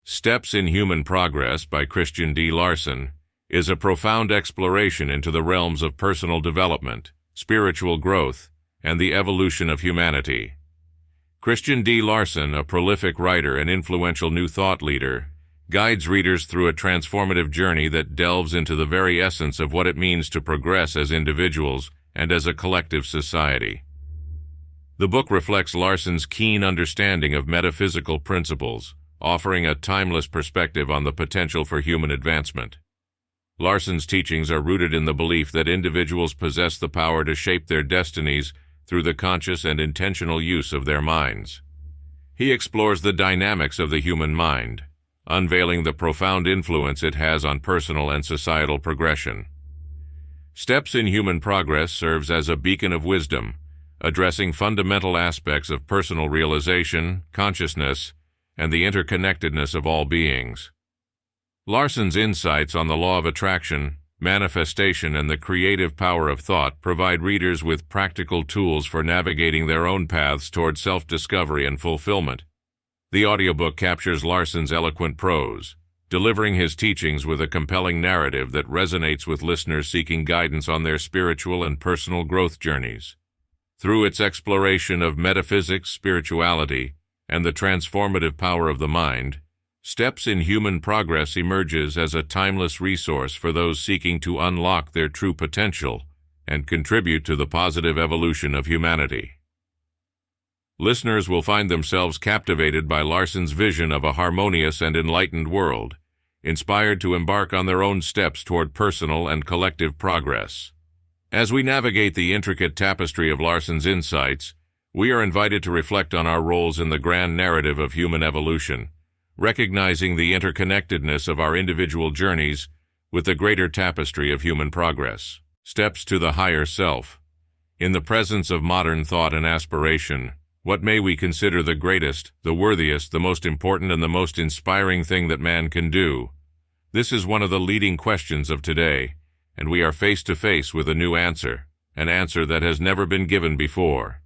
Steps in Human Progress by Christian.D. Larson is a profound exploration into the realms of personal development, spiritual growth, and the evolution of humanity. Christian.D. Larson, a prolific writer and influential New Thought leader, guides readers through a transformative journey that delves into the very essence of what it means to progress as individuals and as a collective society. The book reflects Larson's keen understanding of metaphysical principles, offering a timeless perspective on the potential for human advancement. Larson's teachings are rooted in the belief that individuals possess the power to shape their destinies through the conscious and intentional use of their minds. He explores the dynamics of the human mind, unveiling the profound influence it has on personal and societal progression. Steps in Human Progress serves as a beacon of wisdom, addressing fundamental aspects of personal realization, consciousness, and the interconnectedness of all beings. Larson's insights on the law of attraction, manifestation, and the creative power of thought provide readers with practical tools for navigating their own paths toward self-discovery and fulfillment. The audiobook captures Larson's eloquent prose, delivering his teachings with a compelling narrative that resonates with listeners seeking guidance on their spiritual and personal growth journeys. Through its exploration of metaphysics, spirituality, and the transformative power of the mind, Steps in Human Progress emerges as a timeless resource for those seeking to unlock their true potential and contribute to the positive evolution of humanity. Listeners will find themselves captivated by Larson's vision of a harmonious and enlightened world, inspired to embark on their own steps toward personal and collective progress. As we navigate the intricate tapestry of Larson's insights, we are invited to reflect on our roles in the grand narrative of human evolution, recognizing the interconnectedness of our individual journeys with the greater tapestry of human progress. Steps to the higher self. In the presence of modern thought and aspiration, what may we consider the greatest, the worthiest, the most important, and the most inspiring thing that man can do? This is one of the leading questions of today, and we are face to face with a new answer, an answer that has never been given before.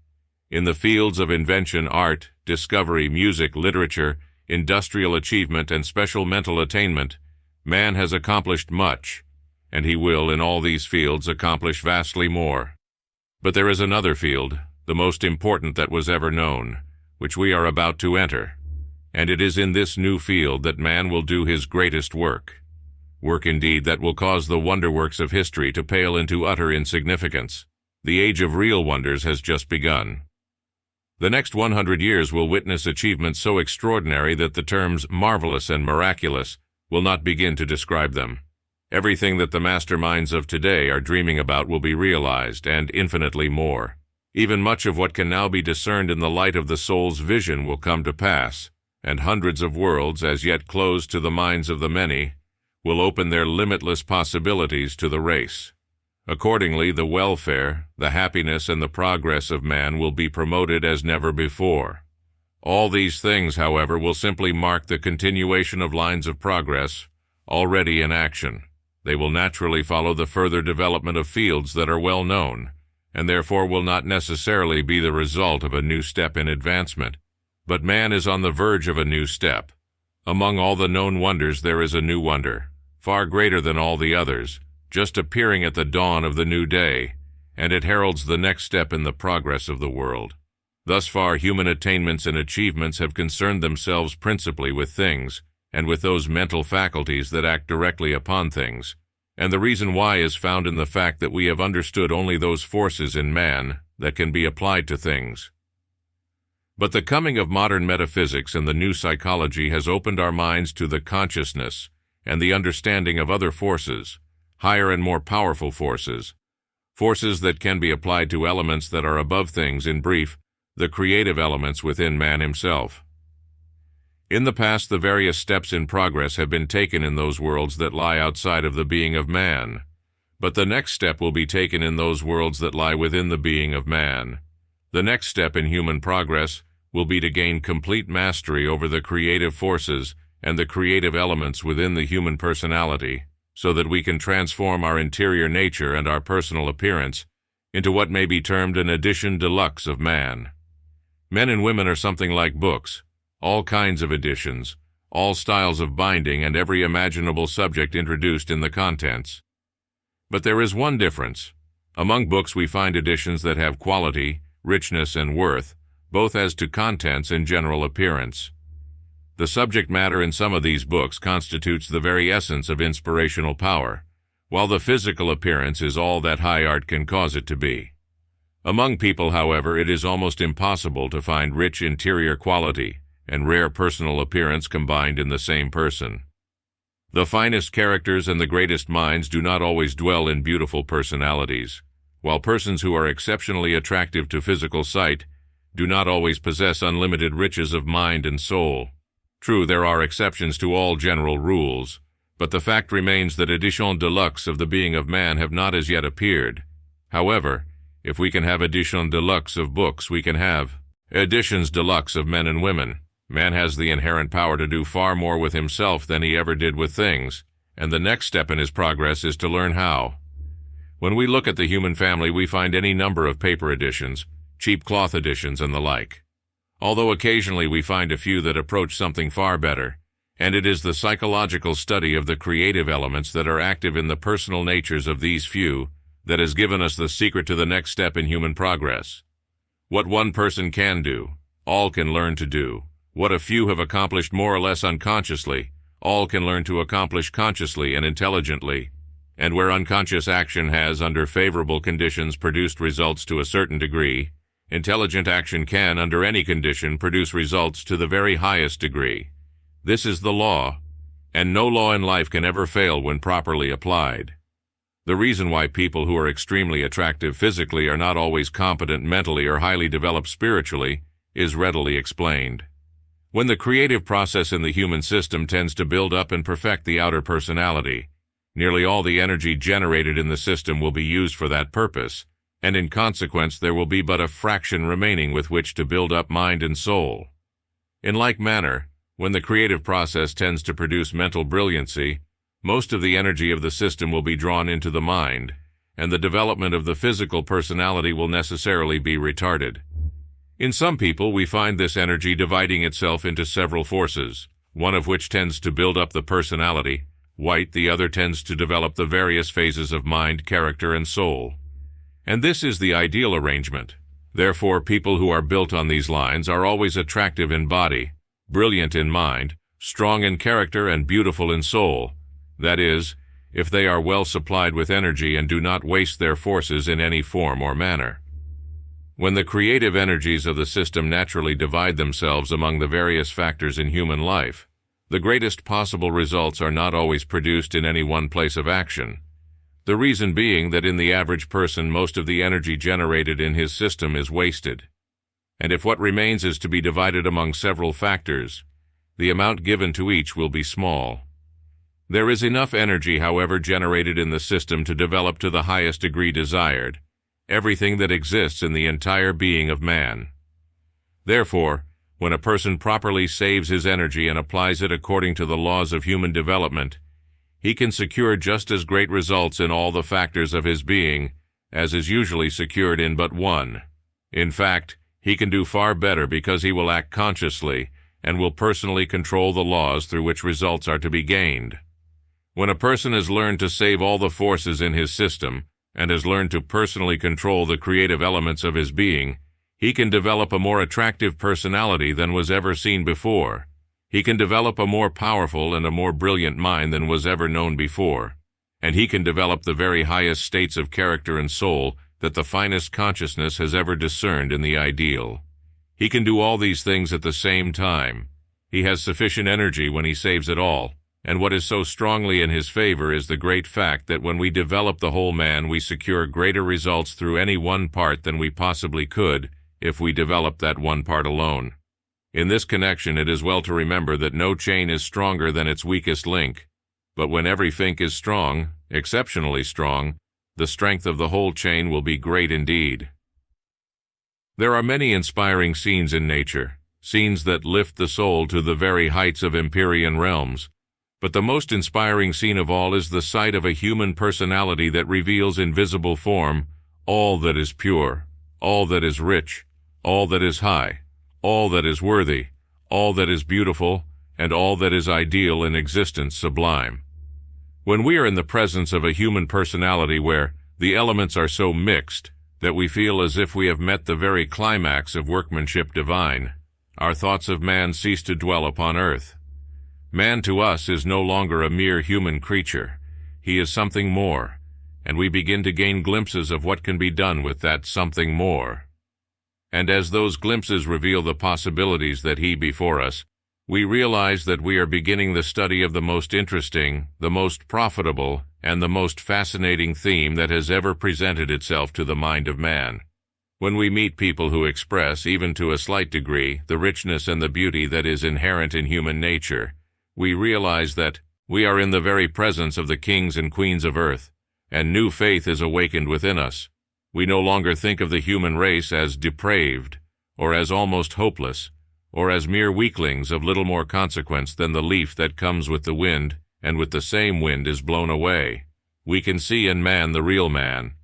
In the fields of invention, art, discovery, music, literature, industrial achievement, and special mental attainment, man has accomplished much, and he will, in all these fields, accomplish vastly more. But there is another field, the most important that was ever known, which we are about to enter, and it is in this new field that man will do his greatest work. Work indeed that will cause the wonderworks of history to pale into utter insignificance. The age of real wonders has just begun. The next 100 years will witness achievements so extraordinary that the terms marvelous and miraculous will not begin to describe them. Everything that the masterminds of today are dreaming about will be realized, and infinitely more. Even much of what can now be discerned in the light of the soul's vision will come to pass, and hundreds of worlds, as yet closed to the minds of the many, will open their limitless possibilities to the race. Accordingly, the welfare, the happiness, and the progress of man will be promoted as never before. All these things, however, will simply mark the continuation of lines of progress already in action. They will naturally follow the further development of fields that are well known, and therefore will not necessarily be the result of a new step in advancement. But man is on the verge of a new step. Among all the known wonders there is a new wonder, far greater than all the others, just appearing at the dawn of the new day, and it heralds the next step in the progress of the world. Thus far, human attainments and achievements have concerned themselves principally with things, and with those mental faculties that act directly upon things, and the reason why is found in the fact that we have understood only those forces in man that can be applied to things. But the coming of modern metaphysics and the new psychology has opened our minds to the consciousness and the understanding of other forces, higher and more powerful forces that can be applied to elements that are above things, in brief, the creative elements within man himself. In the past, the various steps in progress have been taken in those worlds that lie outside of the being of man, but the next step will be taken in those worlds that lie within the being of man. The next step in human progress will be to gain complete mastery over the creative forces and the creative elements within the human personality, so that we can transform our interior nature and our personal appearance into what may be termed an edition deluxe of man. Men and women are something like books, all kinds of editions, all styles of binding, and every imaginable subject introduced in the contents. But there is one difference. Among books we find editions that have quality, richness, and worth, both as to contents and general appearance. The subject matter in some of these books constitutes the very essence of inspirational power, while the physical appearance is all that high art can cause it to be. Among people, however, it is almost impossible to find rich interior quality and rare personal appearance combined in the same person. The finest characters and the greatest minds do not always dwell in beautiful personalities, while persons who are exceptionally attractive to physical sight do not always possess unlimited riches of mind and soul. True, there are exceptions to all general rules, but the fact remains that editions deluxe of the being of man have not as yet appeared. However, if we can have editions deluxe of books, we can have editions deluxe of men and women. Man has the inherent power to do far more with himself than he ever did with things, and the next step in his progress is to learn how. When we look at the human family, we find any number of paper editions, cheap cloth editions, and the like. Although occasionally we find a few that approach something far better, and it is the psychological study of the creative elements that are active in the personal natures of these few that has given us the secret to the next step in human progress. What one person can do, all can learn to do. What a few have accomplished more or less unconsciously, all can learn to accomplish consciously and intelligently. And where unconscious action has, under favorable conditions, produced results to a certain degree, intelligent action can, under any condition, produce results to the very highest degree. This is the law, and no law in life can ever fail when properly applied. The reason why people who are extremely attractive physically are not always competent mentally or highly developed spiritually is readily explained. When the creative process in the human system tends to build up and perfect the outer personality, nearly all the energy generated in the system will be used for that purpose, and in consequence there will be but a fraction remaining with which to build up mind and soul. In like manner, when the creative process tends to produce mental brilliancy, most of the energy of the system will be drawn into the mind, and the development of the physical personality will necessarily be retarded. In some people, we find this energy dividing itself into several forces, one of which tends to build up the personality, while the other tends to develop the various phases of mind, character, and soul. And this is the ideal arrangement. Therefore, people who are built on these lines are always attractive in body, brilliant in mind, strong in character, and beautiful in soul. That is, if they are well supplied with energy and do not waste their forces in any form or manner. When the creative energies of the system naturally divide themselves among the various factors in human life, the greatest possible results are not always produced in any one place of action. The reason being that in the average person most of the energy generated in his system is wasted. And if what remains is to be divided among several factors, the amount given to each will be small. There is enough energy, however, generated in the system to develop to the highest degree desired everything that exists in the entire being of man. Therefore, when a person properly saves his energy and applies it according to the laws of human development, he can secure just as great results in all the factors of his being as is usually secured in but one. In fact, he can do far better because he will act consciously and will personally control the laws through which results are to be gained. When a person has learned to save all the forces in his system and has learned to personally control the creative elements of his being, he can develop a more attractive personality than was ever seen before. He can develop a more powerful and a more brilliant mind than was ever known before, and he can develop the very highest states of character and soul that the finest consciousness has ever discerned in the ideal. He can do all these things at the same time. He has sufficient energy when he saves it all, and what is so strongly in his favor is the great fact that when we develop the whole man, we secure greater results through any one part than we possibly could if we develop that one part alone. In this connection, it is well to remember that no chain is stronger than its weakest link, but when every link is strong, exceptionally strong, the strength of the whole chain will be great indeed. There are many inspiring scenes in nature, scenes that lift the soul to the very heights of empyrean realms, but the most inspiring scene of all is the sight of a human personality that reveals in visible form all that is pure, all that is rich, all that is high, all that is worthy, all that is beautiful, and all that is ideal in existence sublime. When we are in the presence of a human personality where the elements are so mixed that we feel as if we have met the very climax of workmanship divine, our thoughts of man cease to dwell upon earth. Man to us is no longer a mere human creature. He is something more, and we begin to gain glimpses of what can be done with that something more. And as those glimpses reveal the possibilities that he before us, we realize that we are beginning the study of the most interesting, the most profitable, and the most fascinating theme that has ever presented itself to the mind of man. When we meet people who express, even to a slight degree, the richness and the beauty that is inherent in human nature, we realize that we are in the very presence of the kings and queens of earth, and new faith is awakened within us. We no longer think of the human race as depraved, or as almost hopeless, or as mere weaklings of little more consequence than the leaf that comes with the wind, and with the same wind is blown away. We can see in man the real man,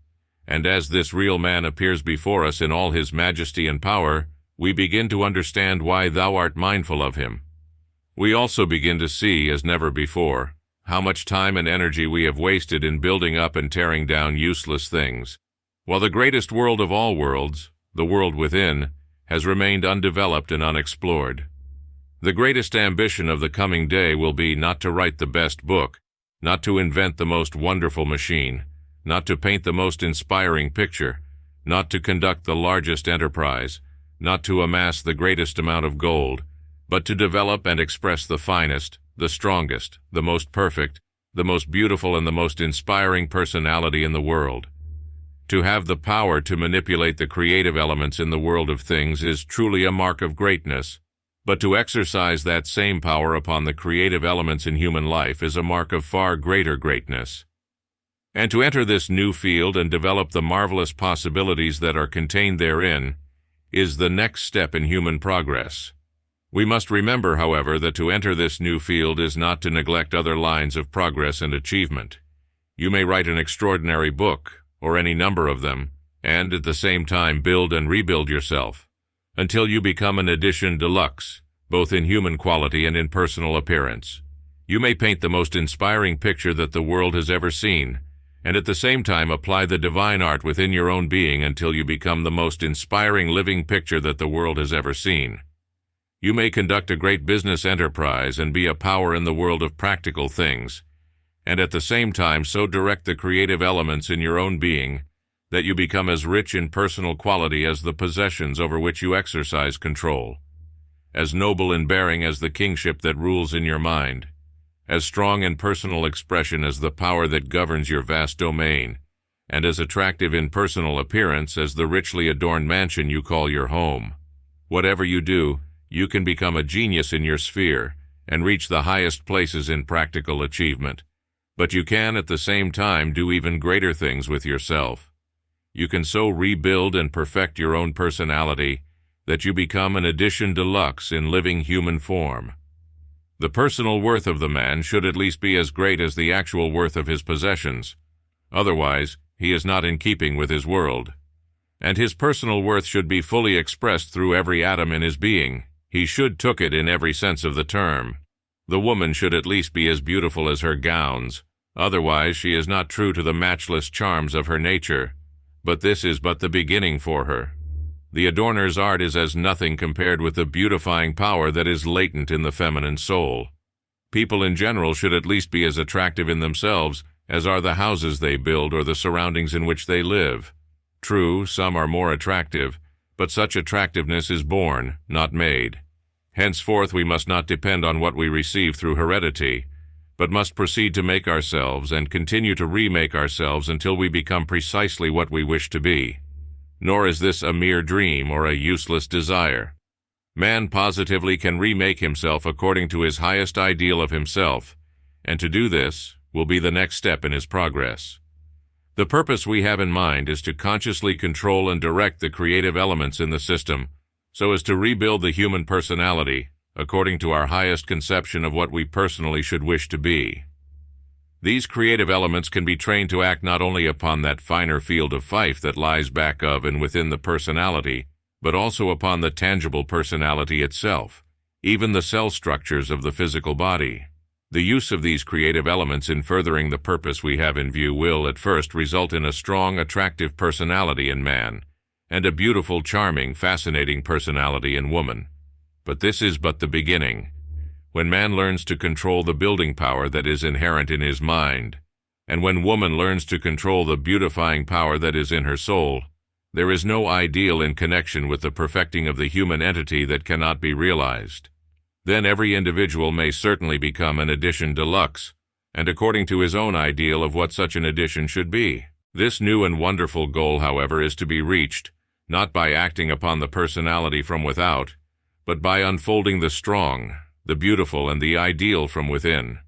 and as this real man appears before us in all his majesty and power, we begin to understand why thou art mindful of him. We also begin to see, as never before, how much time and energy we have wasted in building up and tearing down useless things, while the greatest world of all worlds, the world within, has remained undeveloped and unexplored. The greatest ambition of the coming day will be not to write the best book, not to invent the most wonderful machine, not to paint the most inspiring picture, not to conduct the largest enterprise, not to amass the greatest amount of gold, but to develop and express the finest, the strongest, the most perfect, the most beautiful and the most inspiring personality in the world. To have the power to manipulate the creative elements in the world of things is truly a mark of greatness, but to exercise that same power upon the creative elements in human life is a mark of far greater greatness. And to enter this new field and develop the marvelous possibilities that are contained therein is the next step in human progress. We must remember, however, that to enter this new field is not to neglect other lines of progress and achievement. You may write an extraordinary book, or any number of them, and at the same time build and rebuild yourself, until you become an edition deluxe, both in human quality and in personal appearance. You may paint the most inspiring picture that the world has ever seen, and at the same time apply the divine art within your own being until you become the most inspiring living picture that the world has ever seen. You may conduct a great business enterprise and be a power in the world of practical things, and at the same time so direct the creative elements in your own being that you become as rich in personal quality as the possessions over which you exercise control, as noble in bearing as the kingship that rules in your mind, as strong in personal expression as the power that governs your vast domain, and as attractive in personal appearance as the richly adorned mansion you call your home. Whatever you do, you can become a genius in your sphere and reach the highest places in practical achievement. But you can at the same time do even greater things with yourself. You can so rebuild and perfect your own personality that you become an edition deluxe in living human form. The personal worth of the man should at least be as great as the actual worth of his possessions. Otherwise, he is not in keeping with his world. And his personal worth should be fully expressed through every atom in his being. He should took it in every sense of the term. The woman should at least be as beautiful as her gowns. Otherwise, she is not true to the matchless charms of her nature. But this is but the beginning for her. The adorner's art is as nothing compared with the beautifying power that is latent in the feminine soul. People in general should at least be as attractive in themselves as are the houses they build or the surroundings in which they live. True, some are more attractive, but such attractiveness is born, not made. Henceforth we must not depend on what we receive through heredity, but must proceed to make ourselves and continue to remake ourselves until we become precisely what we wish to be. Nor is this a mere dream or a useless desire. Man positively can remake himself according to his highest ideal of himself, and to do this will be the next step in his progress. The purpose we have in mind is to consciously control and direct the creative elements in the system so as to rebuild the human personality according to our highest conception of what we personally should wish to be. These creative elements can be trained to act not only upon that finer field of fife that lies back of and within the personality, but also upon the tangible personality itself, even the cell structures of the physical body. The use of these creative elements in furthering the purpose we have in view will, at first, result in a strong, attractive personality in man, and a beautiful, charming, fascinating personality in woman. But this is but the beginning. When man learns to control the building power that is inherent in his mind, and when woman learns to control the beautifying power that is in her soul, there is no ideal in connection with the perfecting of the human entity that cannot be realized. Then every individual may certainly become an edition deluxe, and according to his own ideal of what such an edition should be. This new and wonderful goal, however, is to be reached, not by acting upon the personality from without, but by unfolding the strong, the beautiful, and the ideal from within.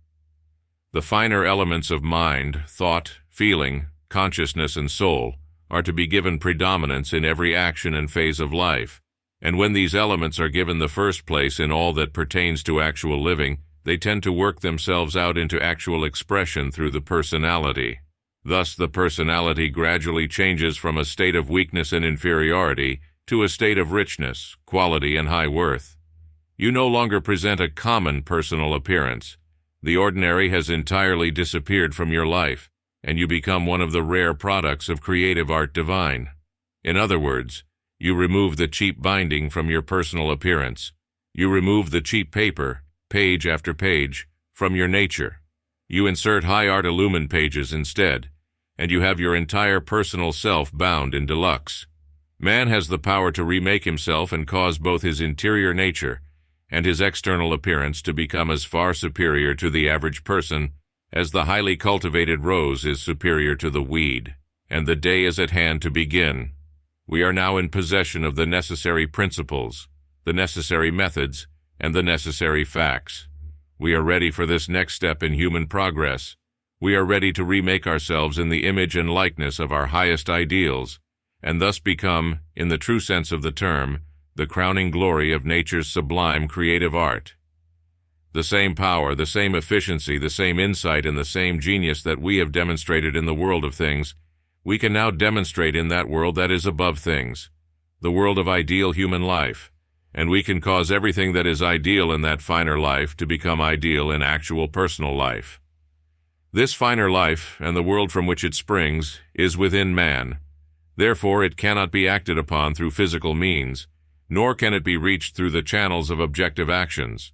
The finer elements of mind, thought, feeling, consciousness, and soul are to be given predominance in every action and phase of life, and when these elements are given the first place in all that pertains to actual living, they tend to work themselves out into actual expression through the personality. Thus, the personality gradually changes from a state of weakness and inferiority to a state of richness, quality, and high worth. You no longer present a common personal appearance. The ordinary has entirely disappeared from your life, and you become one of the rare products of creative art divine. In other words, you remove the cheap binding from your personal appearance. You remove the cheap paper, page after page, from your nature. You insert high art illumined pages instead, and you have your entire personal self bound in deluxe. Man has the power to remake himself and cause both his interior nature and his external appearance to become as far superior to the average person as the highly cultivated rose is superior to the weed. And the day is at hand to begin. We are now in possession of the necessary principles, the necessary methods, and the necessary facts. We are ready for this next step in human progress. We are ready to remake ourselves in the image and likeness of our highest ideals, and thus become, in the true sense of the term, the crowning glory of nature's sublime creative art. The same power, the same efficiency, the same insight, and the same genius that we have demonstrated in the world of things, we can now demonstrate in that world that is above things, the world of ideal human life, and we can cause everything that is ideal in that finer life to become ideal in actual personal life. This finer life, and the world from which it springs, is within man. Therefore, it cannot be acted upon through physical means, nor can it be reached through the channels of objective actions.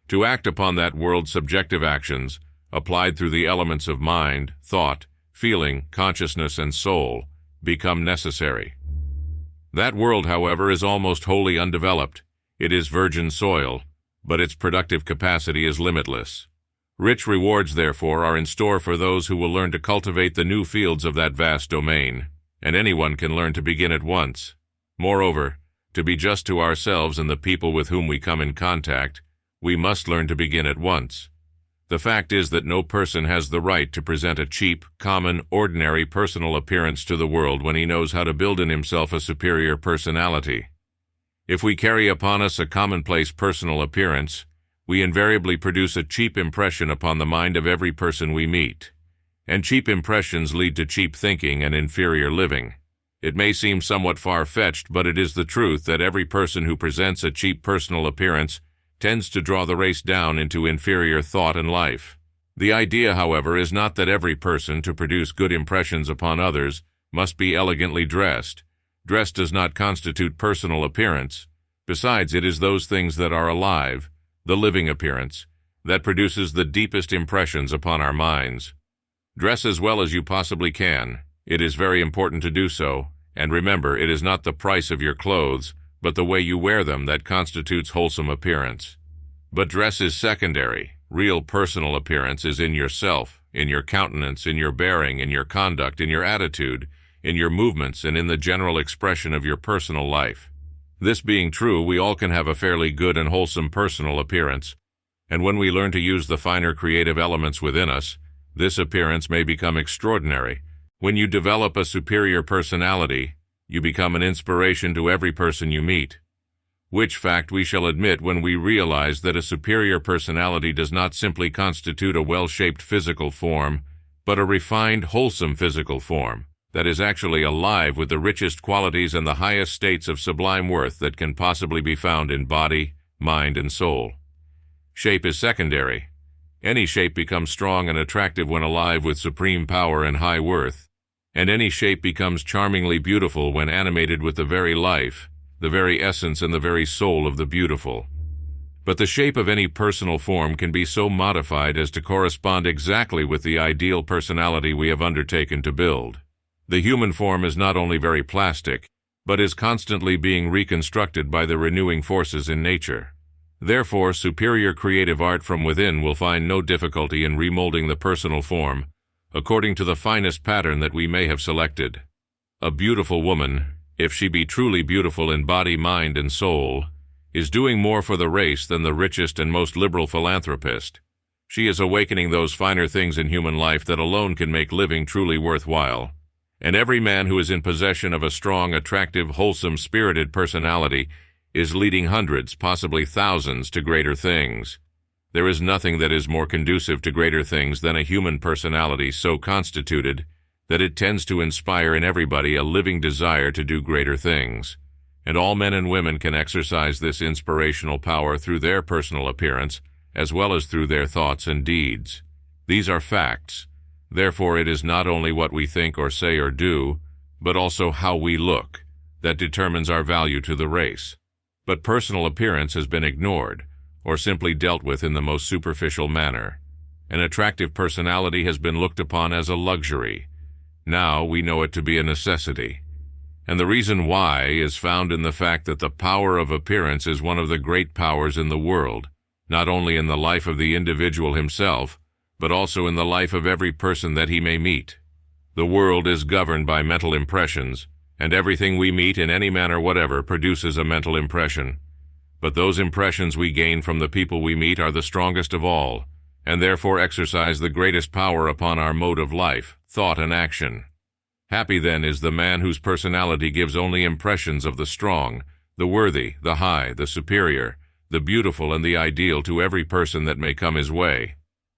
To act upon that world subjective actions, applied through the elements of mind, thought, feeling, consciousness, and soul, become necessary. That world, however, is almost wholly undeveloped. It is virgin soil, but its productive capacity is limitless. Rich rewards, therefore, are in store for those who will learn to cultivate the new fields of that vast domain, and anyone can learn to begin at once. Moreover, to be just to ourselves and the people with whom we come in contact, we must learn to begin at once. The fact is that no person has the right to present a cheap, common, ordinary personal appearance to the world when he knows how to build in himself a superior personality. If we carry upon us a commonplace personal appearance, we invariably produce a cheap impression upon the mind of every person we meet. And cheap impressions lead to cheap thinking and inferior living. It may seem somewhat far-fetched, but it is the truth that every person who presents a cheap personal appearance tends to draw the race down into inferior thought and life. The idea, however, is not that every person, to produce good impressions upon others, must be elegantly dressed. Dress does not constitute personal appearance. Besides, it is those things that are alive, the living appearance, that produces the deepest impressions upon our minds. Dress as well as you possibly can. It is very important to do so, and remember, it is not the price of your clothes, but the way you wear them that constitutes wholesome appearance. But dress is secondary. Real personal appearance is in yourself, in your countenance, in your bearing, in your conduct, in your attitude, in your movements, and in the general expression of your personal life. This being true, we all can have a fairly good and wholesome personal appearance, and when we learn to use the finer creative elements within us, this appearance may become extraordinary. When you develop a superior personality, you become an inspiration to every person you meet. Which fact we shall admit when we realize that a superior personality does not simply constitute a well-shaped physical form, but a refined, wholesome physical form that is actually alive with the richest qualities and the highest states of sublime worth that can possibly be found in body, mind, and soul. Shape is secondary. Any shape becomes strong and attractive when alive with supreme power and high worth, and any shape becomes charmingly beautiful when animated with the very life, the very essence, and the very soul of the beautiful. But the shape of any personal form can be so modified as to correspond exactly with the ideal personality we have undertaken to build. The human form is not only very plastic, but is constantly being reconstructed by the renewing forces in nature. Therefore, superior creative art from within will find no difficulty in remolding the personal form according to the finest pattern that we may have selected. A beautiful woman, if she be truly beautiful in body, mind, and soul, is doing more for the race than the richest and most liberal philanthropist. She is awakening those finer things in human life that alone can make living truly worthwhile. And every man who is in possession of a strong, attractive, wholesome, spirited personality is leading hundreds, possibly thousands, to greater things. There is nothing that is more conducive to greater things than a human personality so constituted that it tends to inspire in everybody a living desire to do greater things. And all men and women can exercise this inspirational power through their personal appearance, as well as through their thoughts and deeds. These are facts. Therefore, it is not only what we think or say or do, but also how we look, that determines our value to the race. But personal appearance has been ignored, or simply dealt with in the most superficial manner. An attractive personality has been looked upon as a luxury. Now we know it to be a necessity. And the reason why is found in the fact that the power of appearance is one of the great powers in the world, not only in the life of the individual himself, but also in the life of every person that he may meet. The world is governed by mental impressions, and everything we meet in any manner whatever produces a mental impression. But those impressions we gain from the people we meet are the strongest of all, and therefore exercise the greatest power upon our mode of life, thought, and action. Happy then is the man whose personality gives only impressions of the strong, the worthy, the high, the superior, the beautiful, and the ideal to every person that may come his way.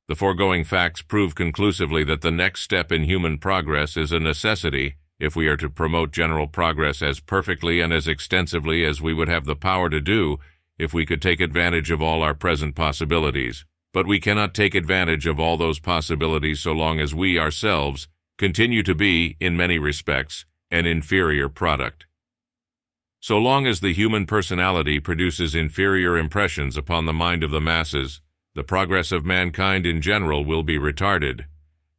The foregoing facts prove conclusively that the next step in human progress is a necessity if we are to promote general progress as perfectly and as extensively as we would have the power to do if we could take advantage of all our present possibilities. But we cannot take advantage of all those possibilities so long as we ourselves continue to be, in many respects, an inferior product. So long as the human personality produces inferior impressions upon the mind of the masses, the progress of mankind in general will be retarded.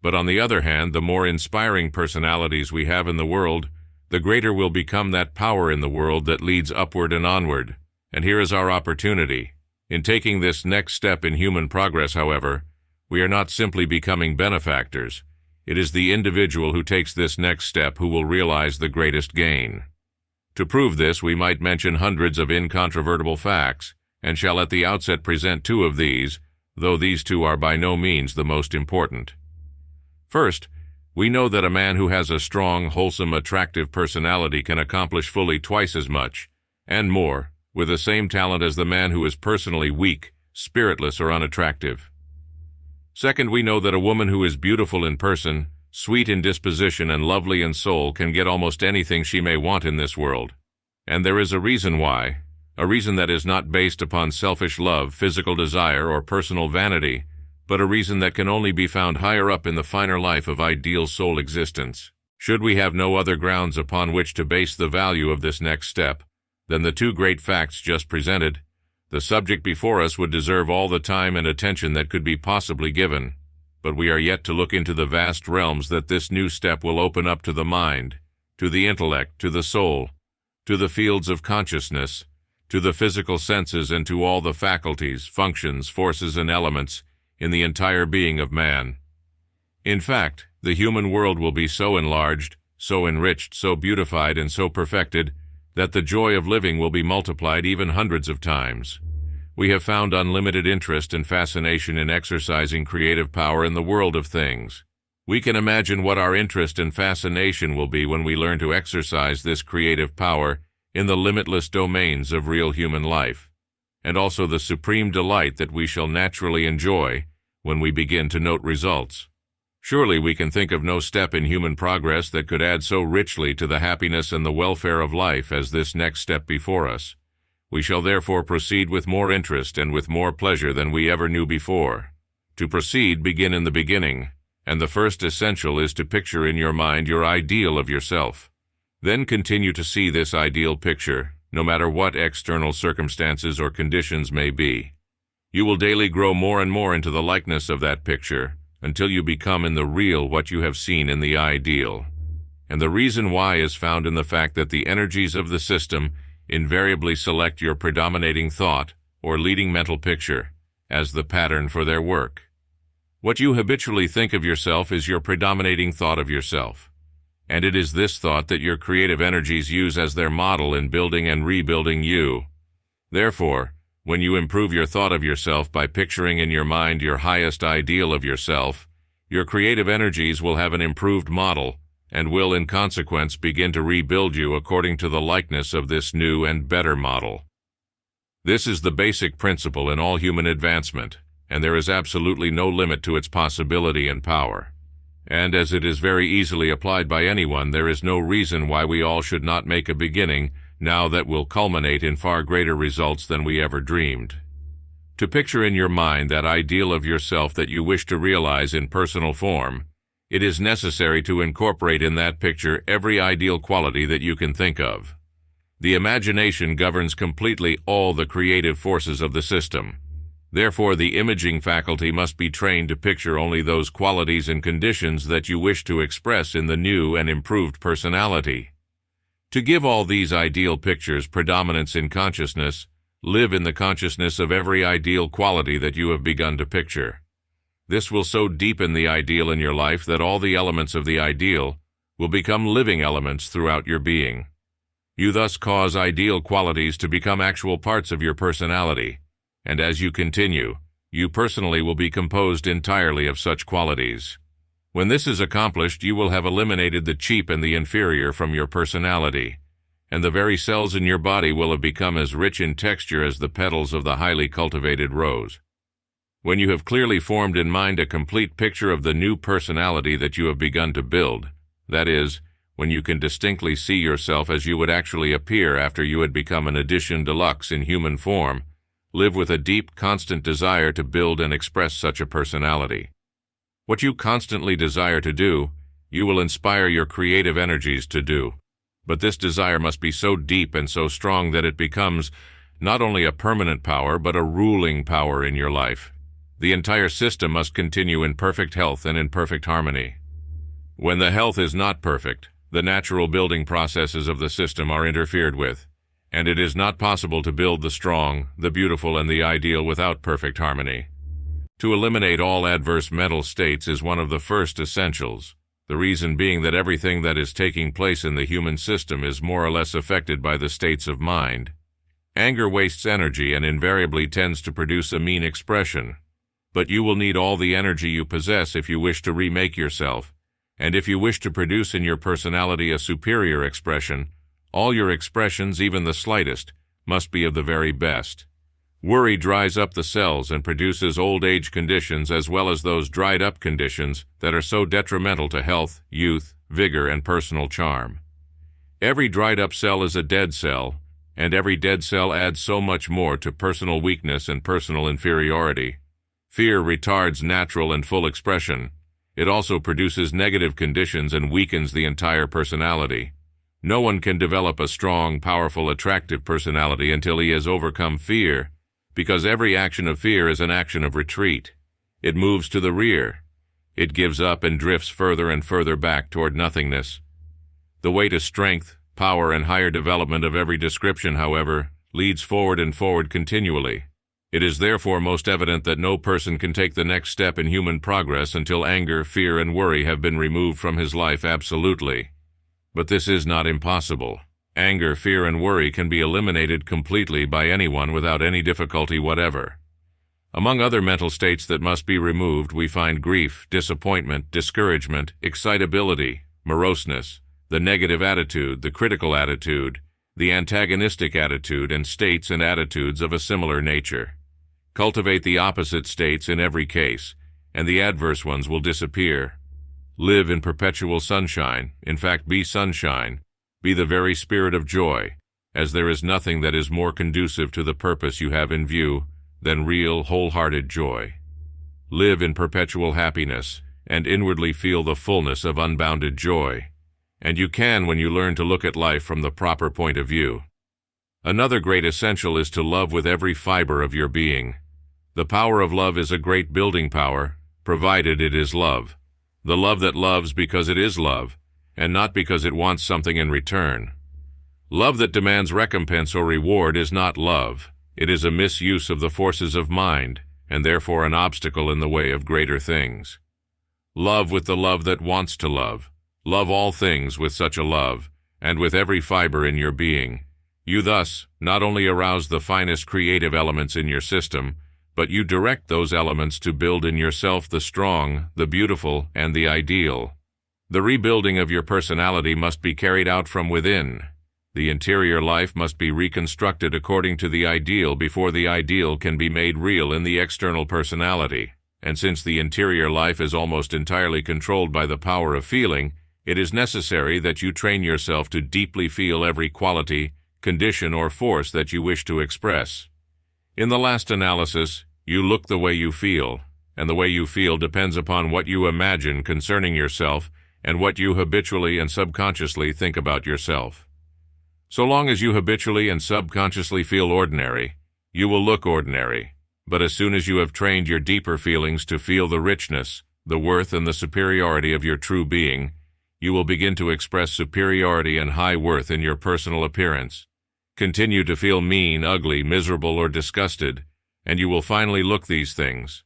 But on the other hand, the more inspiring personalities we have in the world, the greater will become that power in the world that leads upward and onward. And here is our opportunity. In taking this next step in human progress, however, we are not simply becoming benefactors. It is the individual who takes this next step who will realize the greatest gain. To prove this, we might mention hundreds of incontrovertible facts, and shall at the outset present two of these, though these two are by no means the most important. First, we know that a man who has a strong, wholesome, attractive personality can accomplish fully twice as much, and more, with the same talent as the man who is personally weak, spiritless, or unattractive. Second, we know that a woman who is beautiful in person, sweet in disposition, and lovely in soul can get almost anything she may want in this world. And there is a reason why, a reason that is not based upon selfish love, physical desire, or personal vanity, but a reason that can only be found higher up in the finer life of ideal soul existence. Should we have no other grounds upon which to base the value of this next step than the two great facts just presented, the subject before us would deserve all the time and attention that could be possibly given. But we are yet to look into the vast realms that this new step will open up to the mind, to the intellect, to the soul, to the fields of consciousness, to the physical senses, and to all the faculties, functions, forces, and elements in the entire being of man. In fact, the human world will be so enlarged, so enriched, so beautified, and so perfected that the joy of living will be multiplied even hundreds of times. We have found unlimited interest and fascination in exercising creative power in the world of things. We can imagine what our interest and fascination will be when we learn to exercise this creative power in the limitless domains of real human life, and also the supreme delight that we shall naturally enjoy when we begin to note results. Surely we can think of no step in human progress that could add so richly to the happiness and the welfare of life as this next step before us. We shall therefore proceed with more interest and with more pleasure than we ever knew before. To proceed, begin in the beginning, and the first essential is to picture in your mind your ideal of yourself. Then continue to see this ideal picture, no matter what external circumstances or conditions may be. You will daily grow more and more into the likeness of that picture, until you become in the real what you have seen in the ideal. And the reason why is found in the fact that the energies of the system invariably select your predominating thought or leading mental picture as the pattern for their work. What you habitually think of yourself is your predominating thought of yourself, and it is this thought that your creative energies use as their model in building and rebuilding you. Therefore, when you improve your thought of yourself by picturing in your mind your highest ideal of yourself, your creative energies will have an improved model and will in consequence begin to rebuild you according to the likeness of this new and better model. This is the basic principle in all human advancement, and there is absolutely no limit to its possibility and power. And as it is very easily applied by anyone, there is no reason why we all should not make a beginning now that will culminate in far greater results than we ever dreamed. To picture in your mind that ideal of yourself that you wish to realize in personal form, it is necessary to incorporate in that picture every ideal quality that you can think of. The imagination governs completely all the creative forces of the system. Therefore, the imaging faculty must be trained to picture only those qualities and conditions that you wish to express in the new and improved personality. To give all these ideal pictures predominance in consciousness, live in the consciousness of every ideal quality that you have begun to picture. This will so deepen the ideal in your life that all the elements of the ideal will become living elements throughout your being. You thus cause ideal qualities to become actual parts of your personality, and as you continue, you personally will be composed entirely of such qualities. When this is accomplished, you will have eliminated the cheap and the inferior from your personality, and the very cells in your body will have become as rich in texture as the petals of the highly cultivated rose. When you have clearly formed in mind a complete picture of the new personality that you have begun to build, that is, when you can distinctly see yourself as you would actually appear after you had become an edition deluxe in human form, live with a deep, constant desire to build and express such a personality. What you constantly desire to do, you will inspire your creative energies to do. But this desire must be so deep and so strong that it becomes not only a permanent power, but a ruling power in your life. The entire system must continue in perfect health and in perfect harmony. When the health is not perfect, the natural building processes of the system are interfered with, and it is not possible to build the strong, the beautiful, and the ideal without perfect harmony. To eliminate all adverse mental states is one of the first essentials, the reason being that everything that is taking place in the human system is more or less affected by the states of mind. Anger wastes energy and invariably tends to produce a mean expression. But you will need all the energy you possess if you wish to remake yourself, and if you wish to produce in your personality a superior expression, all your expressions, even the slightest, must be of the very best. Worry dries up the cells and produces old age conditions as well as those dried up conditions that are so detrimental to health, youth, vigor, and personal charm. Every dried up cell is a dead cell, and every dead cell adds so much more to personal weakness and personal inferiority. Fear retards natural and full expression. It also produces negative conditions and weakens the entire personality. No one can develop a strong, powerful, attractive personality until he has overcome fear, because every action of fear is an action of retreat. It moves to the rear. It gives up and drifts further and further back toward nothingness. The way to strength, power, and higher development of every description, however, leads forward and forward continually. It is therefore most evident that no person can take the next step in human progress until anger, fear, and worry have been removed from his life absolutely. But this is not impossible. Anger, fear, and worry can be eliminated completely by anyone without any difficulty whatever. Among other mental states that must be removed, we find grief, disappointment, discouragement, excitability, moroseness, the negative attitude, the critical attitude, the antagonistic attitude, and states and attitudes of a similar nature. Cultivate the opposite states in every case, and the adverse ones will disappear. Live in perpetual sunshine, in fact, be sunshine. Be the very spirit of joy. as there is nothing that is more conducive to the purpose you have in view than real, wholehearted joy. Live in perpetual happiness and inwardly feel the fullness of unbounded joy, and you can when you learn to look at life from the proper point of view. Another great essential is to love with every fiber of your being. The power of love is a great building power, provided it is love. The love that loves because it is love, and not because it wants something in return. Love that demands recompense or reward is not love. It is a misuse of the forces of mind, and therefore an obstacle in the way of greater things. Love with the love that wants to love. Love all things with such a love, and with every fiber in your being. You thus not only arouse the finest creative elements in your system, but you direct those elements to build in yourself the strong, the beautiful, and the ideal. The rebuilding of your personality must be carried out from within. The interior life must be reconstructed according to the ideal before the ideal can be made real in the external personality. And since the interior life is almost entirely controlled by the power of feeling, it is necessary that you train yourself to deeply feel every quality, condition, or force that you wish to express. In the last analysis, you look the way you feel, and the way you feel depends upon what you imagine concerning yourself and what you habitually and subconsciously think about yourself. So long as you habitually and subconsciously feel ordinary, you will look ordinary. But as soon as you have trained your deeper feelings to feel the richness, the worth, and the superiority of your true being, you will begin to express superiority and high worth in your personal appearance. Continue to feel mean, ugly, miserable, or disgusted, and you will finally look these things.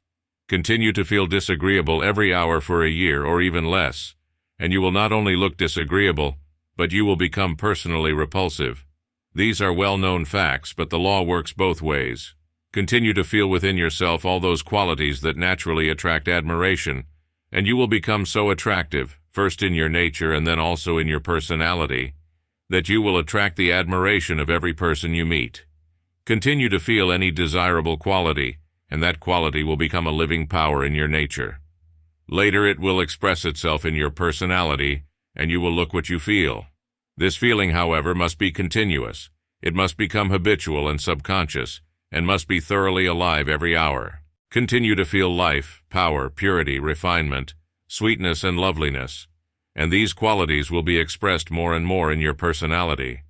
Continue to feel disagreeable every hour for a year or even less, and you will not only look disagreeable, but you will become personally repulsive. These are well-known facts, but the law works both ways. Continue to feel within yourself all those qualities that naturally attract admiration, and you will become so attractive, first in your nature and then also in your personality, that you will attract the admiration of every person you meet. Continue to feel any desirable quality, and that quality will become a living power in your nature. Later it will express itself in your personality, and you will look what you feel. This feeling, however, must be continuous. It must become habitual and subconscious, and must be thoroughly alive every hour. Continue to feel life, power, purity, refinement, sweetness, and loveliness, and these qualities will be expressed more and more in your personality.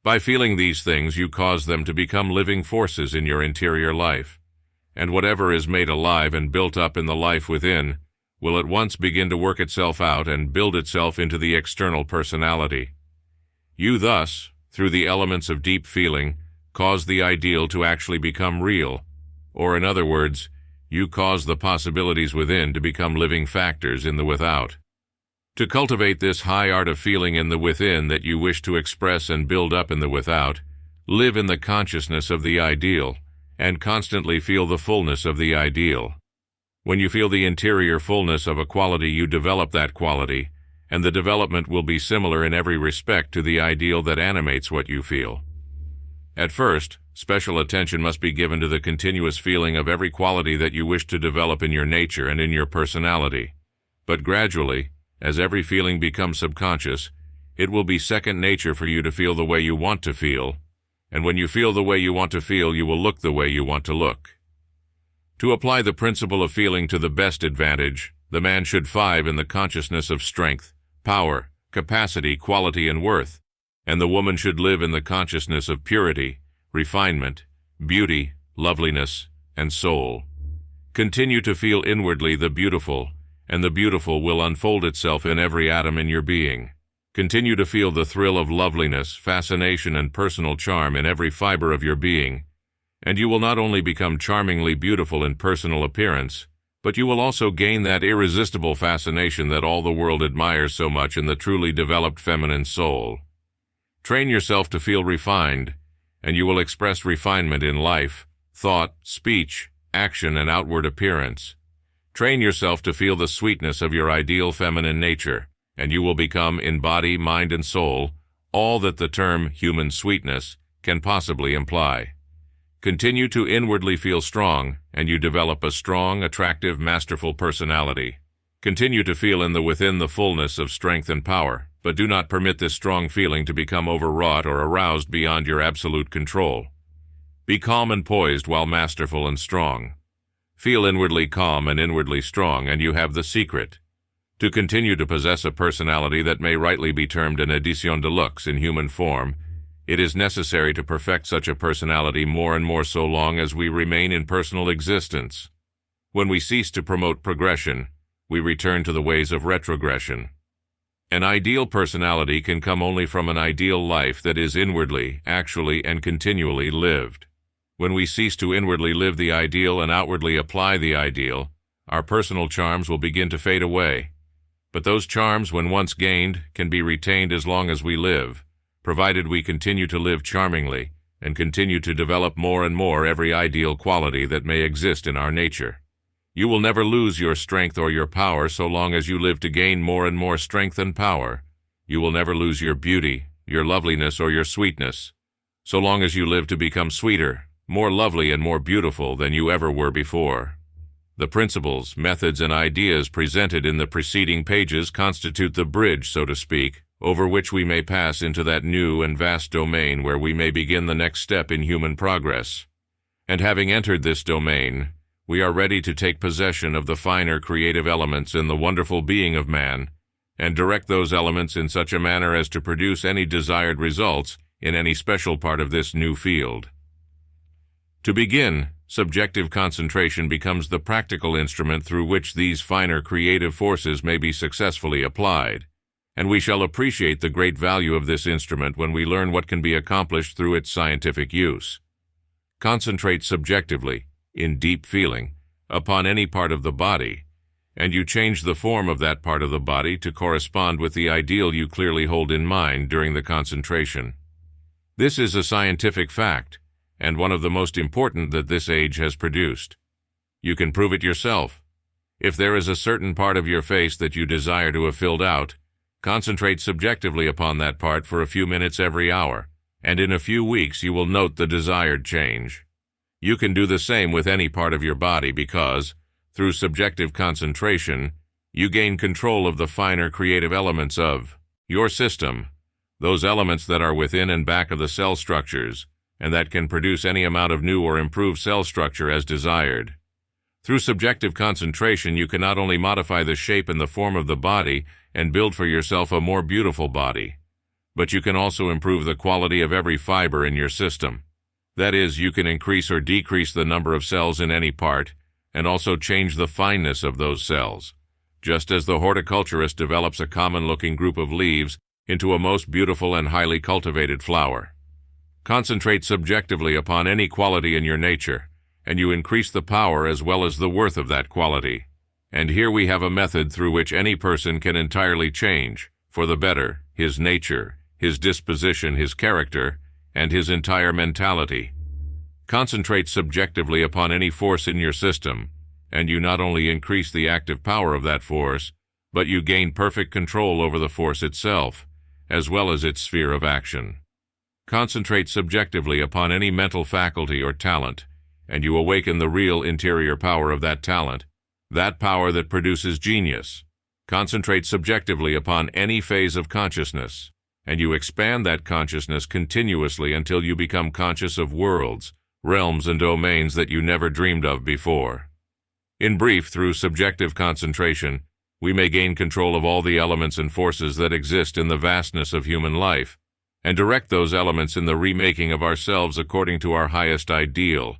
By feeling these things, you cause them to become living forces in your interior life, and whatever is made alive and built up in the life within will at once begin to work itself out and build itself into the external personality. You thus, through the elements of deep feeling, cause the ideal to actually become real, or in other words, you cause the possibilities within to become living factors in the without. To cultivate this high art of feeling in the within that you wish to express and build up in the without, live in the consciousness of the ideal, and constantly feel the fullness of the ideal. When you feel the interior fullness of a quality, you develop that quality, and the development will be similar in every respect to the ideal that animates what you feel. At first, special attention must be given to the continuous feeling of every quality that you wish to develop in your nature and in your personality. But gradually, as every feeling becomes subconscious, it will be second nature for you to feel the way you want to feel, and when you feel the way you want to feel, you will look the way you want to look. To apply the principle of feeling to the best advantage, the man should thrive in the consciousness of strength, power, capacity, quality, and worth, and the woman should live in the consciousness of purity, refinement, beauty, loveliness, and soul. Continue to feel inwardly the beautiful, and the beautiful will unfold itself in every atom in your being. Continue to feel the thrill of loveliness, fascination, and personal charm in every fiber of your being, and you will not only become charmingly beautiful in personal appearance, but you will also gain that irresistible fascination that all the world admires so much in the truly developed feminine soul. Train yourself to feel refined, and you will express refinement in life, thought, speech, action, and outward appearance. Train yourself to feel the sweetness of your ideal feminine nature, and you will become, in body, mind, and soul, all that the term human sweetness can possibly imply. Continue to inwardly feel strong, and you develop a strong, attractive, masterful personality. Continue to feel in the within the fullness of strength and power. but do not permit this strong feeling to become overwrought or aroused beyond your absolute control. Be calm and poised while masterful and strong. Feel inwardly calm and inwardly strong, and you have the secret. To continue to possess a personality that may rightly be termed an édition de luxe in human form, it is necessary to perfect such a personality more and more so long as we remain in personal existence. When we cease to promote progression, we return to the ways of retrogression. An ideal personality can come only from an ideal life that is inwardly, actually, and continually lived. When we cease to inwardly live the ideal and outwardly apply the ideal, our personal charms will begin to fade away. But those charms, when once gained, can be retained as long as we live, provided we continue to live charmingly and continue to develop more and more every ideal quality that may exist in our nature. You will never lose your strength or your power so long as you live to gain more and more strength and power. You will never lose your beauty, your loveliness, or your sweetness, so long as you live to become sweeter, more lovely, and more beautiful than you ever were before. The principles, methods, and ideas presented in the preceding pages constitute the bridge, so to speak, over which we may pass into that new and vast domain where we may begin the next step in human progress. And having entered this domain, we are ready to take possession of the finer creative elements in the wonderful being of man, and direct those elements in such a manner as to produce any desired results in any special part of this new field. To begin, subjective concentration becomes the practical instrument through which these finer creative forces may be successfully applied, and we shall appreciate the great value of this instrument when we learn what can be accomplished through its scientific use. Concentrate subjectively, in deep feeling, upon any part of the body, and you change the form of that part of the body to correspond with the ideal you clearly hold in mind during the concentration. This is a scientific fact, and one of the most important that this age has produced. You can prove it yourself. If there is a certain part of your face that you desire to have filled out, concentrate subjectively upon that part for a few minutes every hour, and in a few weeks you will note the desired change. You can do the same with any part of your body because, through subjective concentration, you gain control of the finer creative elements of your system, those elements that are within and back of the cell structures, and that can produce any amount of new or improved cell structure as desired. Through subjective concentration, you can not only modify the shape and the form of the body and build for yourself a more beautiful body, but you can also improve the quality of every fiber in your system. That is, you can increase or decrease the number of cells in any part, and also change the fineness of those cells, just as the horticulturist develops a common-looking group of leaves into a most beautiful and highly cultivated flower. Concentrate subjectively upon any quality in your nature, and you increase the power as well as the worth of that quality. And here we have a method through which any person can entirely change, for the better, his nature, his disposition, his character, and his entire mentality. Concentrate subjectively upon any force in your system, and you not only increase the active power of that force, but you gain perfect control over the force itself, as well as its sphere of action. Concentrate subjectively upon any mental faculty or talent, and you awaken the real interior power of that talent, that power that produces genius. Concentrate subjectively upon any phase of consciousness, and you expand that consciousness continuously until you become conscious of worlds, realms, and domains that you never dreamed of before. In brief, through subjective concentration, we may gain control of all the elements and forces that exist in the vastness of human life, and direct those elements in the remaking of ourselves according to our highest ideal.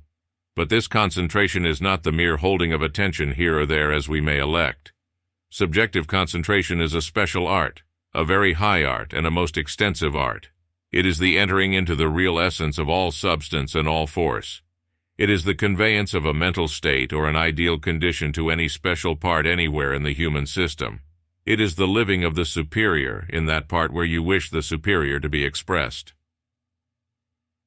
But this concentration is not the mere holding of attention here or there as we may elect. Subjective concentration is a special art, a very high art, and a most extensive art. It is the entering into the real essence of all substance and all force. It is the conveyance of a mental state or an ideal condition to any special part anywhere in the human system. It is the living of the superior in that part where you wish the superior to be expressed.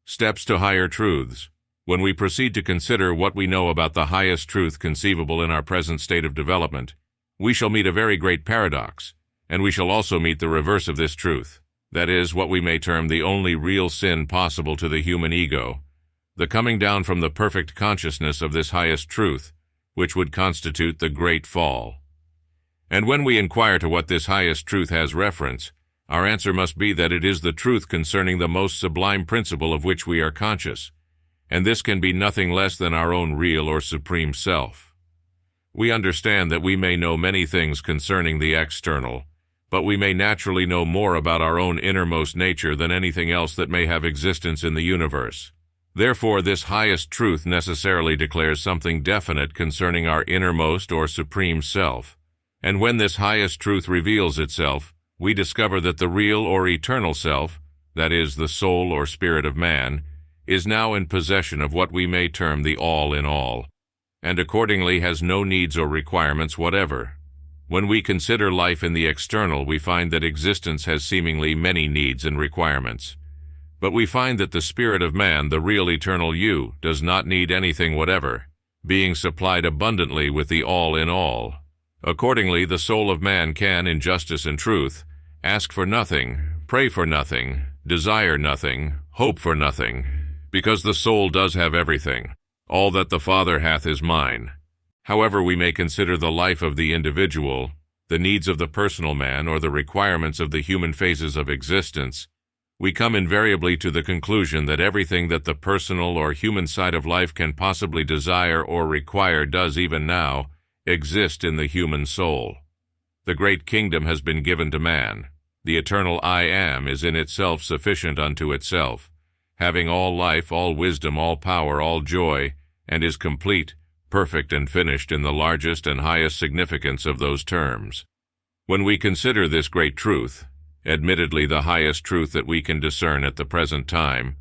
Steps to higher truths. When we proceed to consider what we know about the highest truth conceivable in our present state of development, we shall meet a very great paradox, and we shall also meet the reverse of this truth, that is, what we may term the only real sin possible to the human ego, the coming down from the perfect consciousness of this highest truth, which would constitute the great fall. And when we inquire to what this highest truth has reference, Our answer must be that it is the truth concerning the most sublime principle of which we are conscious, and this can be nothing less than our own real or supreme self. We understand that we may know many things concerning the external, but we may naturally know more about our own innermost nature than anything else that may have existence in the universe. Therefore, this highest truth necessarily declares something definite concerning our innermost or supreme self, and when this highest truth reveals itself, we discover that the real or eternal self, that is, the soul or spirit of man, is now in possession of what we may term the all in all, and accordingly has no needs or requirements whatever. When we consider life in the external, we find that existence has seemingly many needs and requirements. But we find that the spirit of man, the real eternal you, does not need anything whatever, being supplied abundantly with the all in all. Accordingly, the soul of man can, in justice and truth, ask for nothing, pray for nothing, desire nothing, hope for nothing, because the soul does have everything. All that the Father hath is mine. However we may consider the life of the individual, the needs of the personal man, or the requirements of the human phases of existence, we come invariably to the conclusion that everything that the personal or human side of life can possibly desire or require does even now exist in the human soul. The great kingdom has been given to man. The eternal I Am is in itself sufficient unto itself, having all life, all wisdom, all power, all joy, and is complete, perfect, and finished in the largest and highest significance of those terms. When we consider this great truth, admittedly the highest truth that we can discern at the present time,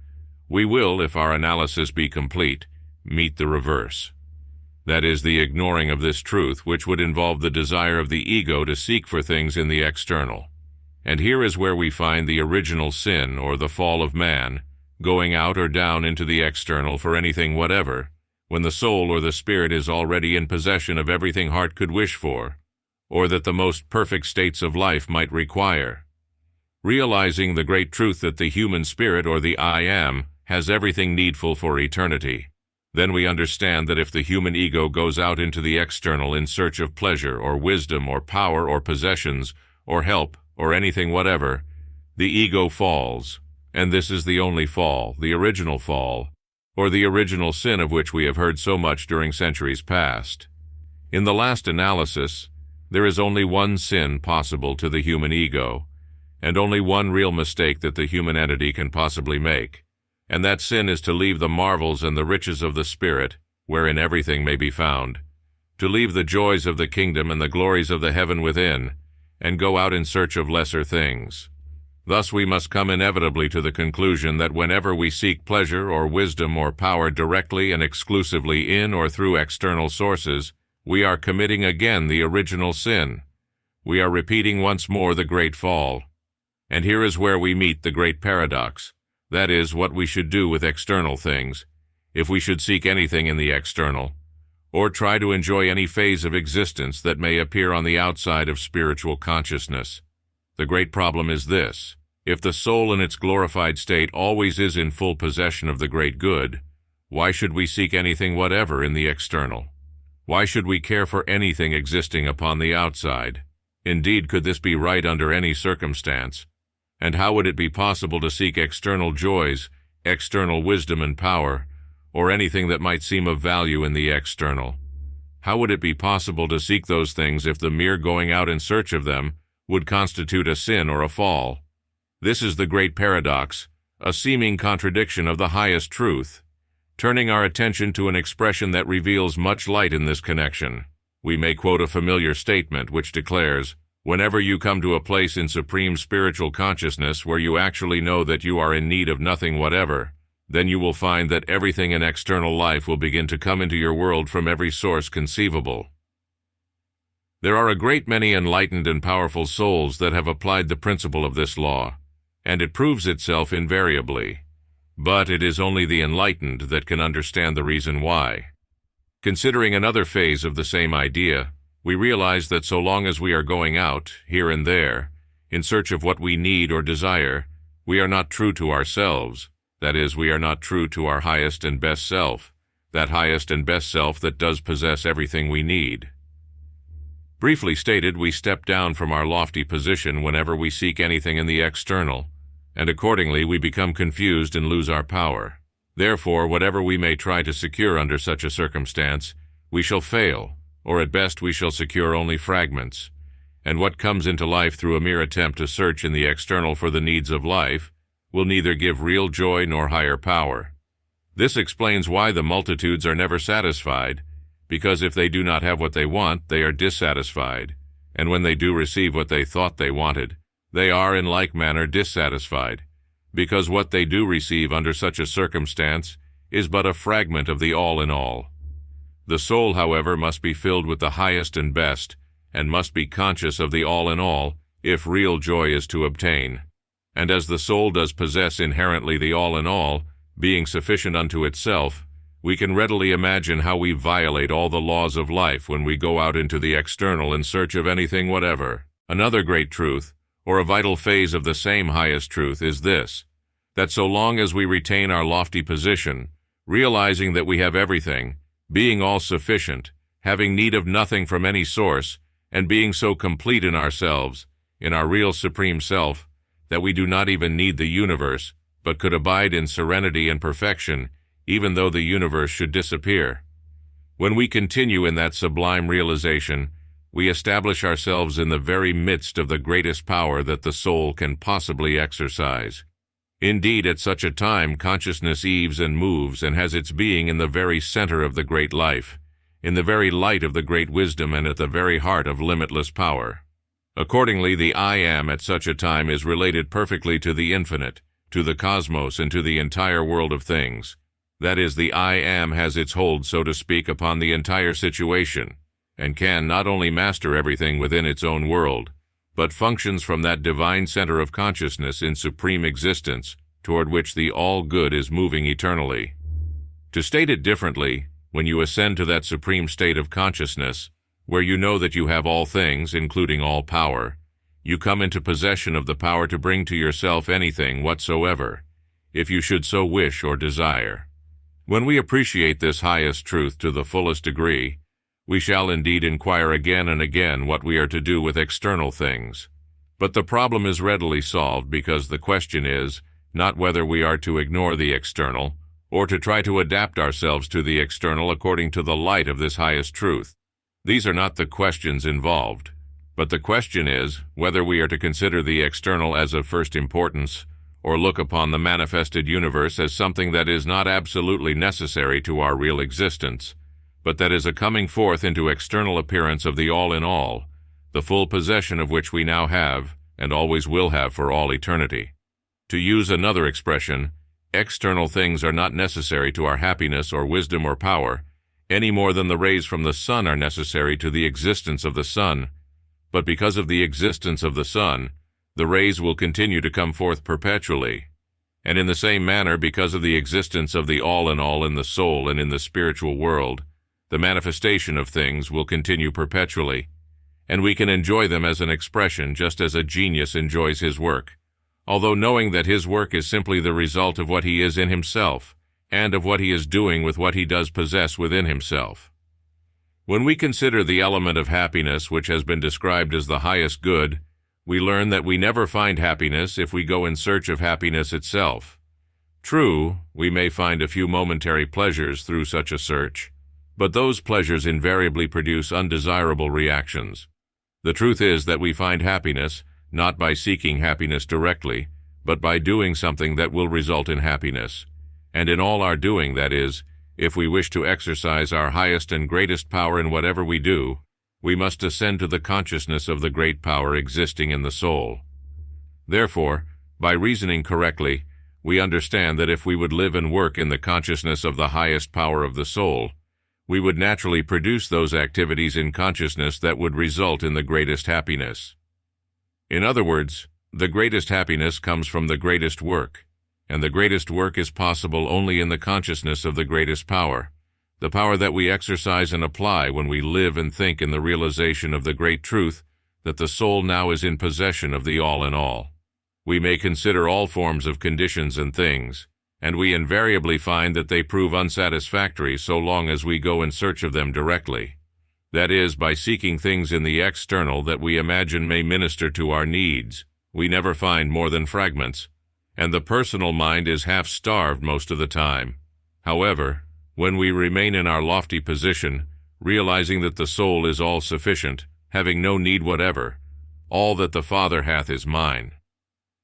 we will, if our analysis be complete, meet the reverse. That is, the ignoring of this truth, which would involve the desire of the ego to seek for things in the external. And here is where we find the original sin, or the fall of man, going out or down into the external for anything whatever, when the soul or the spirit is already in possession of everything heart could wish for, or that the most perfect states of life might require. Realizing the great truth that the human spirit, or the I Am, has everything needful for eternity, then we understand that if the human ego goes out into the external in search of pleasure or wisdom or power or possessions or help or anything whatever, the ego falls, and this is the only fall, the original fall, or the original sin of which we have heard so much during centuries past. In the last analysis, there is only one sin possible to the human ego, and only one real mistake that the human entity can possibly make, and that sin is to leave the marvels and the riches of the Spirit, wherein everything may be found, to leave the joys of the kingdom and the glories of the heaven within, and go out in search of lesser things. Thus we must come inevitably to the conclusion that whenever we seek pleasure or wisdom or power directly and exclusively in or through external sources, we are committing again the original sin. We are repeating once more the great fall. And here is where we meet the great paradox. That is, what we should do with external things, if we should seek anything in the external, or try to enjoy any phase of existence that may appear on the outside of spiritual consciousness. The great problem is this: if the soul in its glorified state always is in full possession of the great good, why should we seek anything whatever in the external? Why should we care for anything existing upon the outside? Indeed, could this be right under any circumstance? And how would it be possible to seek external joys, external wisdom and power, or anything that might seem of value in the external? How would it be possible to seek those things if the mere going out in search of them would constitute a sin or a fall? This is the great paradox, a seeming contradiction of the highest truth. Turning our attention to an expression that reveals much light in this connection, we may quote a familiar statement which declares, "Whenever you come to a place in supreme spiritual consciousness where you actually know that you are in need of nothing whatever, then you will find that everything in external life will begin to come into your world from every source conceivable." There are a great many enlightened and powerful souls that have applied the principle of this law, and it proves itself invariably. But it is only the enlightened that can understand the reason why. Considering another phase of the same idea, we realize that so long as we are going out, here and there, in search of what we need or desire, we are not true to ourselves. That is, we are not true to our highest and best self, that highest and best self that does possess everything we need. Briefly stated, we step down from our lofty position whenever we seek anything in the external, and accordingly we become confused and lose our power. Therefore, whatever we may try to secure under such a circumstance, we shall fail, or at best we shall secure only fragments. And what comes into life through a mere attempt to search in the external for the needs of life will neither give real joy nor higher power. This explains why the multitudes are never satisfied, because if they do not have what they want, they are dissatisfied, and when they do receive what they thought they wanted, they are in like manner dissatisfied, because what they do receive under such a circumstance is but a fragment of the all in all. The soul, however, must be filled with the highest and best, and must be conscious of the all in all, if real joy is to obtain. And as the soul does possess inherently the all in all, being sufficient unto itself, we can readily imagine how we violate all the laws of life when we go out into the external in search of anything whatever. Another great truth, or a vital phase of the same highest truth, is this, that so long as we retain our lofty position, realizing that we have everything, being all sufficient, having need of nothing from any source, and being so complete in ourselves, in our real supreme self, that we do not even need the universe, but could abide in serenity and perfection, even though the universe should disappear. When we continue in that sublime realization, we establish ourselves in the very midst of the greatest power that the soul can possibly exercise. Indeed, at such a time, consciousness eaves and moves and has its being in the very center of the great life, in the very light of the great wisdom, and at the very heart of limitless power. Accordingly, the I Am at such a time is related perfectly to the infinite, to the cosmos, and to the entire world of things. That is, the I Am has its hold, so to speak, upon the entire situation, and can not only master everything within its own world, but functions from that divine center of consciousness in supreme existence, toward which the all-good is moving eternally. To state it differently, when you ascend to that supreme state of consciousness, where you know that you have all things, including all power, you come into possession of the power to bring to yourself anything whatsoever, if you should so wish or desire. When we appreciate this highest truth to the fullest degree, we shall indeed inquire again and again what we are to do with external things. But the problem is readily solved, because the question is not whether we are to ignore the external, or to try to adapt ourselves to the external according to the light of this highest truth. These are not the questions involved, but the question is whether we are to consider the external as of first importance, or look upon the manifested universe as something that is not absolutely necessary to our real existence, but that is a coming forth into external appearance of the all in all, the full possession of which we now have, and always will have for all eternity. To use another expression, external things are not necessary to our happiness or wisdom or power, any more than the rays from the sun are necessary to the existence of the sun, but because of the existence of the sun, the rays will continue to come forth perpetually. And in the same manner, because of the existence of the all in the soul and in the spiritual world, the manifestation of things will continue perpetually, and we can enjoy them as an expression just as a genius enjoys his work, although knowing that his work is simply the result of what he is in himself, and of what he is doing with what he does possess within himself. When we consider the element of happiness which has been described as the highest good, we learn that we never find happiness if we go in search of happiness itself. True, we may find a few momentary pleasures through such a search, but those pleasures invariably produce undesirable reactions. The truth is that we find happiness not by seeking happiness directly, but by doing something that will result in happiness. And in all our doing, that is, if we wish to exercise our highest and greatest power in whatever we do, we must ascend to the consciousness of the great power existing in the soul. Therefore, by reasoning correctly, we understand that if we would live and work in the consciousness of the highest power of the soul, we would naturally produce those activities in consciousness that would result in the greatest happiness. In other words, the greatest happiness comes from the greatest work, and the greatest work is possible only in the consciousness of the greatest power, the power that we exercise and apply when we live and think in the realization of the great truth that the soul now is in possession of the all in all. We may consider all forms of conditions and things, and we invariably find that they prove unsatisfactory so long as we go in search of them directly. That is, by seeking things in the external that we imagine may minister to our needs, we never find more than fragments, and the personal mind is half-starved most of the time. However, when we remain in our lofty position, realizing that the soul is all-sufficient, having no need whatever, all that the Father hath is mine,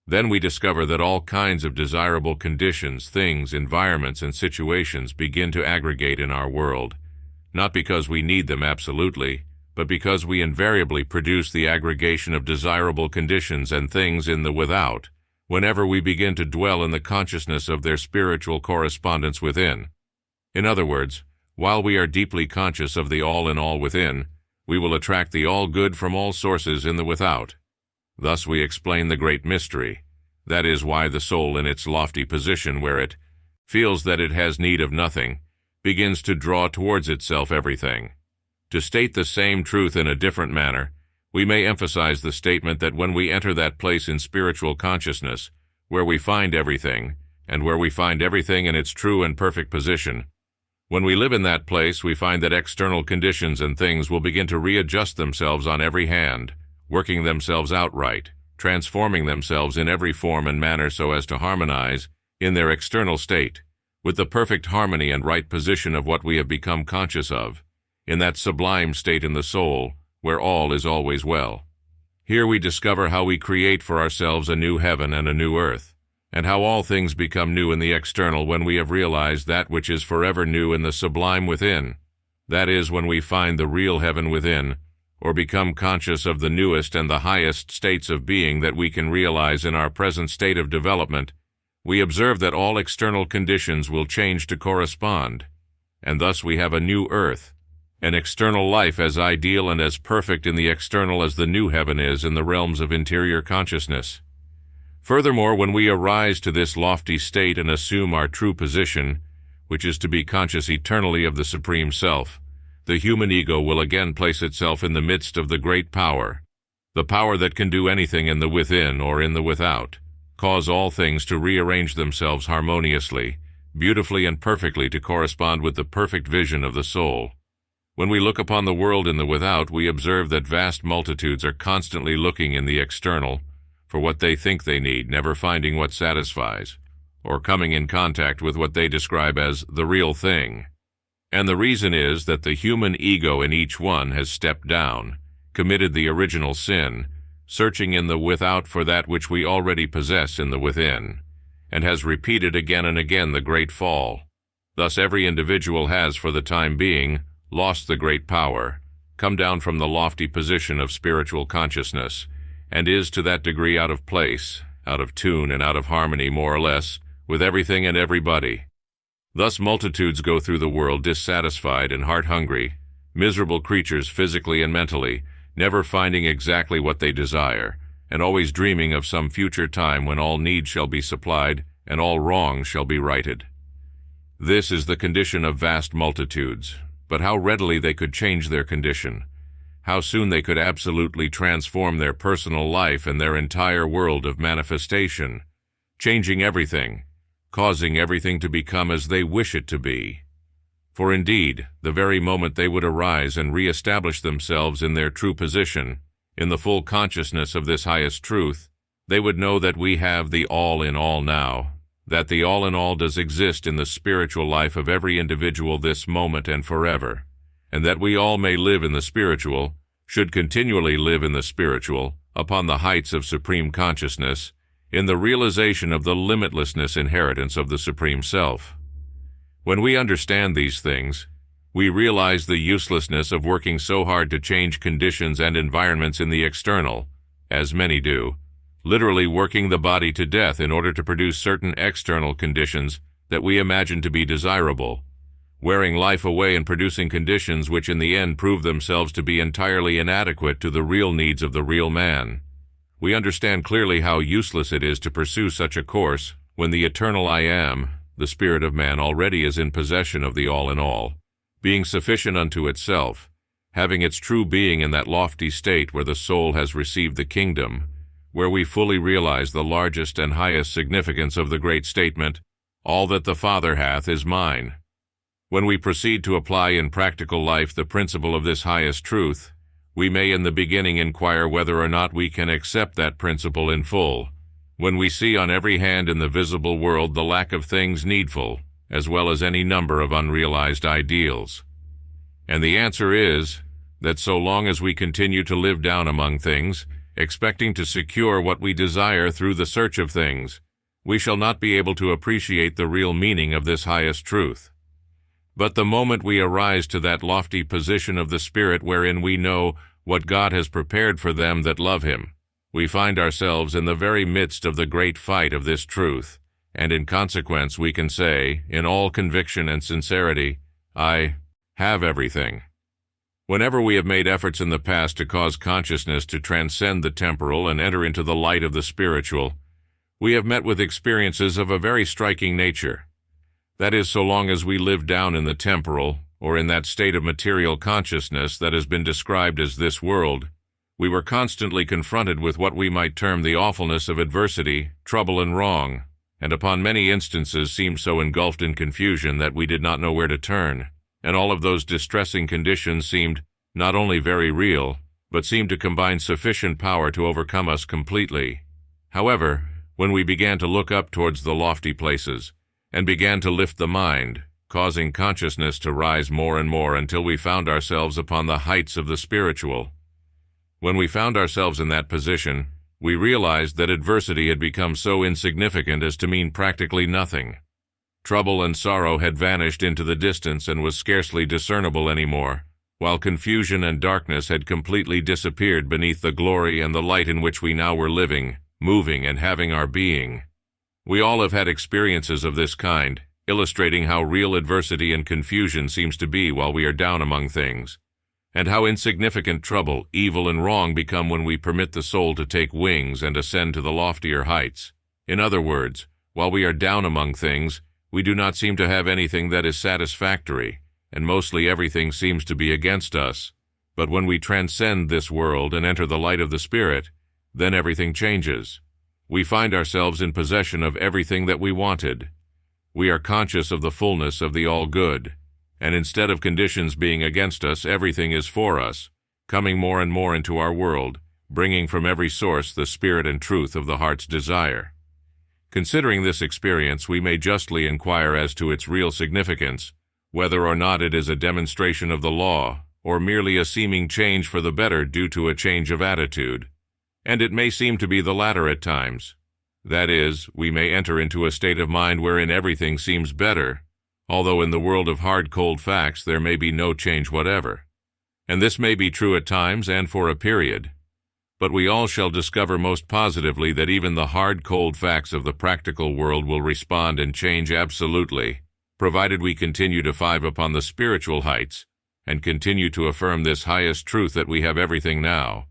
then we discover that all kinds of desirable conditions, things, environments, and situations begin to aggregate in our world, not because we need them absolutely, but because we invariably produce the aggregation of desirable conditions and things in the without, whenever we begin to dwell in the consciousness of their spiritual correspondence within. In other words, while we are deeply conscious of the all-in-all within, we will attract the all-good from all sources in the without. Thus we explain the great mystery. That is why the soul in its lofty position where it feels that it has need of nothing, begins to draw towards itself everything. To state the same truth in a different manner, we may emphasize the statement that when we enter that place in spiritual consciousness, where we find everything, and where we find everything in its true and perfect position, when we live in that place, we find that external conditions and things will begin to readjust themselves on every hand, working themselves out right, transforming themselves in every form and manner so as to harmonize, in their external state, with the perfect harmony and right position of what we have become conscious of, in that sublime state in the soul, where all is always well. Here we discover how we create for ourselves a new heaven and a new earth, and how all things become new in the external when we have realized that which is forever new in the sublime within. That is, when we find the real heaven within, or become conscious of the newest and the highest states of being that we can realize in our present state of development, we observe that all external conditions will change to correspond, and thus we have a new earth, an external life as ideal and as perfect in the external as the new heaven is in the realms of interior consciousness. Furthermore, when we arise to this lofty state and assume our true position, which is to be conscious eternally of the Supreme Self, the human ego will again place itself in the midst of the great power, the power that can do anything in the within or in the without, cause all things to rearrange themselves harmoniously, beautifully and perfectly to correspond with the perfect vision of the soul. When we look upon the world in the without, we observe that vast multitudes are constantly looking in the external for what they think they need, never finding what satisfies, or coming in contact with what they describe as the real thing. And the reason is that the human ego in each one has stepped down, committed the original sin, searching in the without for that which we already possess in the within, and has repeated again and again the great fall. Thus every individual has, for the time being, lost the great power, come down from the lofty position of spiritual consciousness, and is to that degree out of place, out of tune and out of harmony more or less, with everything and everybody. Thus multitudes go through the world dissatisfied and heart-hungry, miserable creatures physically and mentally, never finding exactly what they desire, and always dreaming of some future time when all needs shall be supplied and all wrongs shall be righted. This is the condition of vast multitudes, but how readily they could change their condition, how soon they could absolutely transform their personal life and their entire world of manifestation, changing everything, causing everything to become as they wish it to be. For indeed, the very moment they would arise and re-establish themselves in their true position, in the full consciousness of this highest truth, they would know that we have the all in all now, that the all in all does exist in the spiritual life of every individual this moment and forever, and that we all may live in the spiritual, should continually live in the spiritual, upon the heights of supreme consciousness, in the realization of the limitlessness inheritance of the Supreme Self. When we understand these things, we realize the uselessness of working so hard to change conditions and environments in the external, as many do, literally working the body to death in order to produce certain external conditions that we imagine to be desirable, wearing life away and producing conditions which in the end prove themselves to be entirely inadequate to the real needs of the real man. We understand clearly how useless it is to pursue such a course when the eternal I Am, the spirit of man, already is in possession of the all in all, being sufficient unto itself, having its true being in that lofty state where the soul has received the kingdom, where we fully realize the largest and highest significance of the great statement, "All that the Father hath is mine." When we proceed to apply in practical life the principle of this highest truth, we may in the beginning inquire whether or not we can accept that principle in full, when we see on every hand in the visible world the lack of things needful, as well as any number of unrealized ideals. And the answer is that so long as we continue to live down among things, expecting to secure what we desire through the search of things, we shall not be able to appreciate the real meaning of this highest truth. But the moment we arise to that lofty position of the Spirit wherein we know what God has prepared for them that love Him, we find ourselves in the very midst of the great fight of this truth, and in consequence we can say, in all conviction and sincerity, I have everything. Whenever we have made efforts in the past to cause consciousness to transcend the temporal and enter into the light of the spiritual, we have met with experiences of a very striking nature. That is, so long as we live down in the temporal, or in that state of material consciousness that has been described as this world, we were constantly confronted with what we might term the awfulness of adversity, trouble, and wrong, and upon many instances seemed so engulfed in confusion that we did not know where to turn, and all of those distressing conditions seemed not only very real, but seemed to combine sufficient power to overcome us completely. However, when we began to look up towards the lofty places, and began to lift the mind, causing consciousness to rise more and more until we found ourselves upon the heights of the spiritual. When we found ourselves in that position, we realized that adversity had become so insignificant as to mean practically nothing. Trouble and sorrow had vanished into the distance and was scarcely discernible anymore, while confusion and darkness had completely disappeared beneath the glory and the light in which we now were living, moving, and having our being. We all have had experiences of this kind, illustrating how real adversity and confusion seems to be while we are down among things, and how insignificant trouble, evil, and wrong become when we permit the soul to take wings and ascend to the loftier heights. In other words, while we are down among things, we do not seem to have anything that is satisfactory, and mostly everything seems to be against us. But when we transcend this world and enter the light of the Spirit, then everything changes. We find ourselves in possession of everything that we wanted. We are conscious of the fullness of the all-good, and instead of conditions being against us, everything is for us, coming more and more into our world, bringing from every source the spirit and truth of the heart's desire. Considering this experience, we may justly inquire as to its real significance, whether or not it is a demonstration of the law, or merely a seeming change for the better due to a change of attitude. And it may seem to be the latter at times. That is, we may enter into a state of mind wherein everything seems better, although in the world of hard, cold facts there may be no change whatever. And this may be true at times and for a period. But we all shall discover most positively that even the hard, cold facts of the practical world will respond and change absolutely, provided we continue to five upon the spiritual heights, and continue to affirm this highest truth that we have everything now,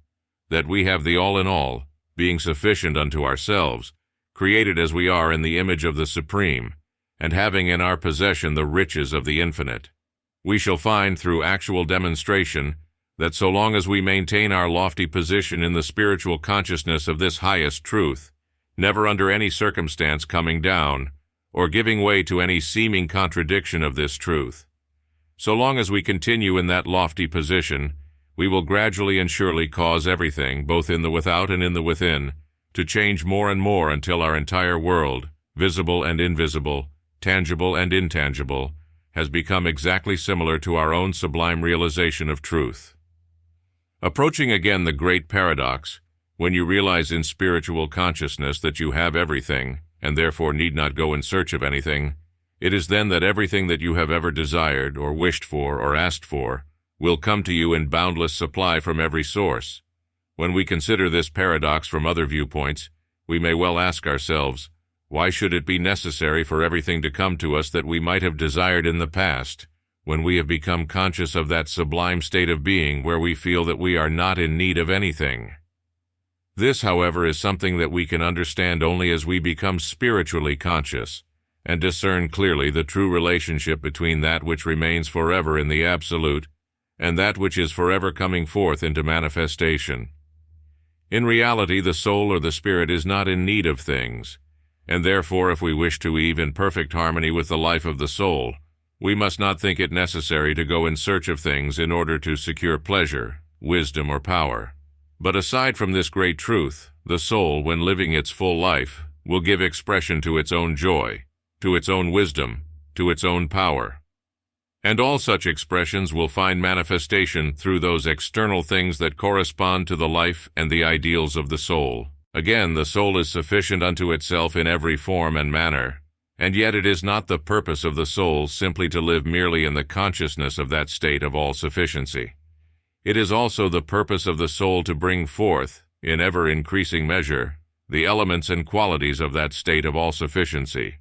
that we have the all in all, being sufficient unto ourselves, created as we are in the image of the Supreme, and having in our possession the riches of the infinite. We shall find through actual demonstration that so long as we maintain our lofty position in the spiritual consciousness of this highest truth, never under any circumstance coming down, or giving way to any seeming contradiction of this truth, so long as we continue in that lofty position, we will gradually and surely cause everything, both in the without and in the within, to change more and more until our entire world, visible and invisible, tangible and intangible, has become exactly similar to our own sublime realization of truth. Approaching again the great paradox, when you realize in spiritual consciousness that you have everything, and therefore need not go in search of anything, it is then that everything that you have ever desired, or wished for, or asked for, will come to you in boundless supply from every source. When we consider this paradox from other viewpoints, we may well ask ourselves, why should it be necessary for everything to come to us that we might have desired in the past, when we have become conscious of that sublime state of being where we feel that we are not in need of anything? This, however, is something that we can understand only as we become spiritually conscious, and discern clearly the true relationship between that which remains forever in the Absolute and that which is forever coming forth into manifestation. In reality, the soul or the spirit is not in need of things, and therefore if we wish to weave in perfect harmony with the life of the soul, We must not think it necessary to go in search of things in order to secure pleasure, wisdom, or power. But aside from this great truth, the soul, when living its full life, will give expression to its own joy, to its own wisdom, to its own power. And all such expressions will find manifestation through those external things that correspond to the life and the ideals of the soul. Again, the soul is sufficient unto itself in every form and manner, and yet it is not the purpose of the soul simply to live merely in the consciousness of that state of all-sufficiency. It is also the purpose of the soul to bring forth, in ever-increasing measure, the elements and qualities of that state of all-sufficiency.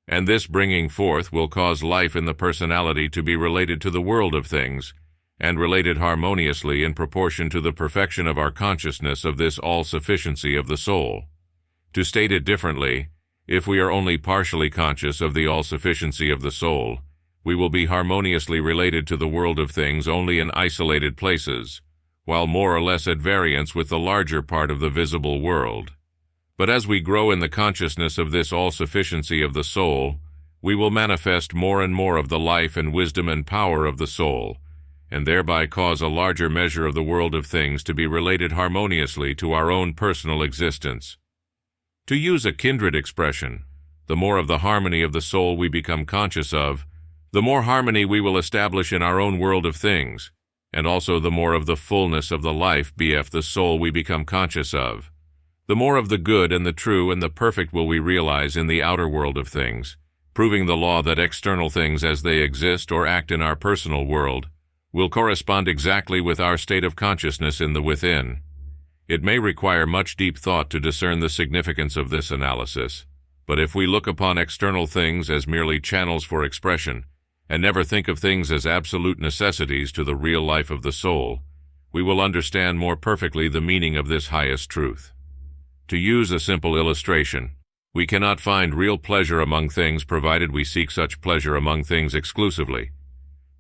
And this bringing forth will cause life in the personality to be related to the world of things, and related harmoniously in proportion to the perfection of our consciousness of this all-sufficiency of the soul. To state it differently, if we are only partially conscious of the all-sufficiency of the soul, we will be harmoniously related to the world of things only in isolated places, while more or less at variance with the larger part of the visible world. But as we grow in the consciousness of this all-sufficiency of the soul, we will manifest more and more of the life and wisdom and power of the soul, and thereby cause a larger measure of the world of things to be related harmoniously to our own personal existence. To use a kindred expression, the more of the harmony of the soul we become conscious of, the more harmony we will establish in our own world of things, and also the more of the fullness of the life, bf the soul we become conscious of. The more of the good and the true and the perfect will we realize in the outer world of things, proving the law that external things as they exist or act in our personal world will correspond exactly with our state of consciousness in the within. It may require much deep thought to discern the significance of this analysis, but if we look upon external things as merely channels for expression, and never think of things as absolute necessities to the real life of the soul, we will understand more perfectly the meaning of this highest truth. To use a simple illustration, we cannot find real pleasure among things provided we seek such pleasure among things exclusively,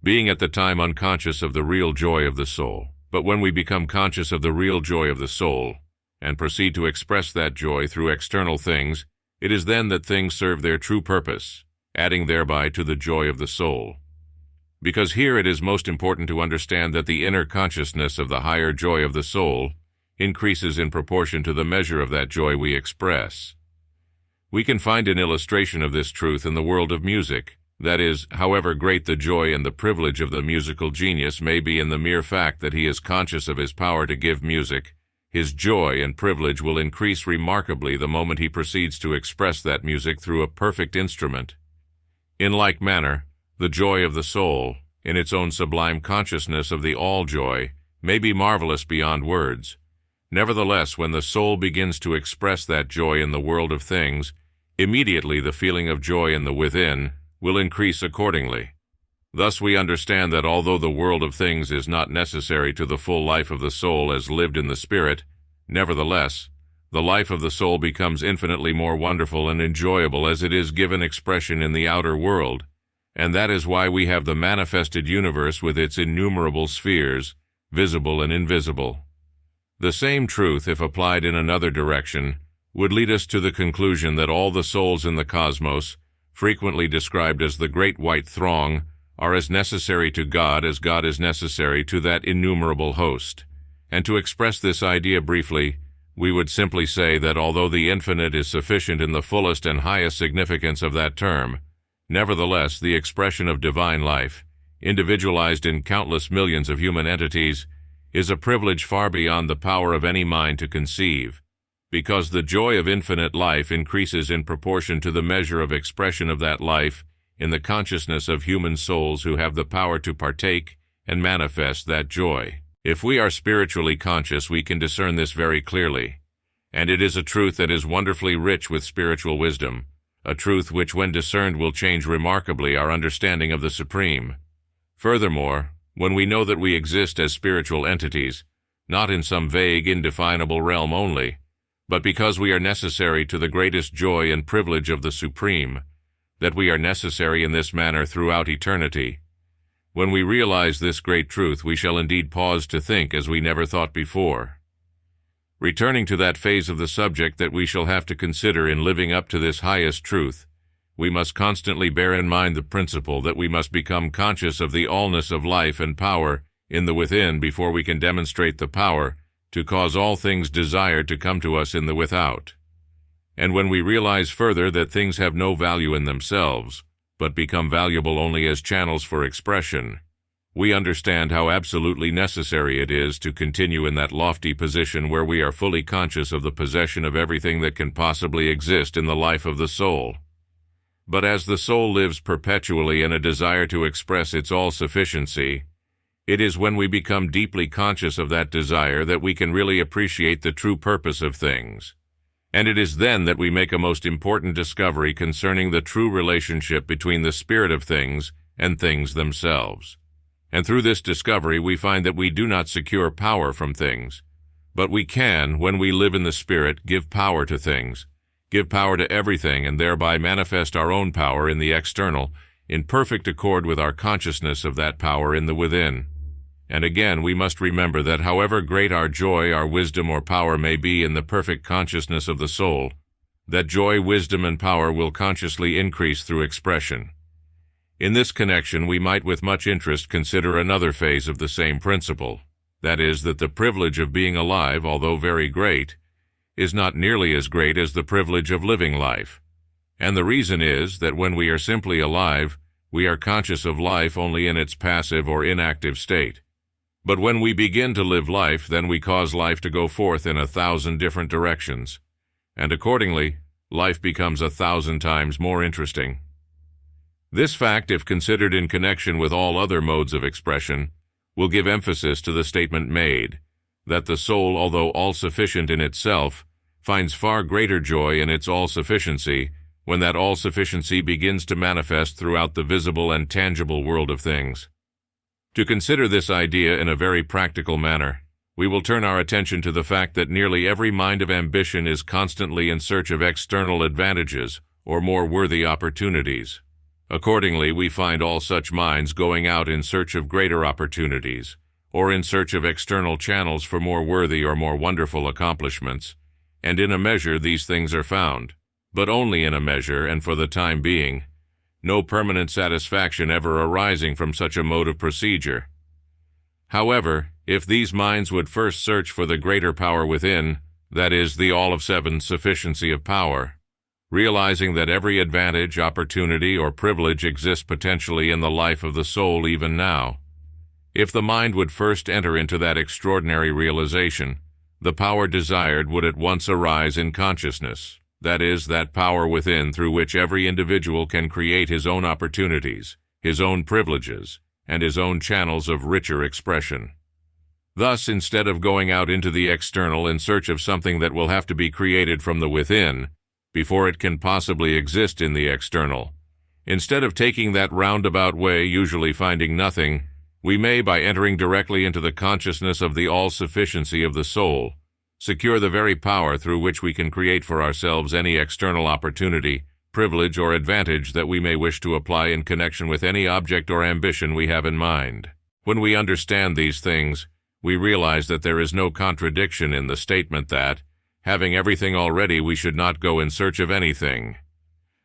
being at the time unconscious of the real joy of the soul. But when we become conscious of the real joy of the soul, and proceed to express that joy through external things, it is then that things serve their true purpose, adding thereby to the joy of the soul. Because here it is most important to understand that the inner consciousness of the higher joy of the soul increases in proportion to the measure of that joy we express. We can find an illustration of this truth in the world of music. That is, however great the joy and the privilege of the musical genius may be in the mere fact that he is conscious of his power to give music, his joy and privilege will increase remarkably the moment he proceeds to express that music through a perfect instrument. In like manner, the joy of the soul, in its own sublime consciousness of the all-joy, may be marvelous beyond words. Nevertheless, when the soul begins to express that joy in the world of things, immediately the feeling of joy in the within will increase accordingly. Thus we understand that although the world of things is not necessary to the full life of the soul as lived in the spirit, nevertheless, the life of the soul becomes infinitely more wonderful and enjoyable as it is given expression in the outer world, and that is why we have the manifested universe with its innumerable spheres, visible and invisible. The same truth, if applied in another direction, would lead us to the conclusion that all the souls in the cosmos, frequently described as the great white throng, are as necessary to God as God is necessary to that innumerable host. And to express this idea briefly, we would simply say that although the infinite is sufficient in the fullest and highest significance of that term, nevertheless the expression of divine life, individualized in countless millions of human entities, is a privilege far beyond the power of any mind to conceive, because the joy of infinite life increases in proportion to the measure of expression of that life in the consciousness of human souls who have the power to partake and manifest that joy. If we are spiritually conscious, we can discern this very clearly, and it is a truth that is wonderfully rich with spiritual wisdom, a truth which when discerned will change remarkably our understanding of the Supreme. Furthermore, when we know that we exist as spiritual entities, not in some vague, indefinable realm only, but because we are necessary to the greatest joy and privilege of the Supreme, that we are necessary in this manner throughout eternity. When we realize this great truth, we shall indeed pause to think as we never thought before. Returning to that phase of the subject that we shall have to consider in living up to this highest truth, we must constantly bear in mind the principle that we must become conscious of the allness of life and power in the within before we can demonstrate the power to cause all things desired to come to us in the without. And when we realize further that things have no value in themselves, but become valuable only as channels for expression, we understand how absolutely necessary it is to continue in that lofty position where we are fully conscious of the possession of everything that can possibly exist in the life of the soul. But as the soul lives perpetually in a desire to express its all-sufficiency, it is when we become deeply conscious of that desire that we can really appreciate the true purpose of things. And it is then that we make a most important discovery concerning the true relationship between the spirit of things and things themselves. And through this discovery we find that we do not secure power from things, but we can, when we live in the Spirit, give power to things, give power to everything, and thereby manifest our own power in the external, in perfect accord with our consciousness of that power in the within. And again, we must remember that however great our joy, our wisdom, or power may be in the perfect consciousness of the soul, that joy, wisdom, and power will consciously increase through expression. In this connection, we might with much interest consider another phase of the same principle, that is, that the privilege of being alive, although very great, is not nearly as great as the privilege of living life. And the reason is that when we are simply alive, we are conscious of life only in its passive or inactive state. But when we begin to live life, then we cause life to go forth in 1,000 different directions, and accordingly, life becomes 1,000 times more interesting. This fact, if considered in connection with all other modes of expression, will give emphasis to the statement made, that the soul, although all-sufficient in itself, finds far greater joy in its all-sufficiency when that all-sufficiency begins to manifest throughout the visible and tangible world of things. To consider this idea in a very practical manner, we will turn our attention to the fact that nearly every mind of ambition is constantly in search of external advantages or more worthy opportunities. Accordingly, we find all such minds going out in search of greater opportunities, or in search of external channels for more worthy or more wonderful accomplishments, and in a measure these things are found, but only in a measure and for the time being, no permanent satisfaction ever arising from such a mode of procedure. However, if these minds would first search for the greater power within, that is, the all-of-seven sufficiency of power, realizing that every advantage, opportunity, or privilege exists potentially in the life of the soul even now. If the mind would first enter into that extraordinary realization, the power desired would at once arise in consciousness, that is, that power within through which every individual can create his own opportunities, his own privileges, and his own channels of richer expression. Thus, instead of going out into the external in search of something that will have to be created from the within, before it can possibly exist in the external, instead of taking that roundabout way, usually finding nothing, we may, by entering directly into the consciousness of the all-sufficiency of the soul, secure the very power through which we can create for ourselves any external opportunity, privilege, or advantage that we may wish to apply in connection with any object or ambition we have in mind. When we understand these things, we realize that there is no contradiction in the statement that, having everything already, we should not go in search of anything.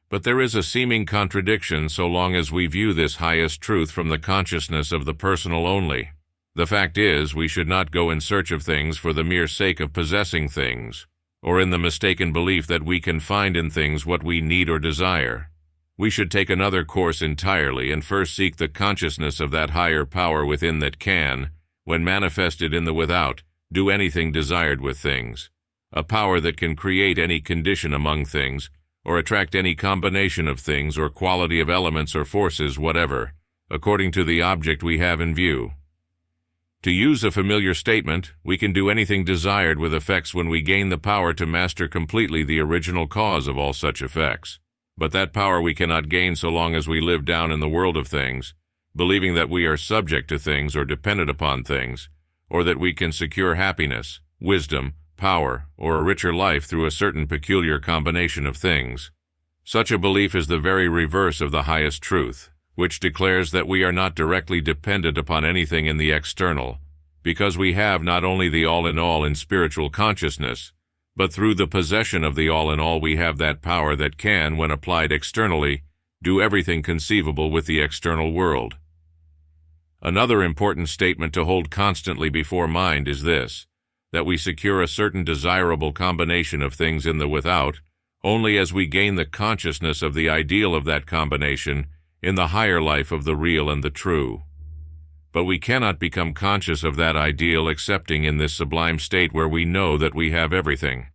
But there is a seeming contradiction so long as we view this highest truth from the consciousness of the personal only. The fact is, we should not go in search of things for the mere sake of possessing things, or in the mistaken belief that we can find in things what we need or desire. We should take another course entirely and first seek the consciousness of that higher power within that can, when manifested in the without, do anything desired with things. A power that can create any condition among things, or attract any combination of things or quality of elements or forces whatever, according to the object we have in view. To use a familiar statement, we can do anything desired with effects when we gain the power to master completely the original cause of all such effects. But that power we cannot gain so long as we live down in the world of things, believing that we are subject to things or dependent upon things, or that we can secure happiness, wisdom, power, or a richer life through a certain peculiar combination of things. Such a belief is the very reverse of the highest truth, which declares that we are not directly dependent upon anything in the external, because we have not only the all-in-all in spiritual consciousness, but through the possession of the all-in-all we have that power that can, when applied externally, do everything conceivable with the external world. Another important statement to hold constantly before mind is this, that we secure a certain desirable combination of things in the without only as we gain the consciousness of the ideal of that combination in the higher life of the real and the true. But we cannot become conscious of that ideal excepting in this sublime state where we know that we have everything.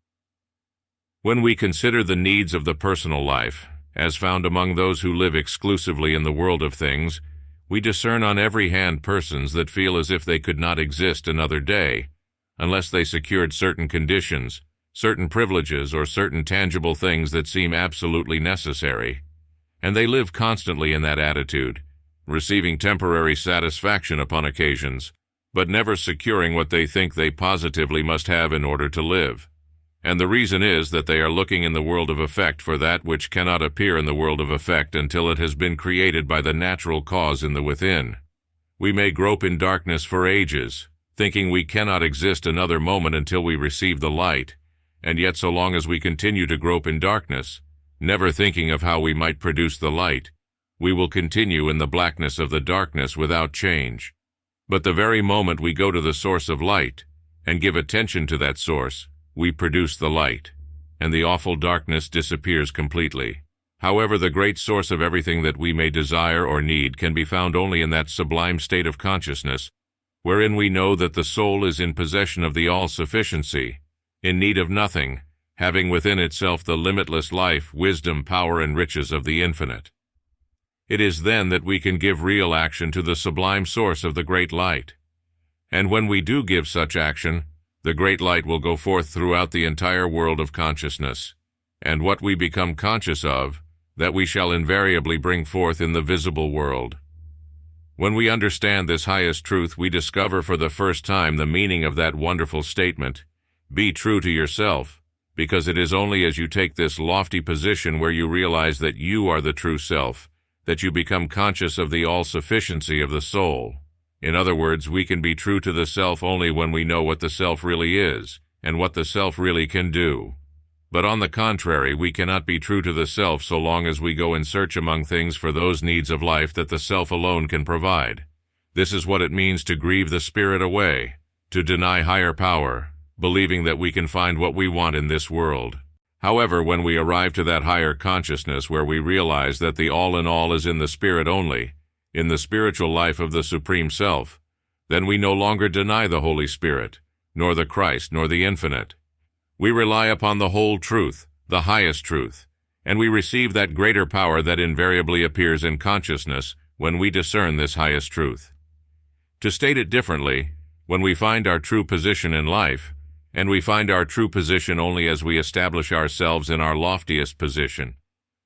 When we consider the needs of the personal life, as found among those who live exclusively in the world of things, we discern on every hand persons that feel as if they could not exist another day, unless they secured certain conditions, certain privileges, or certain tangible things that seem absolutely necessary. And they live constantly in that attitude, receiving temporary satisfaction upon occasions, but never securing what they think they positively must have in order to live. And the reason is that they are looking in the world of effect for that which cannot appear in the world of effect until it has been created by the natural cause in the within. We may grope in darkness for ages, thinking we cannot exist another moment until we receive the light, and yet so long as we continue to grope in darkness, never thinking of how we might produce the light, we will continue in the blackness of the darkness without change. But the very moment we go to the source of light, and give attention to that source, we produce the light, and the awful darkness disappears completely. However, the great source of everything that we may desire or need can be found only in that sublime state of consciousness, wherein we know that the soul is in possession of the all-sufficiency, in need of nothing, having within itself the limitless life, wisdom, power, and riches of the infinite. It is then that we can give real action to the sublime source of the great light. And when we do give such action, the great light will go forth throughout the entire world of consciousness, and what we become conscious of, that we shall invariably bring forth in the visible world. When we understand this highest truth, we discover for the first time the meaning of that wonderful statement, "Be true to yourself," because it is only as you take this lofty position where you realize that you are the true self, that you become conscious of the all-sufficiency of the soul. In other words, we can be true to the self only when we know what the self really is, and what the self really can do. But on the contrary, we cannot be true to the self so long as we go in search among things for those needs of life that the self alone can provide. This is what it means to grieve the spirit away, to deny higher power, believing that we can find what we want in this world. However, when we arrive to that higher consciousness where we realize that the all-in-all is in the spirit only, in the spiritual life of the Supreme Self, then we no longer deny the Holy Spirit, nor the Christ, nor the Infinite. We rely upon the whole truth, the highest truth, and we receive that greater power that invariably appears in consciousness when we discern this highest truth. To state it differently, when we find our true position in life, and we find our true position only as we establish ourselves in our loftiest position,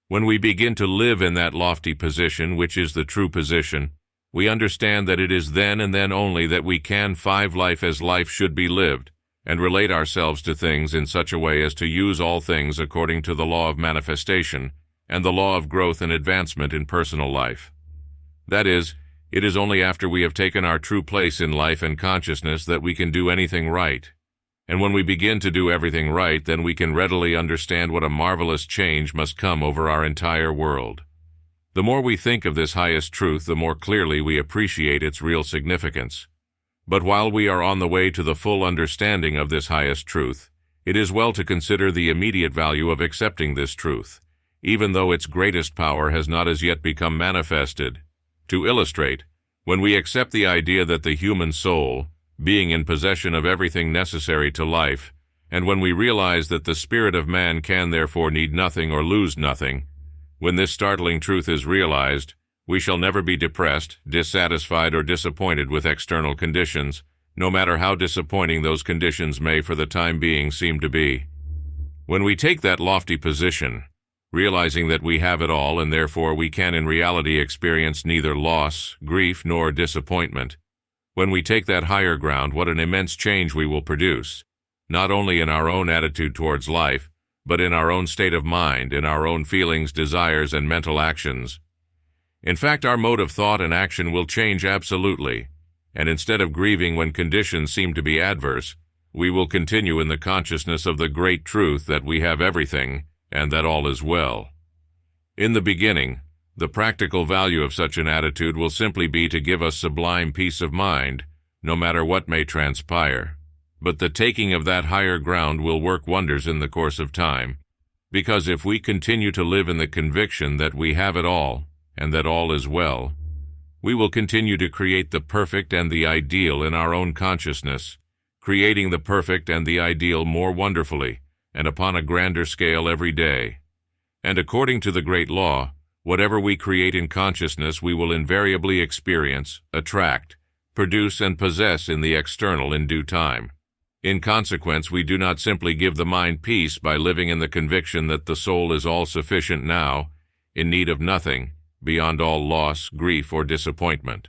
when we begin to live in that lofty position, which is the true position, we understand that it is then and then only that we can find life as life should be lived, and relate ourselves to things in such a way as to use all things according to the law of manifestation and the law of growth and advancement in personal life. That is, it is only after we have taken our true place in life and consciousness that we can do anything right. And when we begin to do everything right, then we can readily understand what a marvelous change must come over our entire world. The more we think of this highest truth, the more clearly we appreciate its real significance. But while we are on the way to the full understanding of this highest truth, it is well to consider the immediate value of accepting this truth, even though its greatest power has not as yet become manifested. To illustrate, when we accept the idea that the human soul, being in possession of everything necessary to life, and when we realize that the spirit of man can therefore need nothing or lose nothing, when this startling truth is realized, we shall never be depressed, dissatisfied, or disappointed with external conditions, no matter how disappointing those conditions may for the time being seem to be. When we take that lofty position, realizing that we have it all and therefore we can in reality experience neither loss, grief, nor disappointment, when we take that higher ground, what an immense change we will produce, not only in our own attitude towards life, but in our own state of mind, in our own feelings, desires, and mental actions. In fact, our mode of thought and action will change absolutely, and instead of grieving when conditions seem to be adverse, we will continue in the consciousness of the great truth that we have everything and that all is well. In the beginning, the practical value of such an attitude will simply be to give us sublime peace of mind, no matter what may transpire. But the taking of that higher ground will work wonders in the course of time, because if we continue to live in the conviction that we have it all and that all is well, we will continue to create the perfect and the ideal in our own consciousness, creating the perfect and the ideal more wonderfully and upon a grander scale every day. And according to the great law, whatever we create in consciousness we will invariably experience, attract, produce, and possess in the external in due time. In consequence, we do not simply give the mind peace by living in the conviction that the soul is all-sufficient now, in need of nothing, beyond all loss, grief, or disappointment.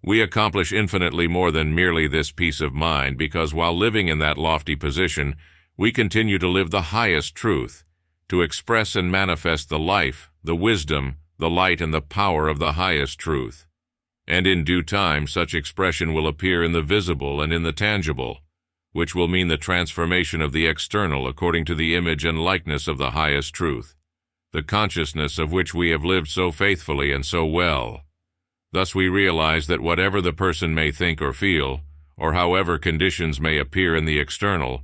We accomplish infinitely more than merely this peace of mind, because while living in that lofty position, we continue to live the highest truth, to express and manifest the life, the wisdom, the light, and the power of the highest truth. And in due time, such expression will appear in the visible and in the tangible, which will mean the transformation of the external according to the image and likeness of the highest truth, the consciousness of which we have lived so faithfully and so well. Thus we realize that whatever the person may think or feel, or however conditions may appear in the external,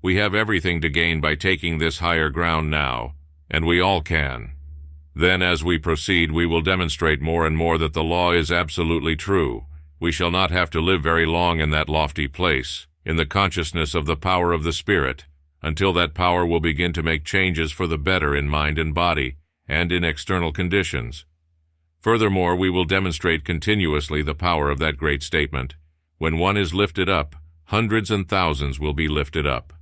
we have everything to gain by taking this higher ground now, and we all can. Then as we proceed, we will demonstrate more and more that the law is absolutely true. We shall not have to live very long in that lofty place, in the consciousness of the power of the Spirit, until that power will begin to make changes for the better in mind and body, and in external conditions. Furthermore, we will demonstrate continuously the power of that great statement. When one is lifted up, hundreds and thousands will be lifted up.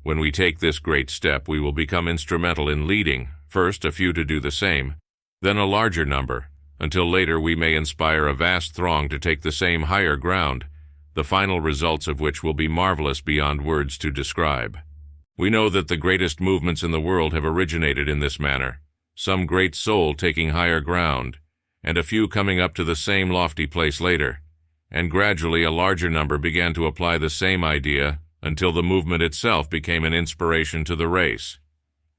When we take this great step, we will become instrumental in leading, first a few to do the same, then a larger number, until later we may inspire a vast throng to take the same higher ground, the final results of which will be marvelous beyond words to describe. We know that the greatest movements in the world have originated in this manner, some great soul taking higher ground, and a few coming up to the same lofty place later, and gradually a larger number began to apply the same idea until the movement itself became an inspiration to the race.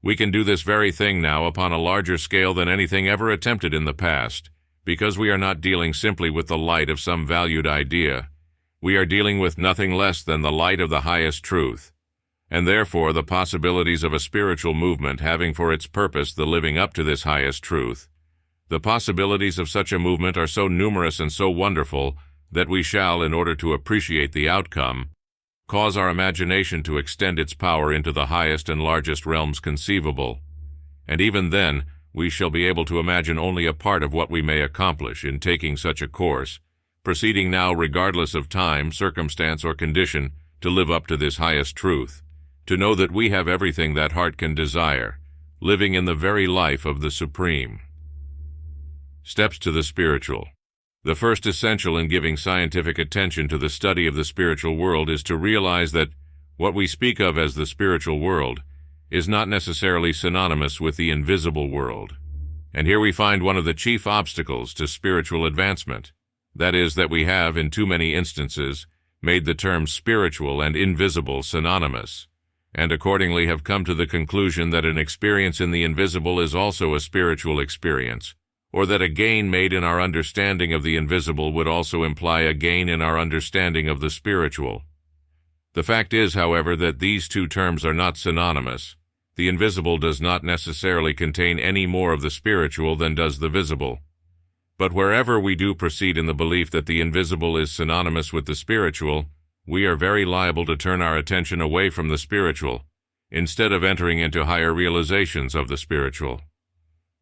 We can do this very thing now upon a larger scale than anything ever attempted in the past, because we are not dealing simply with the light of some valued idea. We are dealing with nothing less than the light of the highest truth, and therefore the possibilities of a spiritual movement having for its purpose the living up to this highest truth, the possibilities of such a movement are so numerous and so wonderful that we shall, in order to appreciate the outcome, cause our imagination to extend its power into the highest and largest realms conceivable, and even then we shall be able to imagine only a part of what we may accomplish in taking such a course, proceeding now regardless of time, circumstance, or condition to live up to this highest truth, to know that we have everything that heart can desire, living in the very life of the Supreme. Steps to the spiritual. The first essential in giving scientific attention to the study of the spiritual world is to realize that what we speak of as the spiritual world is not necessarily synonymous with the invisible world. And here we find one of the chief obstacles to spiritual advancement. That is, that we have, in too many instances, made the terms spiritual and invisible synonymous, and accordingly have come to the conclusion that an experience in the invisible is also a spiritual experience, or that a gain made in our understanding of the invisible would also imply a gain in our understanding of the spiritual. The fact is, however, that these two terms are not synonymous. The invisible does not necessarily contain any more of the spiritual than does the visible. But wherever we do proceed in the belief that the invisible is synonymous with the spiritual, we are very liable to turn our attention away from the spiritual, instead of entering into higher realizations of the spiritual.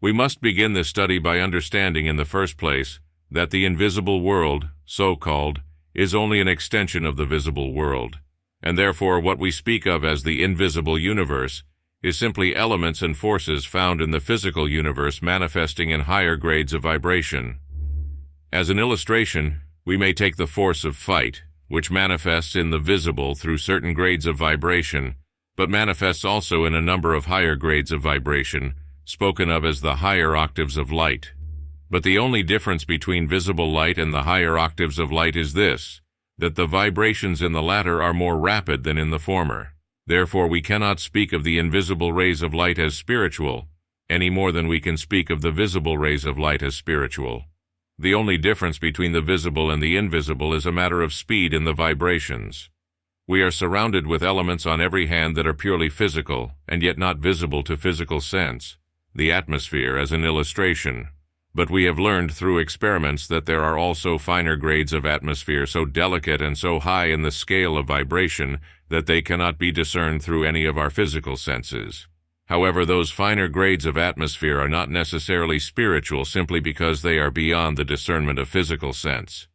We must begin this study by understanding in the first place that the invisible world, so-called, is only an extension of the visible world, and therefore what we speak of as the invisible universe is simply elements and forces found in the physical universe manifesting in higher grades of vibration. As an illustration, we may take the force of fight, which manifests in the visible through certain grades of vibration, but manifests also in a number of higher grades of vibration, spoken of as the higher octaves of light. But the only difference between visible light and the higher octaves of light is this: that the vibrations in the latter are more rapid than in the former. Therefore, we cannot speak of the invisible rays of light as spiritual, any more than we can speak of the visible rays of light as spiritual. The only difference between the visible and the invisible is a matter of speed in the vibrations. We are surrounded with elements on every hand that are purely physical, and yet not visible to physical sense, the atmosphere as an illustration. But we have learned through experiments that there are also finer grades of atmosphere so delicate and so high in the scale of vibration that they cannot be discerned through any of our physical senses. However, those finer grades of atmosphere are not necessarily spiritual simply because they are beyond the discernment of physical sense.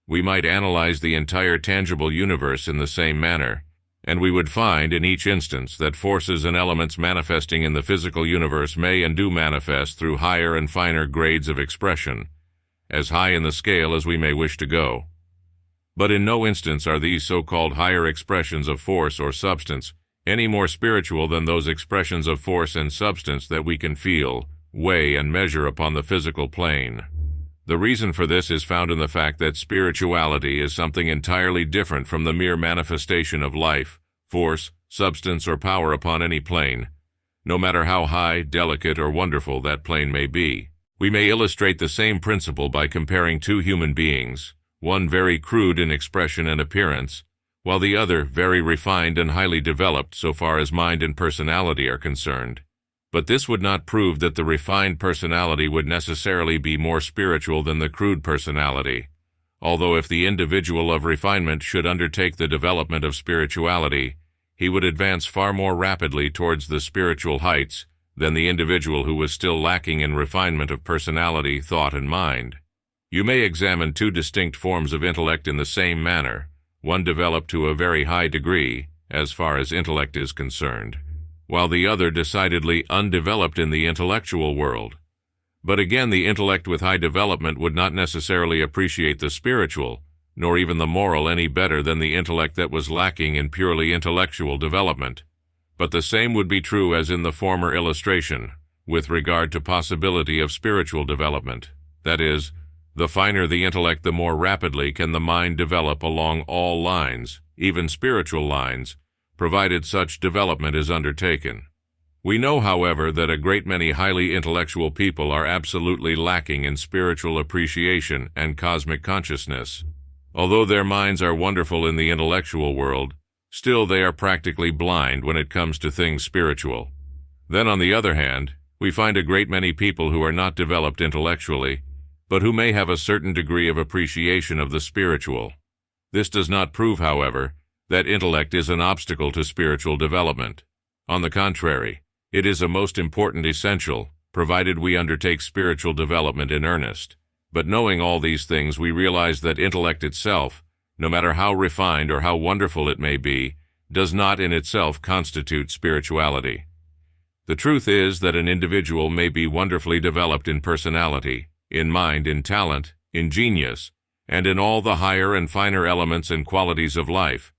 We might analyze the entire tangible universe in the same manner, and we would find in each instance that forces and elements manifesting in the physical universe may and do manifest through higher and finer grades of expression, as high in the scale as we may wish to go. But in no instance are these so-called higher expressions of force or substance any more spiritual than those expressions of force and substance that we can feel, weigh, and measure upon the physical plane. The reason for this is found in the fact that spirituality is something entirely different from the mere manifestation of life, force, substance, or power upon any plane, no matter how high, delicate, or wonderful that plane may be. We may illustrate the same principle by comparing two human beings, one very crude in expression and appearance, while the other very refined and highly developed so far as mind and personality are concerned. But this would not prove that the refined personality would necessarily be more spiritual than the crude personality, although if the individual of refinement should undertake the development of spirituality, he would advance far more rapidly towards the spiritual heights than the individual who was still lacking in refinement of personality, thought, and mind. You may examine two distinct forms of intellect in the same manner, one developed to a very high degree, as far as intellect is concerned, while the other decidedly undeveloped in the intellectual world. But again, the intellect with high development would not necessarily appreciate the spiritual, nor even the moral any better than the intellect that was lacking in purely intellectual development. But the same would be true as in the former illustration, with regard to possibility of spiritual development. That is, the finer the intellect, the more rapidly can the mind develop along all lines, even spiritual lines, provided such development is undertaken. We know, however, that a great many highly intellectual people are absolutely lacking in spiritual appreciation and cosmic consciousness. Although their minds are wonderful in the intellectual world, still they are practically blind when it comes to things spiritual. Then, on the other hand, we find a great many people who are not developed intellectually, but who may have a certain degree of appreciation of the spiritual. This does not prove, however, that intellect is an obstacle to spiritual development. On the contrary, it is a most important essential, provided we undertake spiritual development in earnest. But knowing all these things, we realize that intellect itself, no matter how refined or how wonderful it may be, does not in itself constitute spirituality. The truth is that an individual may be wonderfully developed in personality, in mind, in talent, in genius, and in all the higher and finer elements and qualities of life,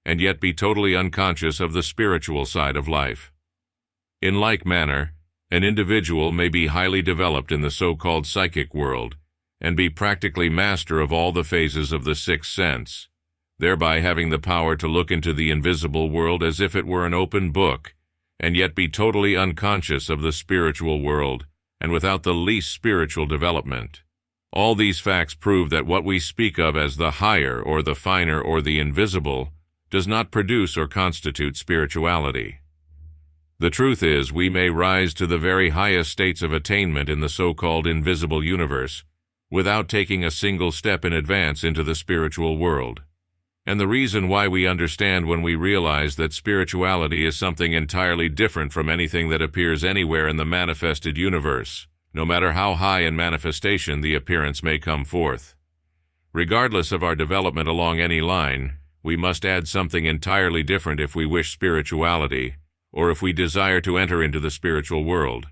and yet be totally unconscious of the spiritual side of life. In like manner, an individual may be highly developed in the so-called psychic world, and be practically master of all the phases of the sixth sense, thereby having the power to look into the invisible world as if it were an open book, and yet be totally unconscious of the spiritual world, and without the least spiritual development. All these facts prove that what we speak of as the higher or the finer or the invisible does not produce or constitute spirituality. The truth is, we may rise to the very highest states of attainment in the so-called invisible universe without taking a single step in advance into the spiritual world. And the reason why we understand when we realize that spirituality is something entirely different from anything that appears anywhere in the manifested universe, no matter how high in manifestation the appearance may come forth. Regardless of our development along any line, we must add something entirely different if we wish spirituality, or if we desire to enter into the spiritual world.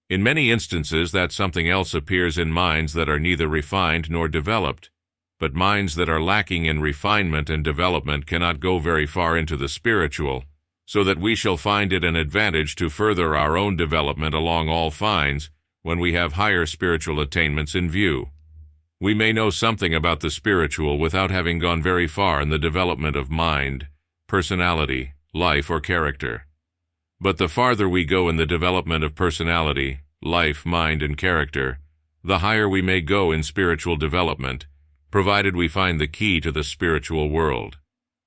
In many instances, that something else appears in minds that are neither refined nor developed, but minds that are lacking in refinement and development cannot go very far into the spiritual, so that we shall find it an advantage to further our own development along all lines when we have higher spiritual attainments in view. We may know something about the spiritual without having gone very far in the development of mind, personality, life, or character. But the farther we go in the development of personality, life, mind, and character, the higher we may go in spiritual development, provided we find the key to the spiritual world.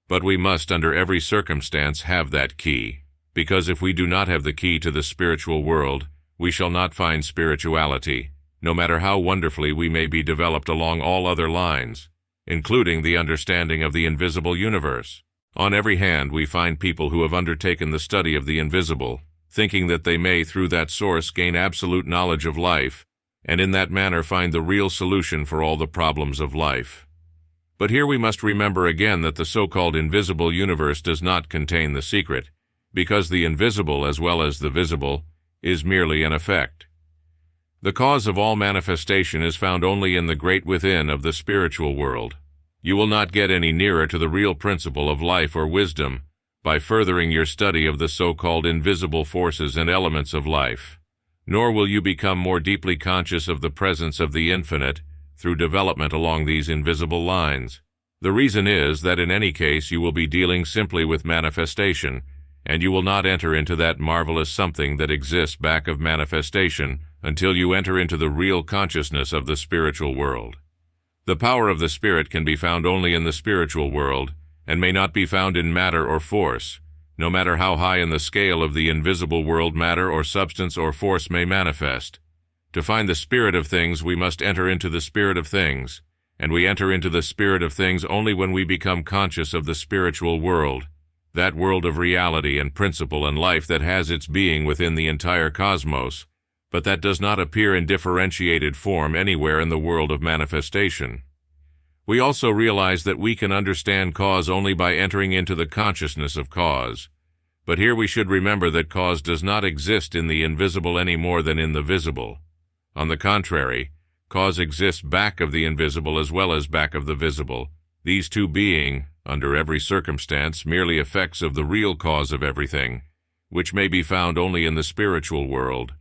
But we must, under every circumstance, have that key, because if we do not have the key to the spiritual world, we shall not find spirituality, no matter how wonderfully we may be developed along all other lines, including the understanding of the invisible universe. On every hand, we find people who have undertaken the study of the invisible, thinking that they may, through that source, gain absolute knowledge of life, and in that manner find the real solution for all the problems of life. But here we must remember again that the so-called invisible universe does not contain the secret, because the invisible, as well as the visible, is merely an effect. The cause of all manifestation is found only in the great within of the spiritual world. You will not get any nearer to the real principle of life or wisdom by furthering your study of the so-called invisible forces and elements of life, nor will you become more deeply conscious of the presence of the infinite through development along these invisible lines. The reason is that in any case you will be dealing simply with manifestation, and you will not enter into that marvelous something that exists back of manifestation until you enter into the real consciousness of the spiritual world. The power of the Spirit can be found only in the spiritual world, and may not be found in matter or force, no matter how high in the scale of the invisible world matter or substance or force may manifest. To find the spirit of things, we must enter into the spirit of things, and we enter into the spirit of things only when we become conscious of the spiritual world, that world of reality and principle and life that has its being within the entire cosmos, but that does not appear in differentiated form anywhere in the world of manifestation. We also realize that we can understand cause only by entering into the consciousness of cause. But here we should remember that cause does not exist in the invisible any more than in the visible. On the contrary, cause exists back of the invisible as well as back of the visible, these two being, under every circumstance, merely effects of the real cause of everything, which may be found only in the spiritual world.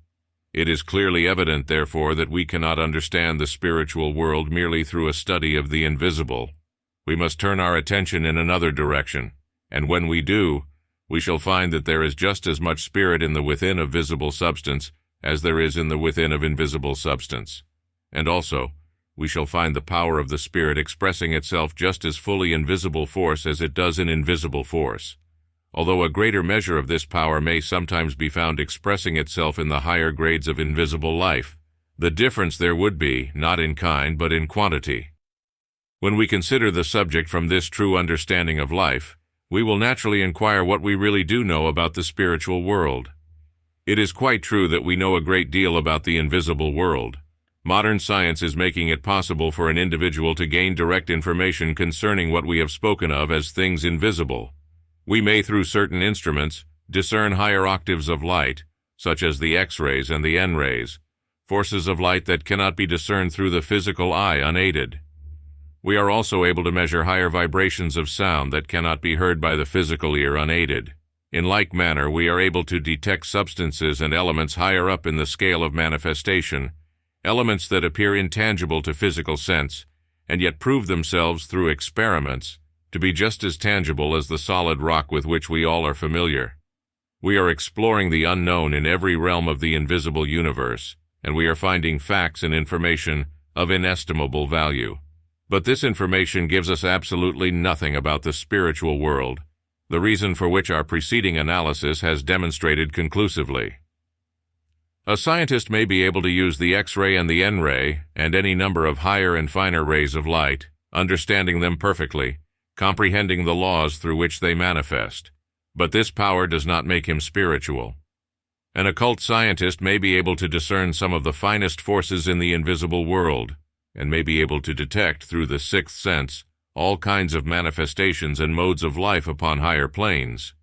It is clearly evident, therefore, that we cannot understand the spiritual world merely through a study of the invisible. We must turn our attention in another direction, and when we do, we shall find that there is just as much spirit in the within of visible substance as there is in the within of invisible substance. And also, we shall find the power of the Spirit expressing itself just as fully in visible force as it does in invisible force, although a greater measure of this power may sometimes be found expressing itself in the higher grades of invisible life. The difference there would be, not in kind, but in quantity. When we consider the subject from this true understanding of life, we will naturally inquire what we really do know about the spiritual world. It is quite true that we know a great deal about the invisible world. Modern science is making it possible for an individual to gain direct information concerning what we have spoken of as things invisible. We may, through certain instruments, discern higher octaves of light, such as the X-rays and the N-rays, forces of light that cannot be discerned through the physical eye unaided. We are also able to measure higher vibrations of sound that cannot be heard by the physical ear unaided. In like manner, we are able to detect substances and elements higher up in the scale of manifestation, elements that appear intangible to physical sense, and yet prove themselves through experiments to be just as tangible as the solid rock with which we all are familiar. We are exploring the unknown in every realm of the invisible universe, and we are finding facts and information of inestimable value. But this information gives us absolutely nothing about the spiritual world, the reason for which our preceding analysis has demonstrated conclusively. A scientist may be able to use the X-ray and the N-ray and any number of higher and finer rays of light, understanding them perfectly, comprehending the laws through which they manifest. But this power does not make him spiritual. An occult scientist may be able to discern some of the finest forces in the invisible world, and may be able to detect through the sixth sense all kinds of manifestations and modes of life upon higher planes.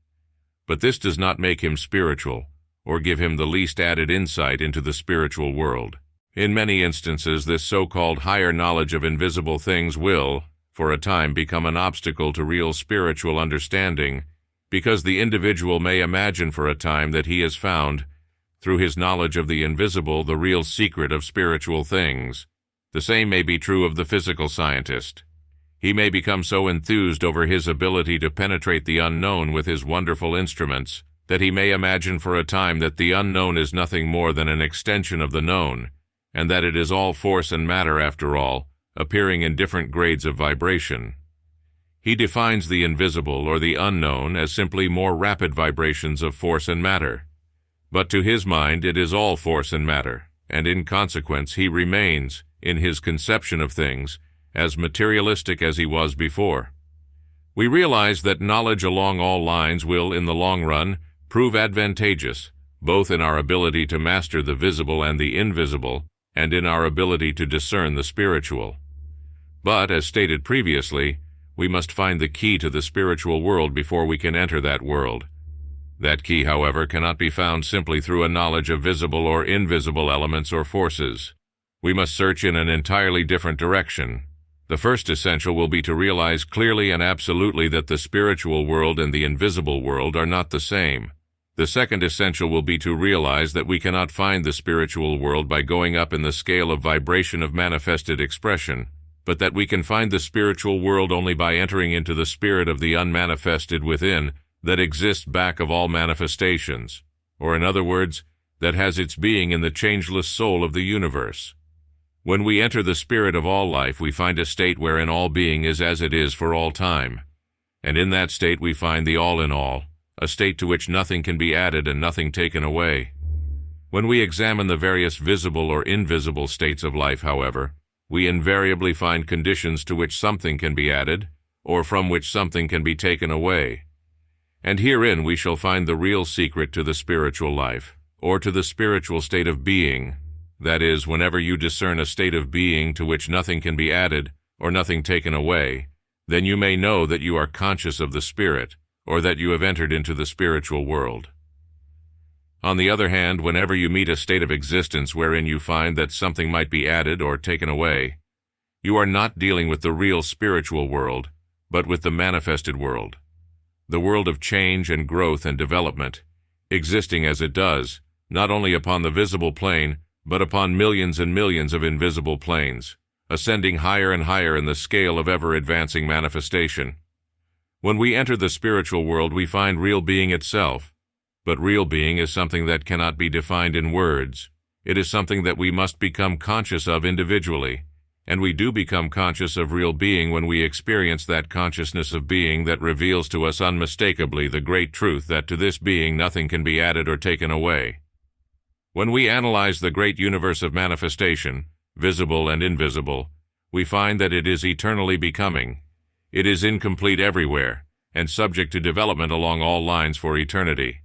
But this does not make him spiritual, or give him the least added insight into the spiritual world. In many instances, this so-called higher knowledge of invisible things will, for a time, become an obstacle to real spiritual understanding, because the individual may imagine for a time that he has found, through his knowledge of the invisible, the real secret of spiritual things. The same may be true of the physical scientist. He may become so enthused over his ability to penetrate the unknown with his wonderful instruments that he may imagine for a time that the unknown is nothing more than an extension of the known, and that it is all force and matter after all, appearing in different grades of vibration. He defines the invisible or the unknown as simply more rapid vibrations of force and matter. But to his mind it is all force and matter, and in consequence he remains, in his conception of things, as materialistic as he was before. We realize that knowledge along all lines will, in the long run, prove advantageous, both in our ability to master the visible and the invisible, and in our ability to discern the spiritual. But, as stated previously, we must find the key to the spiritual world before we can enter that world. That key, however, cannot be found simply through a knowledge of visible or invisible elements or forces. We must search in an entirely different direction. The first essential will be to realize clearly and absolutely that the spiritual world and the invisible world are not the same. The second essential will be to realize that we cannot find the spiritual world by going up in the scale of vibration of manifested expression, but that we can find the spiritual world only by entering into the spirit of the unmanifested within that exists back of all manifestations, or in other words, that has its being in the changeless soul of the universe. When we enter the spirit of all life, we find a state wherein all being is as it is for all time, and in that state we find the all in all, a state to which nothing can be added and nothing taken away. When we examine the various visible or invisible states of life, however, we invariably find conditions to which something can be added, or from which something can be taken away. And herein we shall find the real secret to the spiritual life, or to the spiritual state of being. That is, whenever you discern a state of being to which nothing can be added, or nothing taken away, then you may know that you are conscious of the Spirit, or that you have entered into the spiritual world. On the other hand, whenever you meet a state of existence wherein you find that something might be added or taken away, you are not dealing with the real spiritual world, but with the manifested world, the world of change and growth and development, existing as it does, not only upon the visible plane, but upon millions and millions of invisible planes, ascending higher and higher in the scale of ever-advancing manifestation. When we enter the spiritual world, we find real being itself. But real being is something that cannot be defined in words. It is something that we must become conscious of individually, and we do become conscious of real being when we experience that consciousness of being that reveals to us unmistakably the great truth that to this being nothing can be added or taken away. When we analyze the great universe of manifestation, visible and invisible, we find that it is eternally becoming. It is incomplete everywhere, and subject to development along all lines for eternity.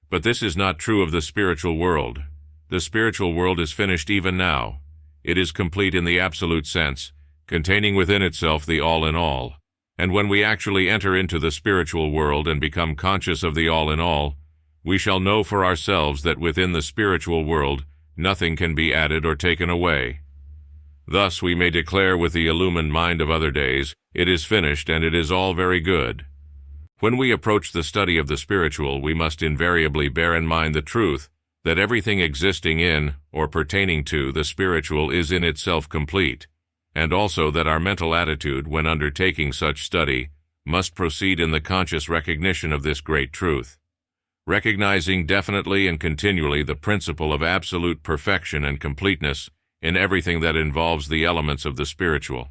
But this is not true of the spiritual world. The spiritual world is finished even now. It is complete in the absolute sense, containing within itself the all in all. And when we actually enter into the spiritual world and become conscious of the all in all, we shall know for ourselves that within the spiritual world nothing can be added or taken away. Thus we may declare with the illumined mind of other days, "It is finished, and it is all very good." When we approach the study of the spiritual, we must invariably bear in mind the truth that everything existing in, or pertaining to, the spiritual is in itself complete, and also that our mental attitude, when undertaking such study, must proceed in the conscious recognition of this great truth, recognizing definitely and continually the principle of absolute perfection and completeness in everything that involves the elements of the spiritual.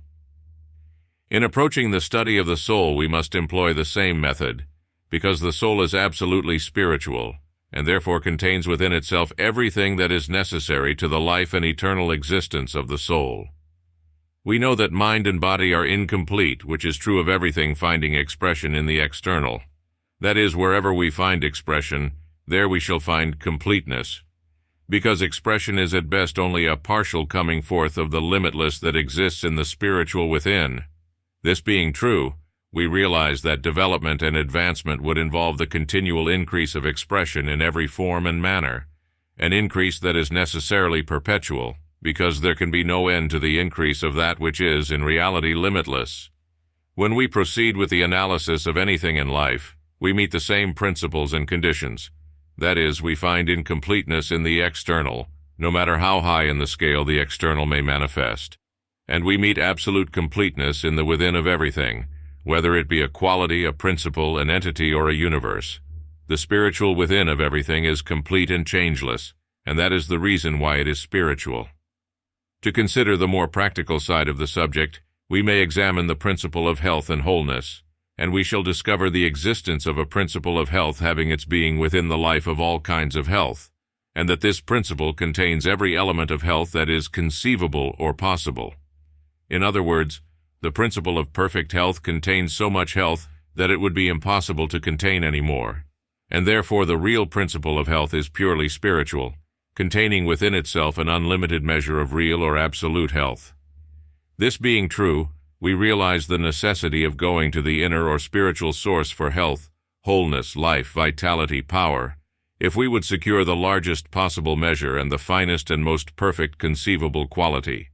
In approaching the study of the soul, we must employ the same method, because the soul is absolutely spiritual, and therefore contains within itself everything that is necessary to the life and eternal existence of the soul. We know that mind and body are incomplete, which is true of everything finding expression in the external. That is, wherever we find expression, there we shall find completeness, because expression is at best only a partial coming forth of the limitless that exists in the spiritual within. This being true, we realize that development and advancement would involve the continual increase of expression in every form and manner, an increase that is necessarily perpetual, because there can be no end to the increase of that which is, in reality, limitless. When we proceed with the analysis of anything in life, we meet the same principles and conditions. That is, we find incompleteness in the external, no matter how high in the scale the external may manifest. and we meet absolute completeness in the within of everything, whether it be a quality, a principle, an entity, or a universe. The spiritual within of everything is complete and changeless, and that is the reason why it is spiritual. To consider the more practical side of the subject, we may examine the principle of health and wholeness, and we shall discover the existence of a principle of health having its being within the life of all kinds of health, and that this principle contains every element of health that is conceivable or possible. In other words, the principle of perfect health contains so much health that it would be impossible to contain any more, and therefore the real principle of health is purely spiritual, containing within itself an unlimited measure of real or absolute health. This being true, we realize the necessity of going to the inner or spiritual source for health, wholeness, life, vitality, power, if we would secure the largest possible measure and the finest and most perfect conceivable quality.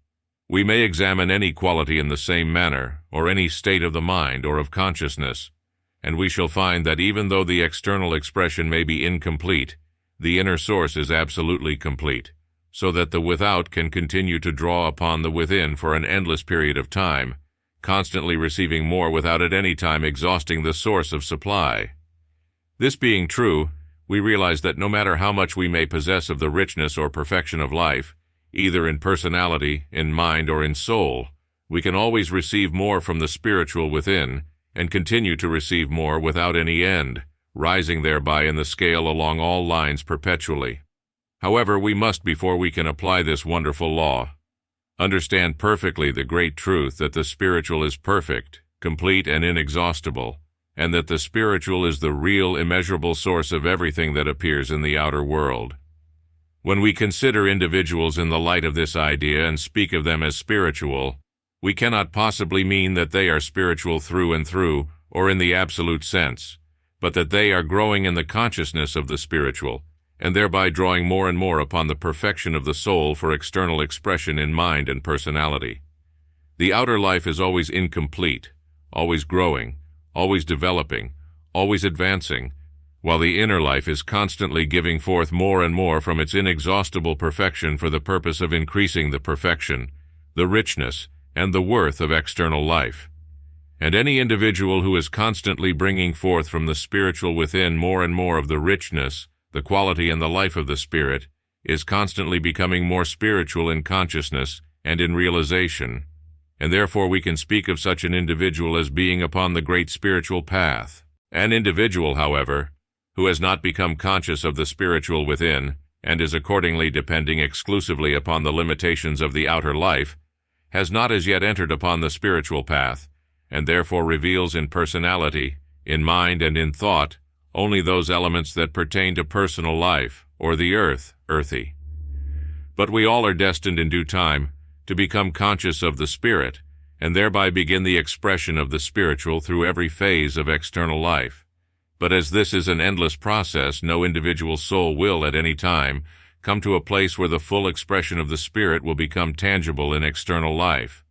We may examine any quality in the same manner, or any state of the mind or of consciousness, and we shall find that even though the external expression may be incomplete, the inner source is absolutely complete, so that the without can continue to draw upon the within for an endless period of time, constantly receiving more without at any time exhausting the source of supply. This being true, we realize that no matter how much we may possess of the richness or perfection of life, either in personality, in mind, or in soul, we can always receive more from the spiritual within, and continue to receive more without any end, rising thereby in the scale along all lines perpetually. However, we must, before we can apply this wonderful law, understand perfectly the great truth that the spiritual is perfect, complete, and inexhaustible, and that the spiritual is the real, immeasurable source of everything that appears in the outer world. When we consider individuals in the light of this idea and speak of them as spiritual, we cannot possibly mean that they are spiritual through and through, or in the absolute sense, but that they are growing in the consciousness of the spiritual, and thereby drawing more and more upon the perfection of the soul for external expression in mind and personality. The outer life is always incomplete, always growing, always developing, always advancing, while the inner life is constantly giving forth more and more from its inexhaustible perfection for the purpose of increasing the perfection, the richness, and the worth of external life. And any individual who is constantly bringing forth from the spiritual within more and more of the richness, the quality, and the life of the Spirit, is constantly becoming more spiritual in consciousness and in realization, and therefore we can speak of such an individual as being upon the great spiritual path. An individual, however, who has not become conscious of the spiritual within, and is accordingly depending exclusively upon the limitations of the outer life, has not as yet entered upon the spiritual path, and therefore reveals in personality, in mind, and in thought only those elements that pertain to personal life, or the earth, earthy. But we all are destined in due time to become conscious of the Spirit, and thereby begin the expression of the spiritual through every phase of external life. But as this is an endless process, no individual soul will, at any time, come to a place where the full expression of the Spirit will become tangible in external life.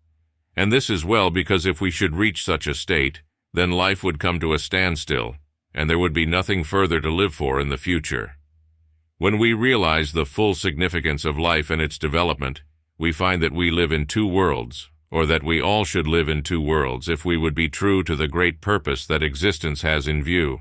And this is well, because if we should reach such a state, then life would come to a standstill, and there would be nothing further to live for in the future. When we realize the full significance of life and its development, we find that we live in two worlds, or that we all should live in two worlds if we would be true to the great purpose that existence has in view.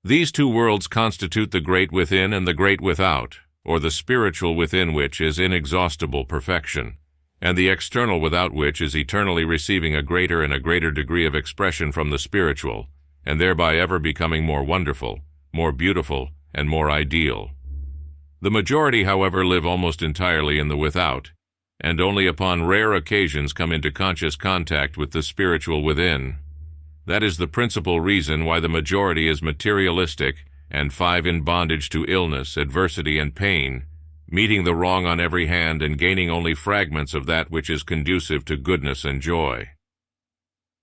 These two worlds constitute the great within and the great without, or the spiritual within which is inexhaustible perfection, and the external without which is eternally receiving a greater and a greater degree of expression from the spiritual, and thereby ever becoming more wonderful, more beautiful, and more ideal. The majority, however, live almost entirely in the without, and only upon rare occasions come into conscious contact with the spiritual within. That is the principal reason why the majority is materialistic and in bondage to illness, adversity, and pain, meeting the wrong on every hand and gaining only fragments of that which is conducive to goodness and joy.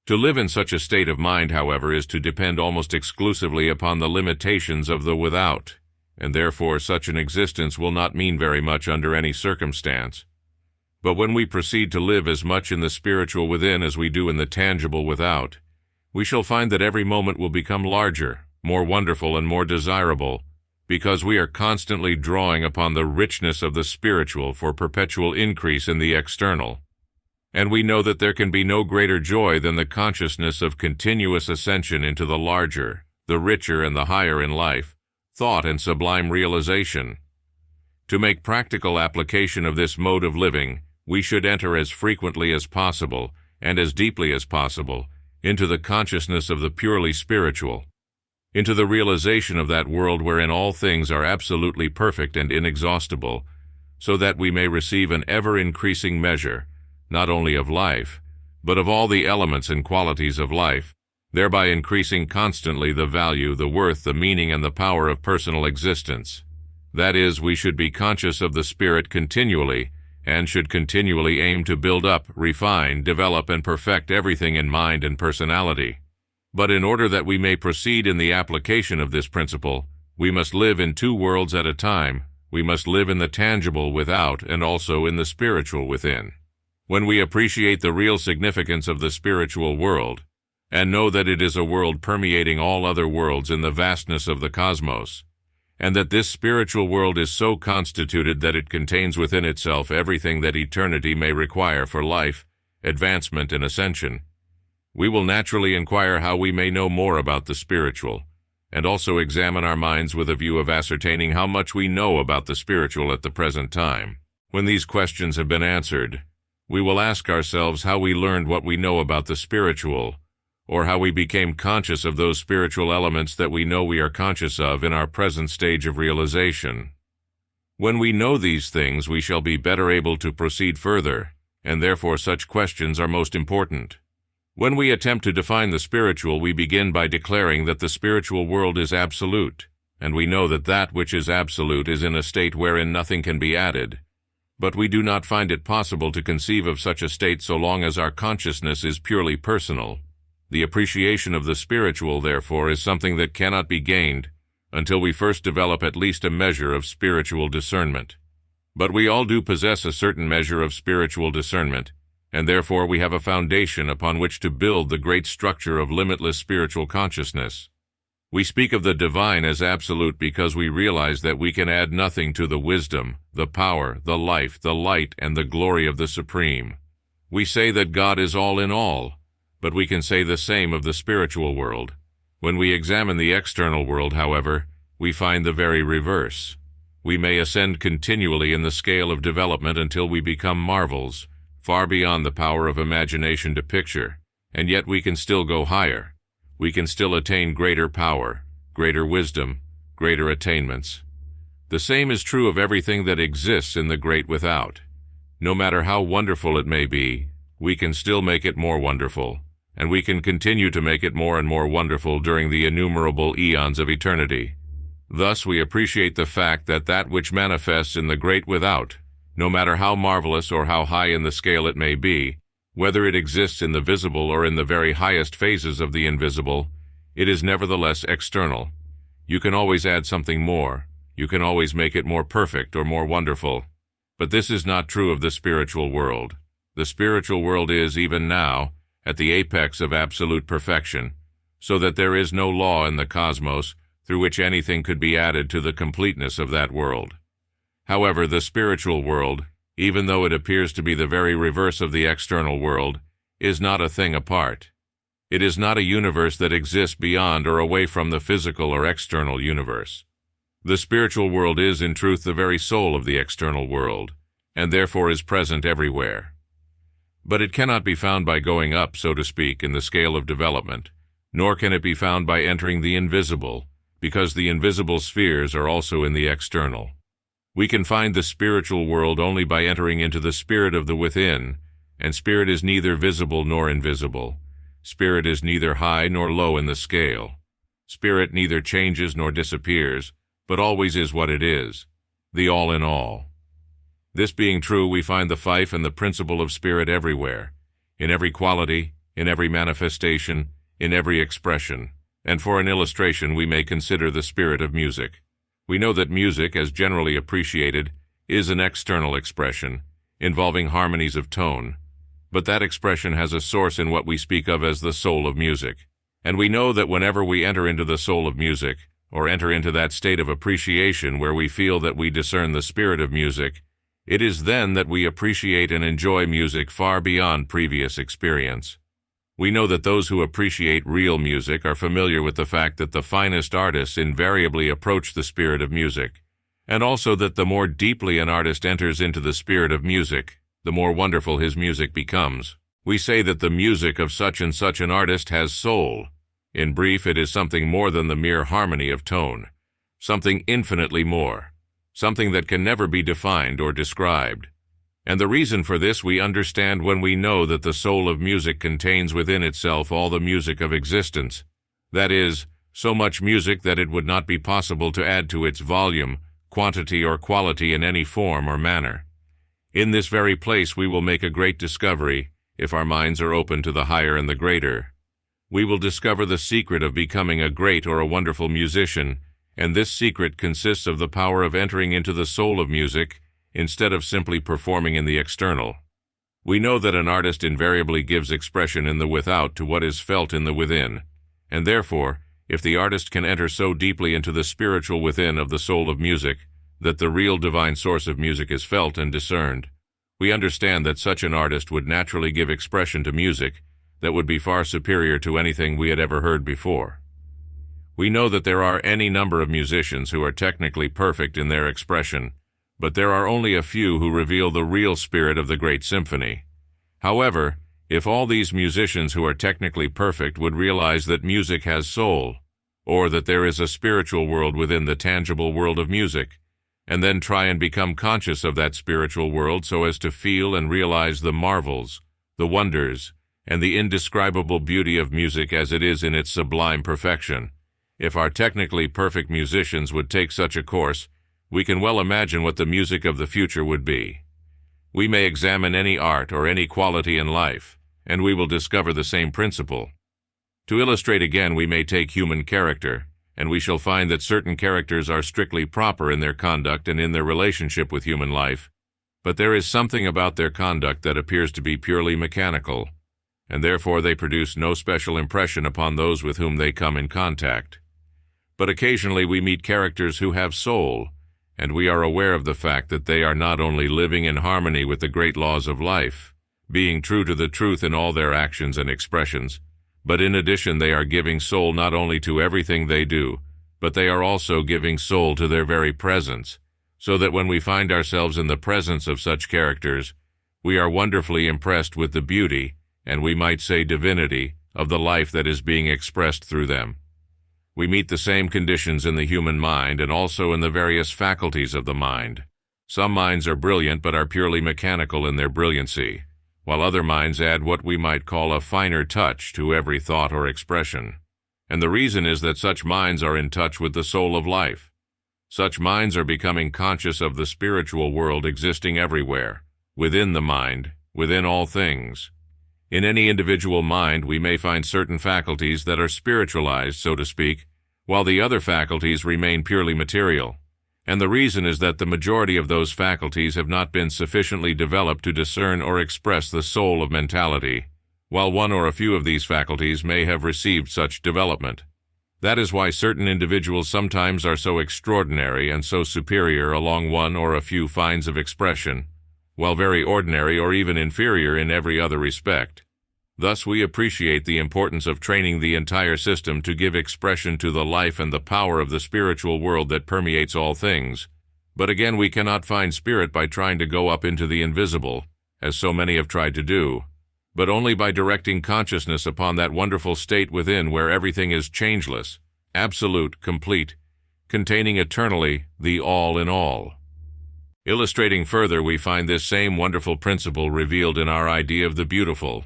To live in such a state of mind, however, is to depend almost exclusively upon the limitations of the without, and therefore such an existence will not mean very much under any circumstance. But when we proceed to live as much in the spiritual within as we do in the tangible without, we shall find that every moment will become larger, more wonderful, and more desirable, because we are constantly drawing upon the richness of the spiritual for perpetual increase in the external. And we know that there can be no greater joy than the consciousness of continuous ascension into the larger, the richer, and the higher in life, thought, and sublime realization. To make practical application of this mode of living, we should enter as frequently as possible, and as deeply as possible, into the consciousness of the purely spiritual, into the realization of that world wherein all things are absolutely perfect and inexhaustible, so that we may receive an ever-increasing measure, not only of life, but of all the elements and qualities of life, thereby increasing constantly the value, the worth, the meaning, and the power of personal existence. That is, we should be conscious of the Spirit continually, and should continually aim to build up, refine, develop, and perfect everything in mind and personality. But in order that we may proceed in the application of this principle, we must live in two worlds at a time. We must live in the tangible without and also in the spiritual within. When we appreciate the real significance of the spiritual world, and know that it is a world permeating all other worlds in the vastness of the cosmos, and that this spiritual world is so constituted that it contains within itself everything that eternity may require for life, advancement, and ascension, we will naturally inquire how we may know more about the spiritual, and also examine our minds with a view of ascertaining how much we know about the spiritual at the present time. When these questions have been answered, we will ask ourselves how we learned what we know about the spiritual, or how we became conscious of those spiritual elements that we know we are conscious of in our present stage of realization. When we know these things, we shall be better able to proceed further, and therefore such questions are most important. When we attempt to define the spiritual, we begin by declaring that the spiritual world is absolute, and we know that that which is absolute is in a state wherein nothing can be added. But we do not find it possible to conceive of such a state so long as our consciousness is purely personal. The appreciation of the spiritual, therefore, is something that cannot be gained until we first develop at least a measure of spiritual discernment. But we all do possess a certain measure of spiritual discernment, and therefore we have a foundation upon which to build the great structure of limitless spiritual consciousness. We speak of the divine as absolute because we realize that we can add nothing to the wisdom, the power, the life, the light, and the glory of the Supreme. We say that God is all in all, but we can say the same of the spiritual world. When we examine the external world, however, we find the very reverse. We may ascend continually in the scale of development until we become marvels, far beyond the power of imagination to picture, and yet we can still go higher. We can still attain greater power, greater wisdom, greater attainments. The same is true of everything that exists in the great without. No matter how wonderful it may be, we can still make it more wonderful, and we can continue to make it more and more wonderful during the innumerable eons of eternity. Thus we appreciate the fact that that which manifests in the great without, no matter how marvelous or how high in the scale it may be, whether it exists in the visible or in the very highest phases of the invisible, it is nevertheless external. You can always add something more. You can always make it more perfect or more wonderful. But this is not true of the spiritual world. The spiritual world is, even now, at the apex of absolute perfection, so that there is no law in the cosmos through which anything could be added to the completeness of that world. However, the spiritual world, even though it appears to be the very reverse of the external world, is not a thing apart. It is not a universe that exists beyond or away from the physical or external universe. The spiritual world is, in truth, the very soul of the external world, and therefore is present everywhere. But it cannot be found by going up, so to speak, in the scale of development, nor can it be found by entering the invisible, because the invisible spheres are also in the external. We can find the spiritual world only by entering into the spirit of the within, and spirit is neither visible nor invisible. Spirit is neither high nor low in the scale. Spirit neither changes nor disappears, but always is what it is, the all in all. This being true, we find the fife and the principle of spirit everywhere, in every quality, in every manifestation, in every expression, and for an illustration we may consider the spirit of music. We know that music, as generally appreciated, is an external expression, involving harmonies of tone, but that expression has a source in what we speak of as the soul of music. And we know that whenever we enter into the soul of music, or enter into that state of appreciation where we feel that we discern the spirit of music, It is then that we appreciate and enjoy music far beyond previous experience. We know that those who appreciate real music are familiar with the fact that the finest artists invariably approach the spirit of music, and also that the more deeply an artist enters into the spirit of music, the more wonderful his music becomes. We say that the music of such and such an artist has soul. In brief, it is something more than the mere harmony of tone, something infinitely more, something that can never be defined or described. And the reason for this we understand when we know that the soul of music contains within itself all the music of existence, that is, so much music that it would not be possible to add to its volume, quantity, or quality in any form or manner. In this very place we will make a great discovery, if our minds are open to the higher and the greater. We will discover the secret of becoming a great or a wonderful musician, and this secret consists of the power of entering into the soul of music instead of simply performing in the external. We know that an artist invariably gives expression in the without to what is felt in the within, and therefore, if the artist can enter so deeply into the spiritual within of the soul of music that the real divine source of music is felt and discerned, we understand that such an artist would naturally give expression to music that would be far superior to anything we had ever heard before. We know that there are any number of musicians who are technically perfect in their expression, but there are only a few who reveal the real spirit of the great symphony. However, if all these musicians who are technically perfect would realize that music has soul, or that there is a spiritual world within the tangible world of music, and then try and become conscious of that spiritual world so as to feel and realize the marvels, the wonders, and the indescribable beauty of music as it is in its sublime perfection, if our technically perfect musicians would take such a course, we can well imagine what the music of the future would be. We may examine any art or any quality in life, and we will discover the same principle. To illustrate again, we may take human character, and we shall find that certain characters are strictly proper in their conduct and in their relationship with human life, but there is something about their conduct that appears to be purely mechanical, and therefore they produce no special impression upon those with whom they come in contact. But occasionally we meet characters who have soul, and we are aware of the fact that they are not only living in harmony with the great laws of life, being true to the truth in all their actions and expressions, but in addition they are giving soul not only to everything they do, but they are also giving soul to their very presence, so that when we find ourselves in the presence of such characters, we are wonderfully impressed with the beauty, and we might say divinity, of the life that is being expressed through them. We meet the same conditions in the human mind and also in the various faculties of the mind. Some minds are brilliant but are purely mechanical in their brilliancy, while other minds add what we might call a finer touch to every thought or expression. And the reason is that such minds are in touch with the soul of life. Such minds are becoming conscious of the spiritual world existing everywhere, within the mind, within all things. In any individual mind we may find certain faculties that are spiritualized, so to speak, while the other faculties remain purely material. And the reason is that the majority of those faculties have not been sufficiently developed to discern or express the soul of mentality, while one or a few of these faculties may have received such development. That is why certain individuals sometimes are so extraordinary and so superior along one or a few finds of expression, while very ordinary or even inferior in every other respect. Thus we appreciate the importance of training the entire system to give expression to the life and the power of the spiritual world that permeates all things. But again, we cannot find spirit by trying to go up into the invisible, as so many have tried to do, but only by directing consciousness upon that wonderful state within where everything is changeless, absolute, complete, containing eternally the all in all. Illustrating further, we find this same wonderful principle revealed in our idea of the beautiful.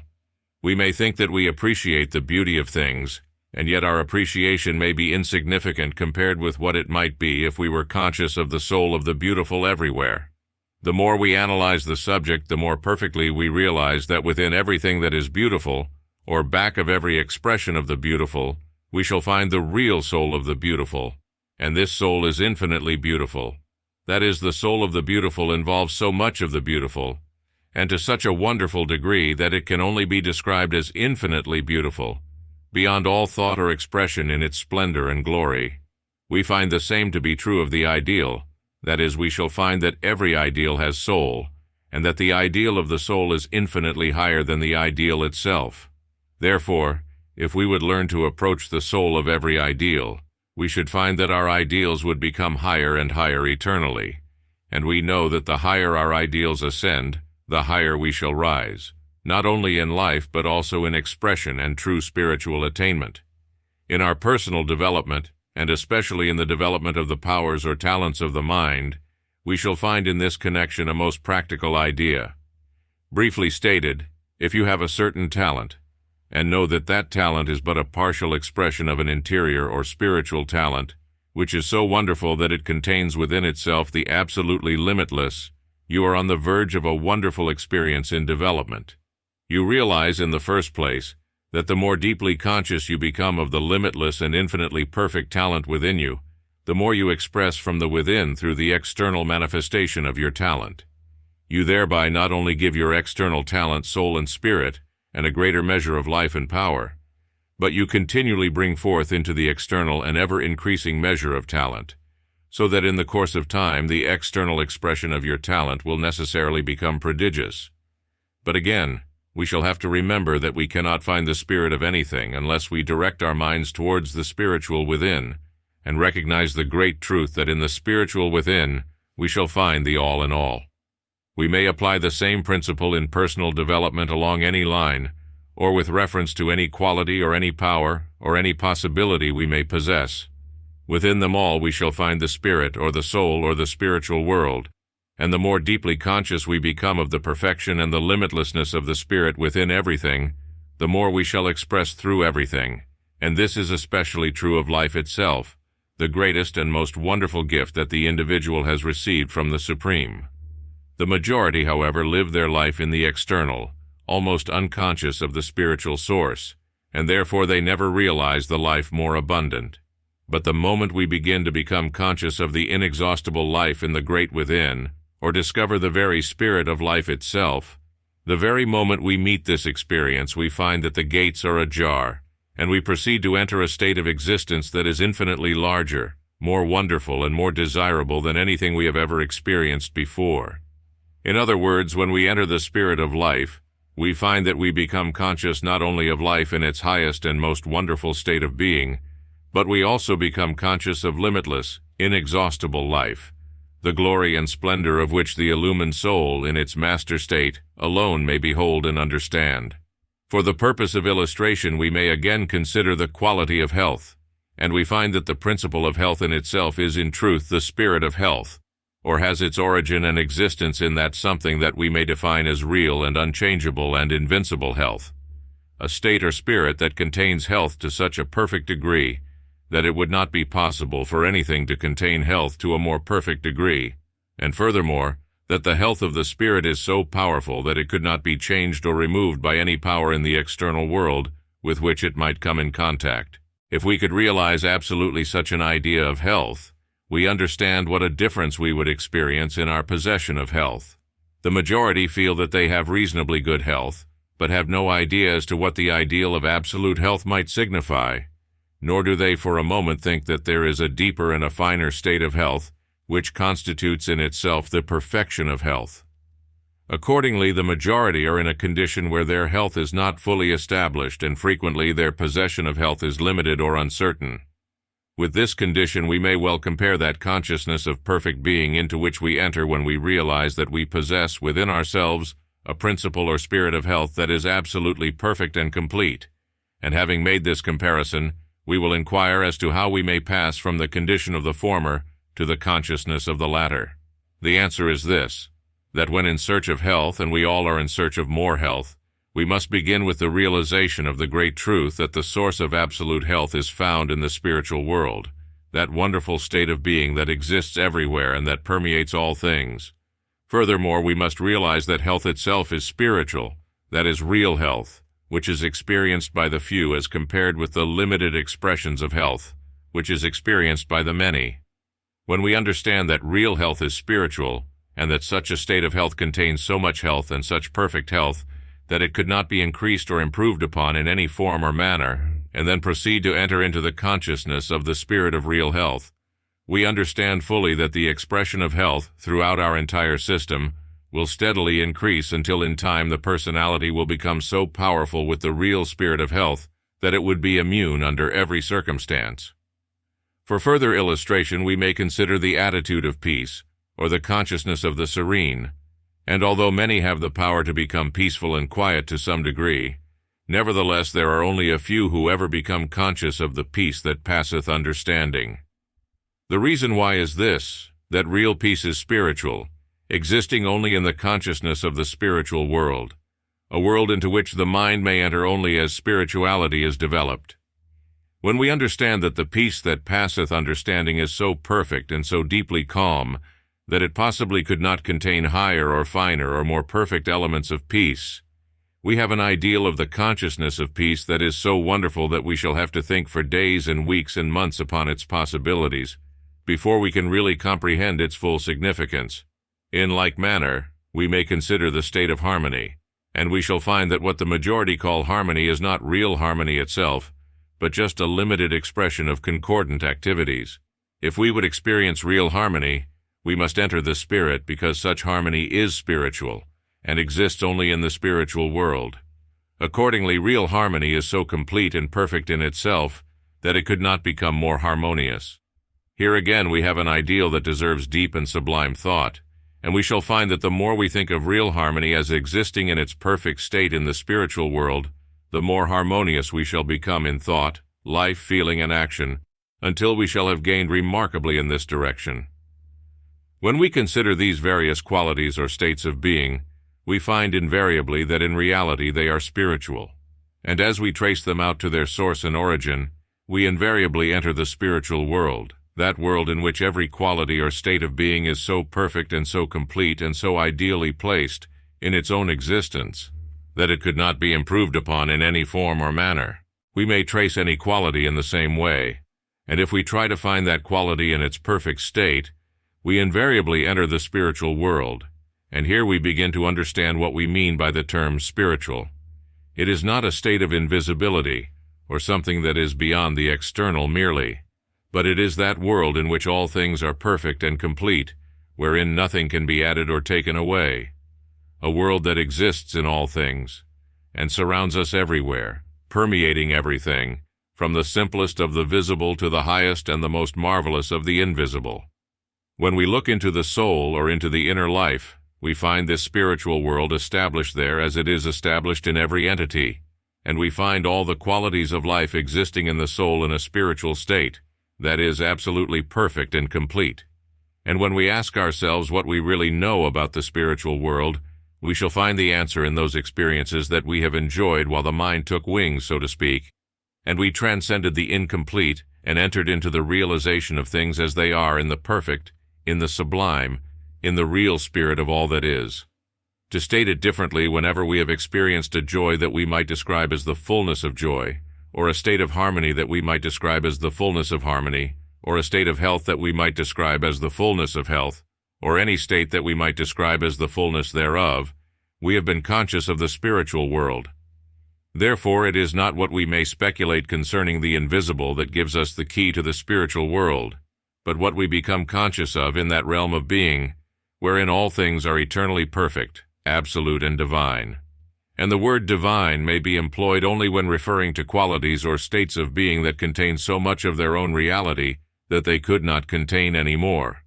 We may think that we appreciate the beauty of things, and yet our appreciation may be insignificant compared with what it might be if we were conscious of the soul of the beautiful everywhere. The more we analyze the subject, the more perfectly we realize that within everything that is beautiful, or back of every expression of the beautiful, we shall find the real soul of the beautiful, and this soul is infinitely beautiful. That is, the soul of the beautiful involves so much of the beautiful, and to such a wonderful degree that it can only be described as infinitely beautiful, beyond all thought or expression in its splendor and glory. We find the same to be true of the ideal, That is, we shall find that every ideal has soul, and that the ideal of the soul is infinitely higher than the ideal itself. Therefore, if we would learn to approach the soul of every ideal, we should find that our ideals would become higher and higher eternally, and we know that the higher our ideals ascend, the higher we shall rise, not only in life but also in expression and true spiritual attainment. In our personal development, and especially in the development of the powers or talents of the mind, we shall find in this connection a most practical idea. Briefly stated, if you have a certain talent, and know that that talent is but a partial expression of an interior or spiritual talent, which is so wonderful that it contains within itself the absolutely limitless, you are on the verge of a wonderful experience in development. You realize, in the first place, that the more deeply conscious you become of the limitless and infinitely perfect talent within you, the more you express from the within through the external manifestation of your talent. You thereby not only give your external talent soul and spirit, and a greater measure of life and power, but you continually bring forth into the external an ever-increasing measure of talent, so that in the course of time the external expression of your talent will necessarily become prodigious. But again, we shall have to remember that we cannot find the spirit of anything unless we direct our minds towards the spiritual within, and recognize the great truth that in the spiritual within we shall find the all in all. We may apply the same principle in personal development along any line, or with reference to any quality or any power or any possibility we may possess. Within them all we shall find the spirit or the soul or the spiritual world, and the more deeply conscious we become of the perfection and the limitlessness of the spirit within everything, the more we shall express through everything, and this is especially true of life itself, the greatest and most wonderful gift that the individual has received from the Supreme. The majority, however, live their life in the external, almost unconscious of the spiritual source, and therefore they never realize the life more abundant. But the moment we begin to become conscious of the inexhaustible life in the great within, or discover the very spirit of life itself, the very moment we meet this experience we find that the gates are ajar, and we proceed to enter a state of existence that is infinitely larger, more wonderful, and more desirable than anything we have ever experienced before. In other words, when we enter the spirit of life, we find that we become conscious not only of life in its highest and most wonderful state of being, but we also become conscious of limitless, inexhaustible life, the glory and splendor of which the illumined soul in its master state alone may behold and understand. For the purpose of illustration, we may again consider the quality of health, and we find that the principle of health in itself is in truth the spirit of health, or has its origin and existence in that something that we may define as real and unchangeable and invincible health, a state or spirit that contains health to such a perfect degree that it would not be possible for anything to contain health to a more perfect degree, and furthermore, that the health of the spirit is so powerful that it could not be changed or removed by any power in the external world with which it might come in contact. If we could realize absolutely such an idea of health, we understand what a difference we would experience in our possession of health. The majority feel that they have reasonably good health, but have no idea as to what the ideal of absolute health might signify, nor do they for a moment think that there is a deeper and a finer state of health, which constitutes in itself the perfection of health. Accordingly, the majority are in a condition where their health is not fully established, and frequently their possession of health is limited or uncertain. With this condition, we may well compare that consciousness of perfect being into which we enter when we realize that we possess within ourselves a principle or spirit of health that is absolutely perfect and complete, and having made this comparison, we will inquire as to how we may pass from the condition of the former to the consciousness of the latter. The answer is this, that when in search of health, and we all are in search of more health, we must begin with the realization of the great truth that the source of absolute health is found in the spiritual world, that wonderful state of being that exists everywhere and that permeates all things. Furthermore, we must realize that health itself is spiritual, that is real health, which is experienced by the few as compared with the limited expressions of health, which is experienced by the many. When we understand that real health is spiritual, and that such a state of health contains so much health and such perfect health that it could not be increased or improved upon in any form or manner, and then proceed to enter into the consciousness of the spirit of real health, We understand fully that the expression of health throughout our entire system will steadily increase until in time the personality will become so powerful with the real spirit of health that it would be immune under every circumstance. For further illustration, we may consider the attitude of peace, or the consciousness of the serene, and although many have the power to become peaceful and quiet to some degree, nevertheless there are only a few who ever become conscious of the peace that passeth understanding. The reason why is this, that real peace is spiritual, existing only in the consciousness of the spiritual world, a world into which the mind may enter only as spirituality is developed. When we understand that the peace that passeth understanding is so perfect and so deeply calm that it possibly could not contain higher or finer or more perfect elements of peace, we have an ideal of the consciousness of peace that is so wonderful that we shall have to think for days and weeks and months upon its possibilities before we can really comprehend its full significance. In like manner, we may consider the state of harmony, and we shall find that what the majority call harmony is not real harmony itself, but just a limited expression of concordant activities. If we would experience real harmony, we must enter the spirit, because such harmony is spiritual and exists only in the spiritual world. Accordingly, real harmony is so complete and perfect in itself that it could not become more harmonious. Here again we have an ideal that deserves deep and sublime thought, and we shall find that the more we think of real harmony as existing in its perfect state in the spiritual world, the more harmonious we shall become in thought, life, feeling, and action, until we shall have gained remarkably in this direction. When we consider these various qualities or states of being, we find invariably that in reality they are spiritual, and as we trace them out to their source and origin, we invariably enter the spiritual world, that world in which every quality or state of being is so perfect and so complete and so ideally placed in its own existence that it could not be improved upon in any form or manner. We may trace any quality in the same way, and if we try to find that quality in its perfect state, we invariably enter the spiritual world, and here we begin to understand what we mean by the term spiritual. It is not a state of invisibility, or something that is beyond the external merely, but it is that world in which all things are perfect and complete, wherein nothing can be added or taken away. A world that exists in all things, and surrounds us everywhere, permeating everything, from the simplest of the visible to the highest and the most marvelous of the invisible. When we look into the soul or into the inner life, we find this spiritual world established there as it is established in every entity, and we find all the qualities of life existing in the soul in a spiritual state, that is absolutely perfect and complete. And when we ask ourselves what we really know about the spiritual world, we shall find the answer in those experiences that we have enjoyed while the mind took wings, so to speak, and we transcended the incomplete and entered into the realization of things as they are in the perfect, in the sublime, in the real spirit of all that is. To state it differently, whenever we have experienced a joy that we might describe as the fullness of joy, or a state of harmony that we might describe as the fullness of harmony, or a state of health that we might describe as the fullness of health, or any state that we might describe as the fullness thereof, we have been conscious of the spiritual world. Therefore, it is not what we may speculate concerning the invisible that gives us the key to the spiritual world, but what we become conscious of in that realm of being, wherein all things are eternally perfect, absolute, and divine. And the word divine may be employed only when referring to qualities or states of being that contain so much of their own reality that they could not contain any more.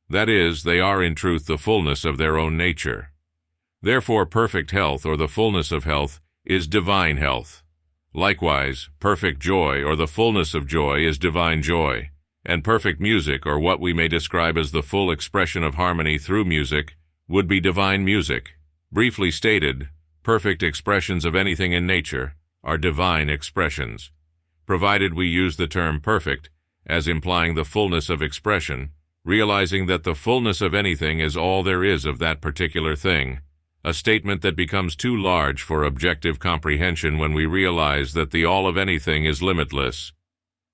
That is, they are in truth the fullness of their own nature. Therefore, perfect health, or the fullness of health, is divine health. Likewise, perfect joy, or the fullness of joy, is divine joy, and perfect music, or what we may describe as the full expression of harmony through music, would be divine music. Briefly stated, perfect expressions of anything in nature are divine expressions, provided we use the term perfect as implying the fullness of expression, realizing that the fullness of anything is all there is of that particular thing, a statement that becomes too large for objective comprehension when we realize that the all of anything is limitless.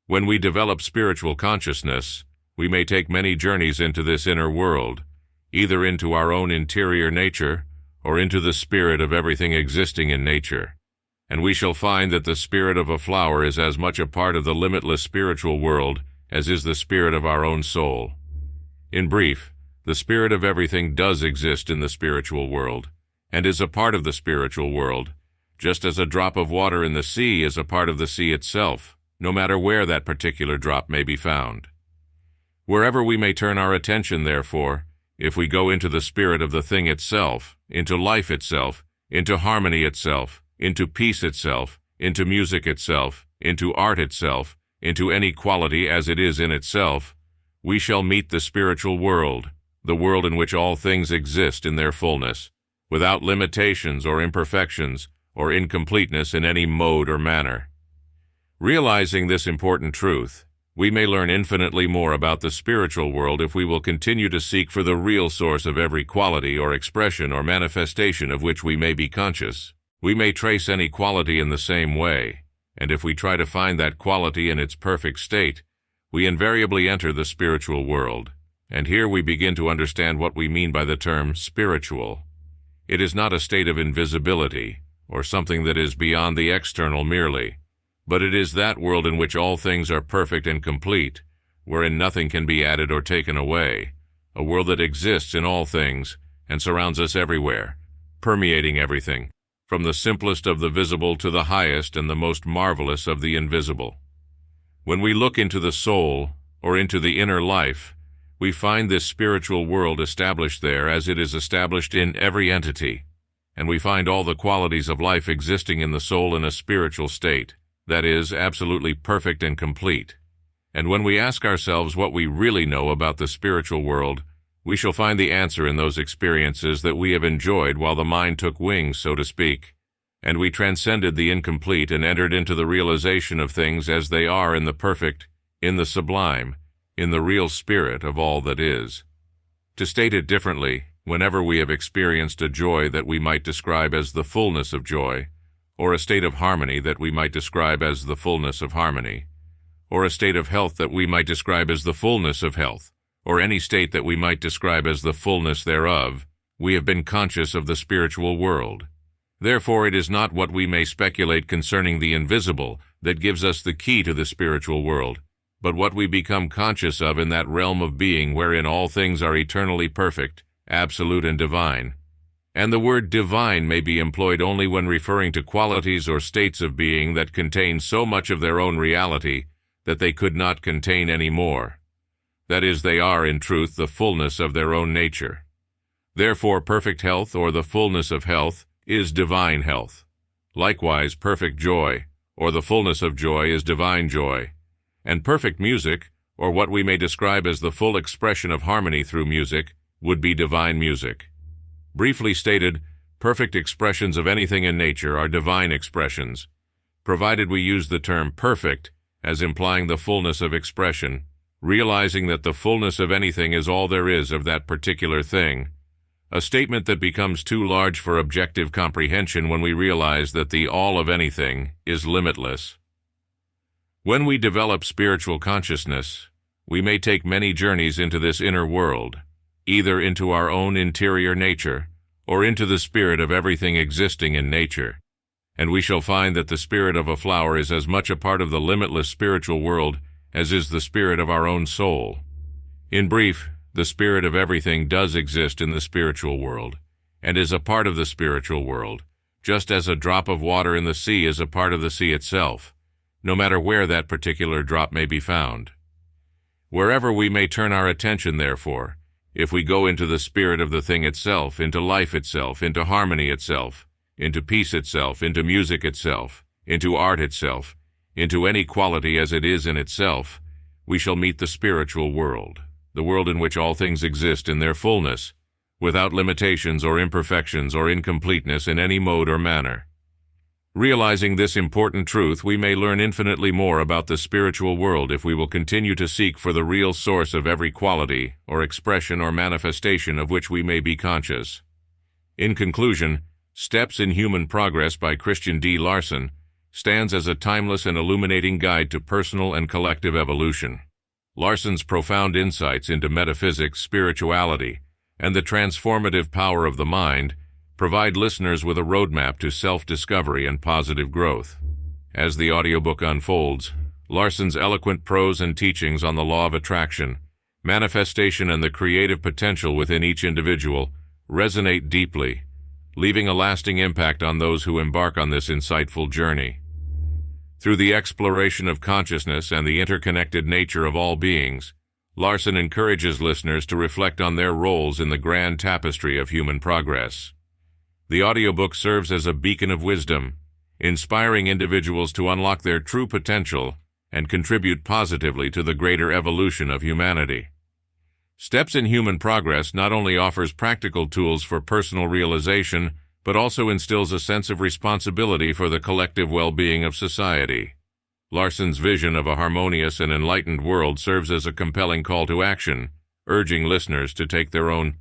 When we develop spiritual consciousness, we may take many journeys into this inner world, either into our own interior nature or into the spirit of everything existing in nature, and we shall find that the spirit of a flower is as much a part of the limitless spiritual world as is the spirit of our own soul. In brief, the spirit of everything does exist in the spiritual world, and is a part of the spiritual world, just as a drop of water in the sea is a part of the sea itself, no matter where that particular drop may be found. Wherever we may turn our attention, therefore, if we go into the spirit of the thing itself, into life itself, into harmony itself, into peace itself, into music itself, into art itself, into any quality as it is in itself, we shall meet the spiritual world, the world in which all things exist in their fullness, without limitations or imperfections or incompleteness in any mode or manner. Realizing this important truth, we may learn infinitely more about the spiritual world if we will continue to seek for the real source of every quality or expression or manifestation of which we may be conscious. We may trace any quality in the same way, and if we try to find that quality in its perfect state, we invariably enter the spiritual world. And here we begin to understand what we mean by the term spiritual. It is not a state of invisibility, or something that is beyond the external merely, but it is that world in which all things are perfect and complete, wherein nothing can be added or taken away, a world that exists in all things and surrounds us everywhere, permeating everything, from the simplest of the visible to the highest and the most marvelous of the invisible. When we look into the soul, or into the inner life, we find this spiritual world established there as it is established in every entity, and we find all the qualities of life existing in the soul in a spiritual state, that is, absolutely perfect and complete. And when we ask ourselves what we really know about the spiritual world, we shall find the answer in those experiences that we have enjoyed while the mind took wings, so to speak, and we transcended the incomplete and entered into the realization of things as they are in the perfect, in the sublime, in the real spirit of all that is. To state it differently, whenever we have experienced a joy that we might describe as the fullness of joy, or a state of harmony that we might describe as the fullness of harmony, or a state of health that we might describe as the fullness of health, or any state that we might describe as the fullness thereof, we have been conscious of the spiritual world. Therefore, it is not what we may speculate concerning the invisible that gives us the key to the spiritual world, but what we become conscious of in that realm of being wherein all things are eternally perfect, absolute, and divine. And the word divine may be employed only when referring to qualities or states of being that contain so much of their own reality that they could not contain any more. That is, they are, in truth, the fullness of their own nature. Therefore, perfect health, or the fullness of health, is divine health. Likewise, perfect joy, or the fullness of joy, is divine joy. And perfect music, or what we may describe as the full expression of harmony through music, would be divine music. Briefly stated, perfect expressions of anything in nature are divine expressions, provided we use the term perfect as implying the fullness of expression, realizing that the fullness of anything is all there is of that particular thing, a statement that becomes too large for objective comprehension when we realize that the all of anything is limitless. When we develop spiritual consciousness, we may take many journeys into this inner world, either into our own interior nature or into the spirit of everything existing in nature, and we shall find that the spirit of a flower is as much a part of the limitless spiritual world as is the spirit of our own soul. In brief, the spirit of everything does exist in the spiritual world, and is a part of the spiritual world, just as a drop of water in the sea is a part of the sea itself, no matter where that particular drop may be found. Wherever we may turn our attention, therefore, if we go into the spirit of the thing itself, into life itself, into harmony itself, into peace itself, into music itself, into art itself, into any quality as it is in itself, we shall meet the spiritual world, the world in which all things exist in their fullness, without limitations or imperfections or incompleteness in any mode or manner. Realizing this important truth, we may learn infinitely more about the spiritual world if we will continue to seek for the real source of every quality or expression or manifestation of which we may be conscious. In conclusion, Steps in Human Progress by Christian.D. Larson stands as a timeless and illuminating guide to personal and collective evolution. Larson's profound insights into metaphysics, spirituality, and the transformative power of the mind provide listeners with a roadmap to self-discovery and positive growth. As the audiobook unfolds, Larson's eloquent prose and teachings on the law of attraction, manifestation, and the creative potential within each individual resonate deeply, leaving a lasting impact on those who embark on this insightful journey. Through the exploration of consciousness and the interconnected nature of all beings, Larson encourages listeners to reflect on their roles in the grand tapestry of human progress. The audiobook serves as a beacon of wisdom, inspiring individuals to unlock their true potential and contribute positively to the greater evolution of humanity. Steps in Human Progress not only offers practical tools for personal realization, but also instills a sense of responsibility for the collective well-being of society. Larson's vision of a harmonious and enlightened world serves as a compelling call to action, urging listeners to take their own